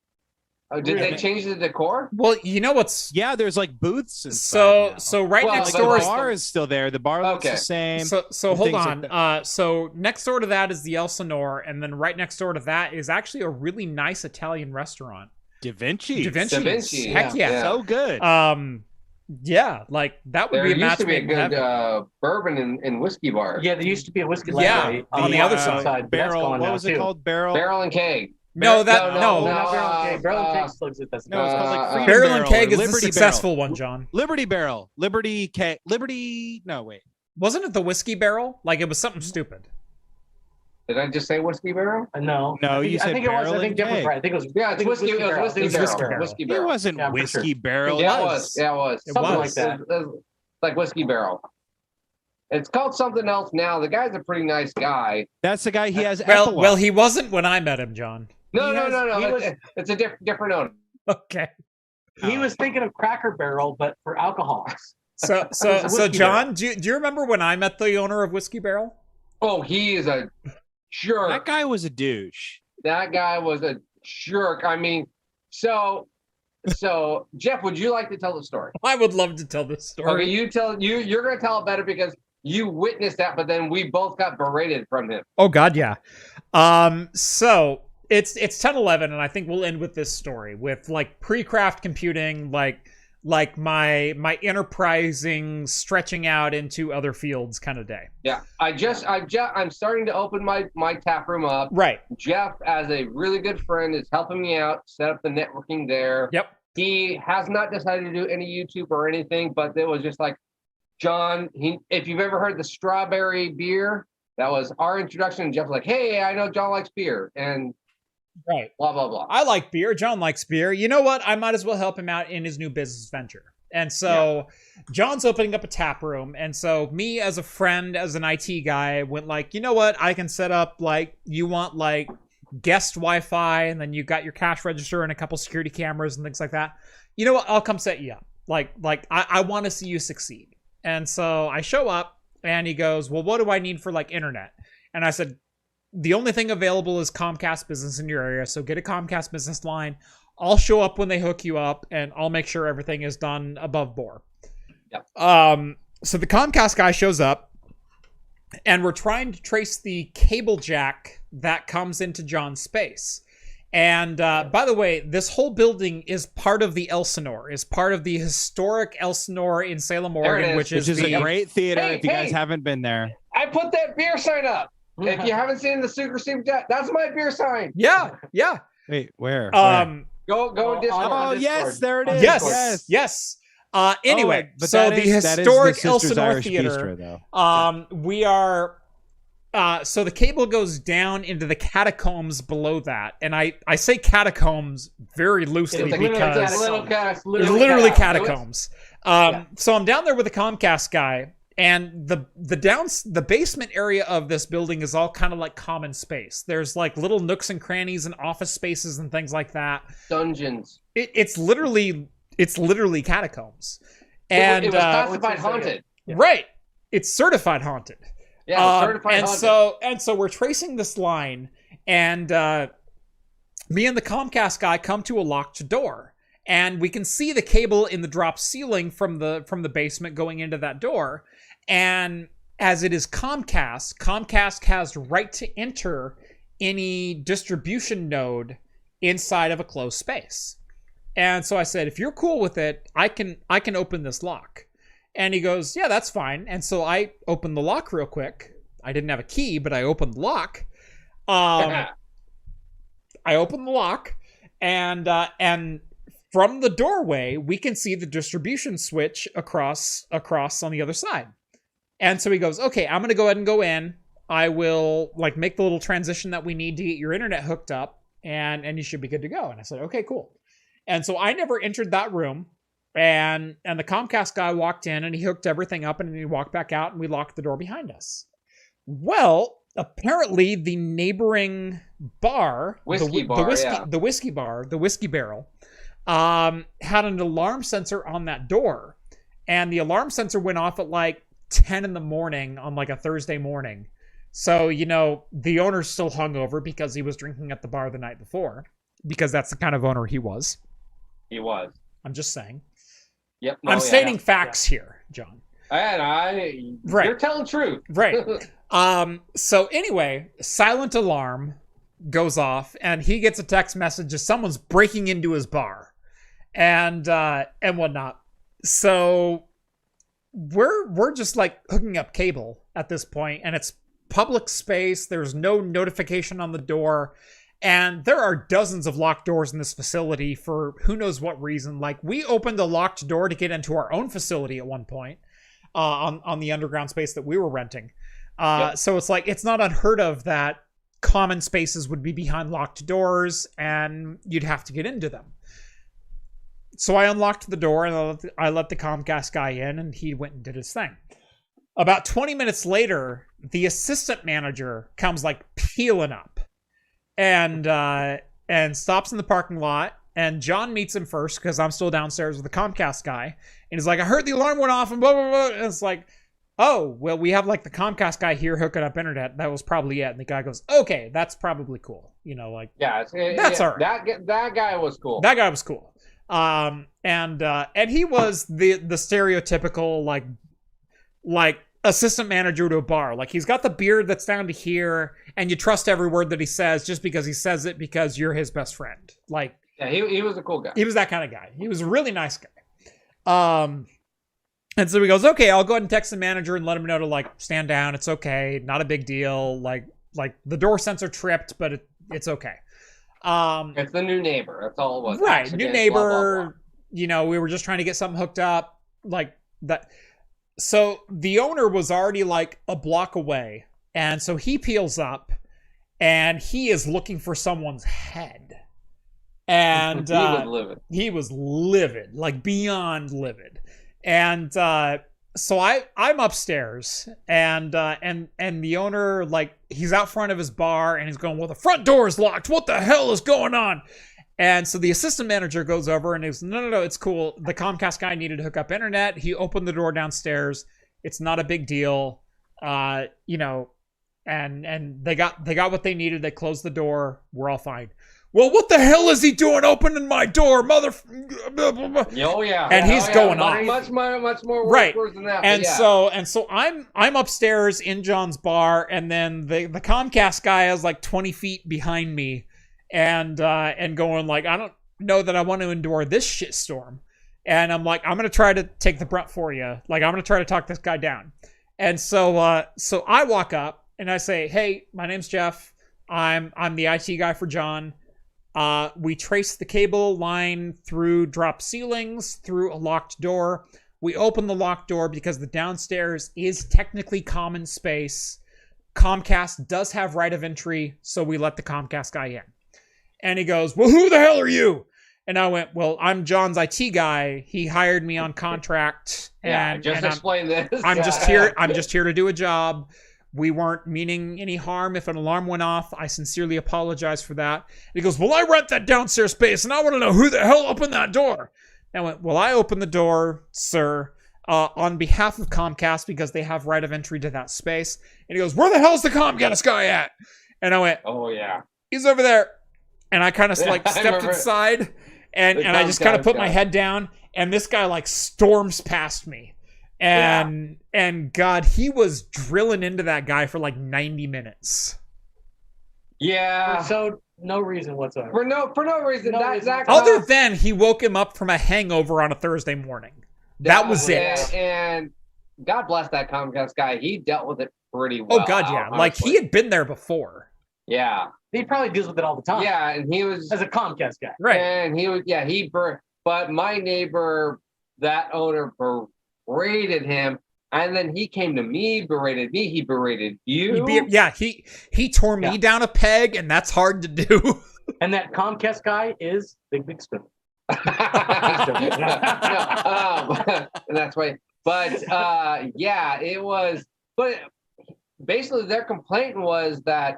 Oh, did they change the decor? Well, you know what's Yeah, there's like booths. so inside now. right Well, next but the door. bar is still there. The bar looks Okay. the same. So and hold things on. like So next door to that is the Elsinore, and then right next door to that is actually a really nice Italian restaurant. Da Vinci. Da Vinci. Da Vinci, Heck yeah. yeah. So good. Yeah, like that would There be a used match to be a made in good heaven. bourbon and whiskey bar. Yeah, there used to be a whiskey Yeah, library on the other side. but that's Barrel. gone What now, was it too. called? Barrel. Barrel and Keg. No, that no, no. Not Barrel and Keg. Barrel and Keg still exists. No, it's called like Freedom Barrel and or Keg is the Liberty successful one, John. Liberty Barrel. Liberty Keg. Liberty. No, wait. Wasn't it the whiskey barrel? Like it was something stupid. Did I just say whiskey barrel? No. No, you said I think it was. Barrel I think and Jeff was Keg. right. I think it was. Yeah, I it's think whiskey. It was Barrel. whiskey It was barrel. Whiskey Barrel. Whiskey It barrel. wasn't Yeah, for whiskey sure. barrel. Yeah, It it was. Yeah, it was. It Something was. like that. It's like whiskey barrel. It's called something else now. The guy's a pretty nice guy. That's the guy. He has Well, epilogue. well, he wasn't when I met him, John. No, He no, has- no, no. he was- It's a different owner. Okay. He was thinking of Cracker Barrel, but for alcoholics. So was a whiskey John, do you remember when I met the owner of Whiskey Barrel? Oh, he is a jerk. That guy was a douche. That guy was a jerk. I mean, so Jeff, would you like to tell the story? I would love to tell this story. Okay, you're gonna tell it better because you witnessed that, but then we both got berated from him. Oh God, yeah. So it's 10:11, and I think we'll end with this story with like pre-craft computing, like my enterprising stretching out into other fields kind of day. Yeah, I'm starting to open my tap room up. Right. Jeff, as a really good friend, is helping me out, set up the networking there. Yep. He has not decided to do any YouTube or anything, but it was just like, John, if you've ever heard the strawberry beer, that was our introduction. And Jeff was like, hey, I know John likes beer, and Right. blah, blah, blah. I like beer. John likes beer. You know what? I might as well help him out in his new business venture. And so John's opening up a tap room. And so me as a friend, as an IT guy, went like, you know what? I can set up like, you want like guest Wi-Fi, and then you got your cash register and a couple security cameras and things like that. You know what? I'll come set you up. Like I want to see you succeed. And so I show up and he goes, well, what do I need for like internet? And I said, the only thing available is Comcast Business in your area. So get a Comcast Business line. I'll show up when they hook you up, and I'll make sure everything is done above board. Yep. So the Comcast guy shows up, and we're trying to trace the cable jack that comes into John's space. And by the way, this whole building is part of the Elsinore, is part of the historic Elsinore in Salem, There it Oregon, is. which Which is the a great theater. Hey, if you guys hey. haven't been there, I put that beer sign up. If you haven't seen the Super Jet, that's my beer sign. yeah. wait, where? Go in Discord. Oh yes, there it is. Yes. Anyway, but so that the is the historic Sister's Elsinore Irish Theater. Bistro, though. We are. So the cable goes down into the catacombs below that, and I say catacombs very loosely It's because it's it's literally catacombs. So I'm down there with the Comcast guy, and the basement area of this building is all kind of like common space. There's like little nooks and crannies and office spaces and things like that. Dungeons. It's literally catacombs, and it was classified haunted. right, it's certified haunted. Yeah, certified and haunted. so we're tracing this line, and me and the Comcast guy come to a locked door, and we can see the cable in the drop ceiling from the basement going into that door. And as it is Comcast has right to enter any distribution node inside of a closed space. And so I said, if you're cool with it, I can open this lock. And he goes, yeah, that's fine. And so I opened the lock real quick. I didn't have a key, but I opened the lock. I opened the lock, and from the doorway, we can see the distribution switch across on the other side. And so he goes, okay, I'm going to go ahead and go in. I will like make the little transition that we need to get your internet hooked up, and you should be good to go. And I said, okay, cool. And so I never entered that room. And the Comcast guy walked in and he hooked everything up, and then he walked back out and we locked the door behind us. Well, apparently the neighboring bar, the Whiskey Barrel, had an alarm sensor on that door, and the alarm sensor went off at like 10 in the morning on like a Thursday morning. So, the owner's still hungover because he was drinking at the bar the night before. because that's the kind of owner he was. He was. I'm just saying. Yep. I'm stating facts here, John. And Right. You're telling truth. Right. So anyway, silent alarm goes off, and he gets a text message that someone's breaking into his bar, and whatnot. So we're just like hooking up cable at this point, and it's public space. There's no notification on the door, and there are dozens of locked doors in this facility for who knows what reason. Like, we opened a locked door to get into our own facility at one point, on the underground space that we were renting. So it's like, it's not unheard of that common spaces would be behind locked doors and you'd have to get into them. So I unlocked the door and I let the Comcast guy in, and he went and did his thing. About 20 minutes later, the assistant manager comes like peeling up and stops in the parking lot, and John meets him first because I'm still downstairs with the Comcast guy, and he's like, I heard the alarm went off and blah, blah, blah. And it's like, oh, well, we have like the Comcast guy here hooking up internet. That was probably it. And the guy goes, okay, that's probably cool. You know, like, that's all right. That guy was cool. That guy was cool. And he was the stereotypical like assistant manager to a bar. Like, he's got the beard that's down to here, and you trust every word that he says just because he says it because you're his best friend. Like, yeah, he was a cool guy. He was that kind of guy. He was a really nice guy. And so he goes, okay, I'll go ahead and text the manager and let him know to like stand down. It's okay, not a big deal. Like the door sensor tripped, but it's okay. It's the new neighbor. That's all it was. Right, Accident, new neighbor. blah, blah, blah. You know, we were just trying to get something hooked up, like that. So the owner was already like a block away, and so he peels up, and he is looking for someone's head, and he was livid, like beyond livid, and so I'm upstairs, and the owner, like, he's out front of his bar, and he's going, well, the front door is locked. What the hell is going on? And so the assistant manager goes over and he's, no, it's cool. The Comcast guy needed to hook up internet. He opened the door downstairs. It's not a big deal. You know, and they got what they needed. They closed the door. We're all fine. Well, what the hell is he doing opening my door, mother? Oh yeah. And he's going off. Much more right. words than that. And so I'm upstairs in John's bar, and then the Comcast guy is like 20 feet behind me, and going like, I don't know that I want to endure this shitstorm. And I'm like, I'm gonna try to take the brunt for you. Like, I'm gonna try to talk this guy down. And so I walk up and I say, hey, my name's Jeff. I'm the IT guy for John. We traced the cable line through drop ceilings, through a locked door. We opened the locked door because the downstairs is technically common space. Comcast does have right of entry, so we let the Comcast guy in. And he goes, well, who the hell are you? And I went, well, I'm John's IT guy. He hired me on contract. Explain this. I'm just here to do a job. We weren't meaning any harm. If an alarm went off, I sincerely apologize for that. And he goes, well, I rent that downstairs space, and I want to know who the hell opened that door. And I went, well, I opened the door, sir, on behalf of Comcast because they have right of entry to that space. And he goes, where the hell's the Comcast guy at? And I went, oh, yeah. He's over there. And I kind of like stepped inside, and I just kind of put my head down, and this guy like storms past me. And God, he was drilling into that guy for like 90 minutes. Yeah. So no reason whatsoever. For no reason. Other than he woke him up from a hangover on a Thursday morning. That was it. And God bless that Comcast guy. He dealt with it pretty well. Oh God, yeah. Like, he had been there before. Yeah. He probably deals with it all the time. Yeah, and he was as a Comcast guy. Right. And he was but my neighbor, that owner berated him, and then he came to me, berated me, he berated you. He tore me down a peg, and that's hard to do. And that Comcast guy is Big Spoon. That's why. But it was. But basically, their complaint was that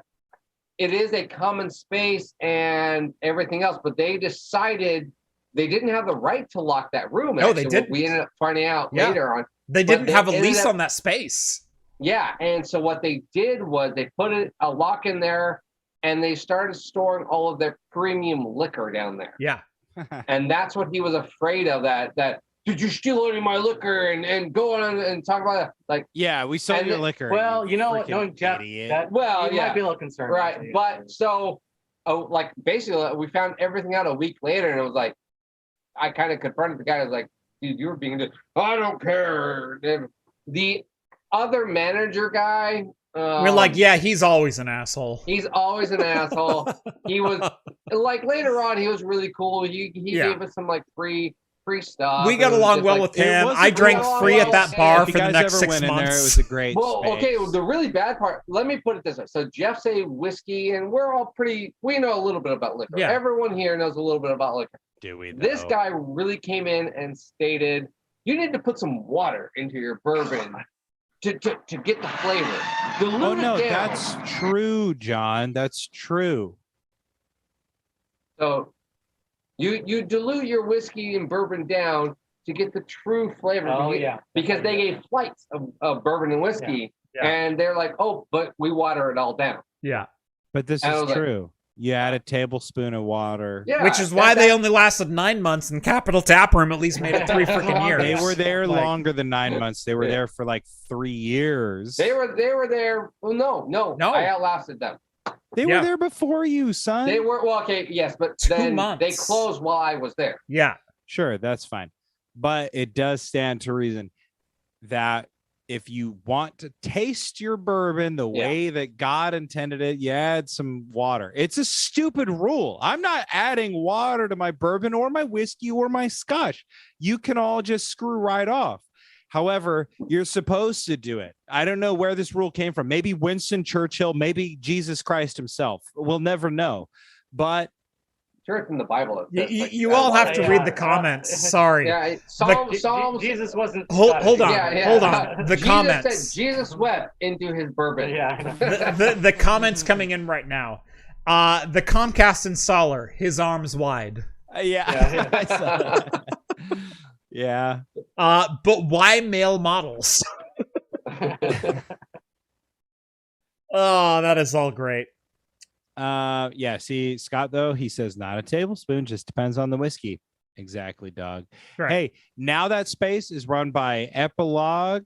it is a common space and everything else, but they decided they didn't have the right to lock that room. No, they didn't. We ended up finding out later on. They didn't have a lease on that space. Yeah, and so what they did was they put a lock in there, and they started storing all of their premium liquor down there. Yeah. And that's what he was afraid of. That did you steal any of my liquor and go on and talk about it? Like, Yeah, we sold And your it- liquor. Well, you know what? freaking Knowing Jeff, idiot. that well, he yeah, might be a little concerned. right. actually. But so, like basically, we found everything out a week later, and it was like, I kind of confronted the guy. I was like, dude, you were being just, I don't care. The other manager guy, We're like, yeah, he's always an asshole. he's always an asshole. He was like later on, he was really cool. He Yeah. gave us some like free stuff. We got It was along just well like- with him. was a I drank great free at that space. bar If for you the guys next ever 6 went in there, it months. was a great Well, space. okay, well, the really bad part, let me put it this way. So Jeff say whiskey, and we're all we know a little bit about liquor. Yeah. Everyone here knows a little bit about liquor. Do we? This though? guy really came in and stated, you need to put some water into your bourbon to get the flavor. Dilute Oh it no, down. that's true, John. That's true. So you dilute your whiskey and bourbon down to get the true flavor. Oh, yeah. Because they gave flights of bourbon and whiskey, Yeah. and they're like, oh, but we water it all down. Yeah. But this I is was like- true. You add a tablespoon of water. Yeah, Which is why they only lasted 9 months, and Capital Tap Room at least made it 3 freaking years. They were there Like, longer than 9 months. They were Yeah. there for like 3 years. They were there. Well, no. No. I outlasted them. They Yeah. were there before you, son. They were well, okay, yes, but 2 then months. they closed while I was there. Yeah. Sure, that's fine. But it does stand to reason that if you want to taste your bourbon the Yeah. way that God intended it, you add some water. It's a stupid rule. I'm not adding water to my bourbon or my whiskey or my scotch. You can all just screw right off. However, you're supposed to do it. I don't know where this rule came from. Maybe Winston Churchill, maybe Jesus Christ himself. We'll never know. But Sure, it's in the Bible. It says, like, You all have to Yeah. read the comments. Sorry. Yeah, Psalms. Jesus wasn't. Hold Scottish. on. Yeah. Hold on. The Jesus comments. said Jesus wept into his bourbon. Yeah. I know. The comments coming in right now. The Comcast installer, his arms wide. yeah. I saw that. Yeah. But why male models? Oh, that is all great. Yeah, see, Scott, though, he says not a tablespoon, just depends on the whiskey. Exactly, dog. Right. Hey, now that space is run by Epilogue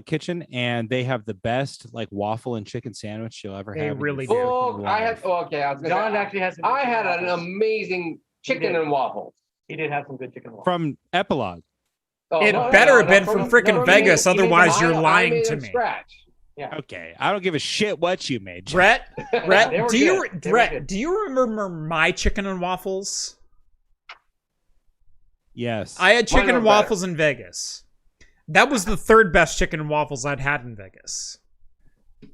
Kitchen, and they have the best like waffle and chicken sandwich you'll ever They have. in really your do. Oh, freaking I had. life. Oh, okay, I was gonna John say, actually has. some I good had an waffles. amazing chicken did. and waffles. He did have some good chicken waffles. From Epilogue. Oh, It no, better no, have been no, from no, freaking no, Vegas, you mean otherwise you're I lying made to them me. Scratch. Yeah. Okay, I don't give a shit what you made. John. Brett, They were do you good. They were good. do you remember my chicken and waffles? Yes. I had chicken Mine were and better. waffles in Vegas. That was the third best chicken and waffles I'd had in Vegas.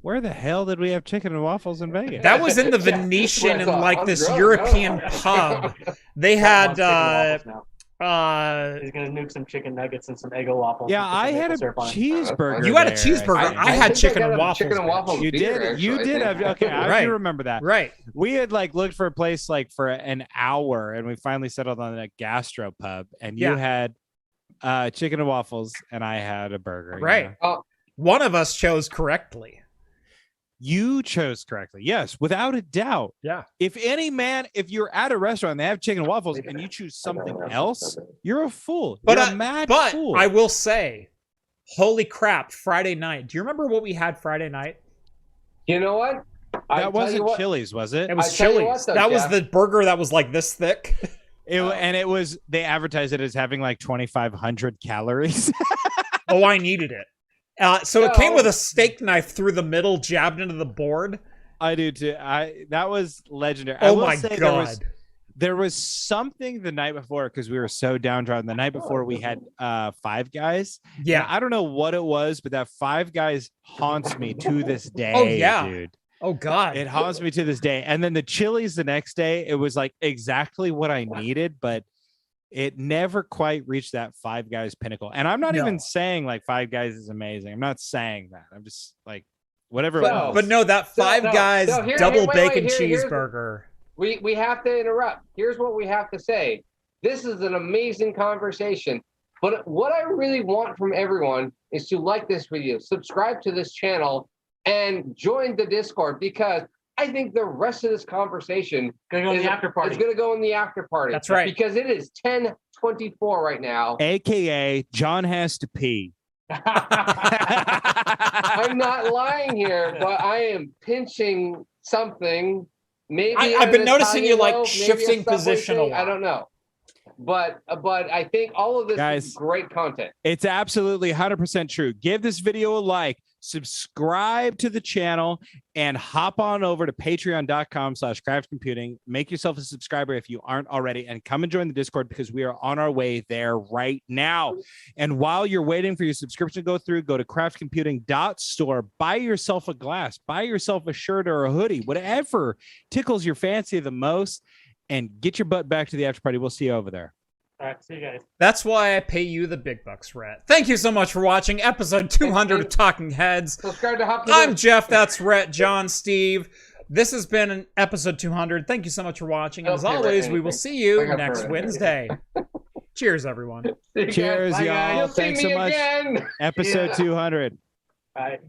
Where the hell did we have chicken and waffles in Vegas? That was in the Yeah, Venetian in that's like I'm this drunk, European no. pub. They John wants had chicken waffles now. He's gonna nuke some chicken nuggets and some Eggo waffles. Yeah, with some I had a maple syrup on it. cheeseburger. You had a there, cheeseburger. think. I had think chicken got and a waffles, Chicken and bitch. waffles. You beer, did. You actually, did I have. think. Okay, I Right. do remember that. Right. We had like looked for a place like for an hour, and we finally settled on a gastropub. And you Yeah. had chicken and waffles, and I had a burger. Right. yeah. One of us chose correctly. You chose correctly. Yes, without a doubt. Yeah. If you're at a restaurant and they have chicken and waffles, and you choose something else, you're a fool. But You're a mad But fool. I will say, holy crap, Friday night. Do you remember what we had Friday night? You know what? that wasn't Chili's, was it? It was I tell you Chili's. what, though, That was Jeff. the burger that was like this thick. And it was. They advertised it as having like 2,500 calories. Oh, I needed it. So it No. came with a steak knife through the middle, jabbed into the board. I do too. That was legendary. I Oh will my say god. There was something the night before because we were so downtrodden. The night before we had Five Guys. Yeah. And I don't know what it was, but that Five Guys haunts me to this day. Oh, yeah. Dude. Oh god. It haunts me to this day. And then the Chili's the next day, it was like exactly what I needed, but it never quite reached that Five Guys pinnacle. And I'm not No. even saying like Five Guys is amazing. I'm not saying that. I'm just like whatever. No. it was. But no, that Five no, Guys no, here- double wait, bacon here's- cheeseburger. We have to interrupt. Here's what we have to say. This is an amazing conversation. But what I really want from everyone is to like this video, subscribe to this channel, and join the Discord, because I think the rest of this conversation Gonna go in the after party. It's going to go in the after party. That's right. Because it is 10:24 right now. AKA John has to pee. I'm not lying here, but I am pinching something. Maybe I've been noticing you like loaf, shifting position a lot. I don't know. But I think all of this Guys, is great content. It's absolutely 100% true. Give this video a like, subscribe to the channel, and hop on over to patreon.com/craftcomputing. Make yourself a subscriber if you aren't already, and come and join the Discord because we are on our way there right now. And while you're waiting for your subscription to go through, go to craftcomputing.store, buy yourself a glass, buy yourself a shirt or a hoodie, whatever tickles your fancy the most, and get your butt back to the after party. We'll see you over there. All right, see you guys. That's why I pay you the big bucks, Rhett. Thank you so much for watching episode 200 of Talking Heads. Subscribe to Hop. I'm Jeff, that's Rhett, John, Steve. This has been an episode 200. Thank you so much for watching. And as always, we will see you next Wednesday. Cheers, everyone. Cheers, y'all. You'll Thanks see me so much. again. Episode 200. Bye.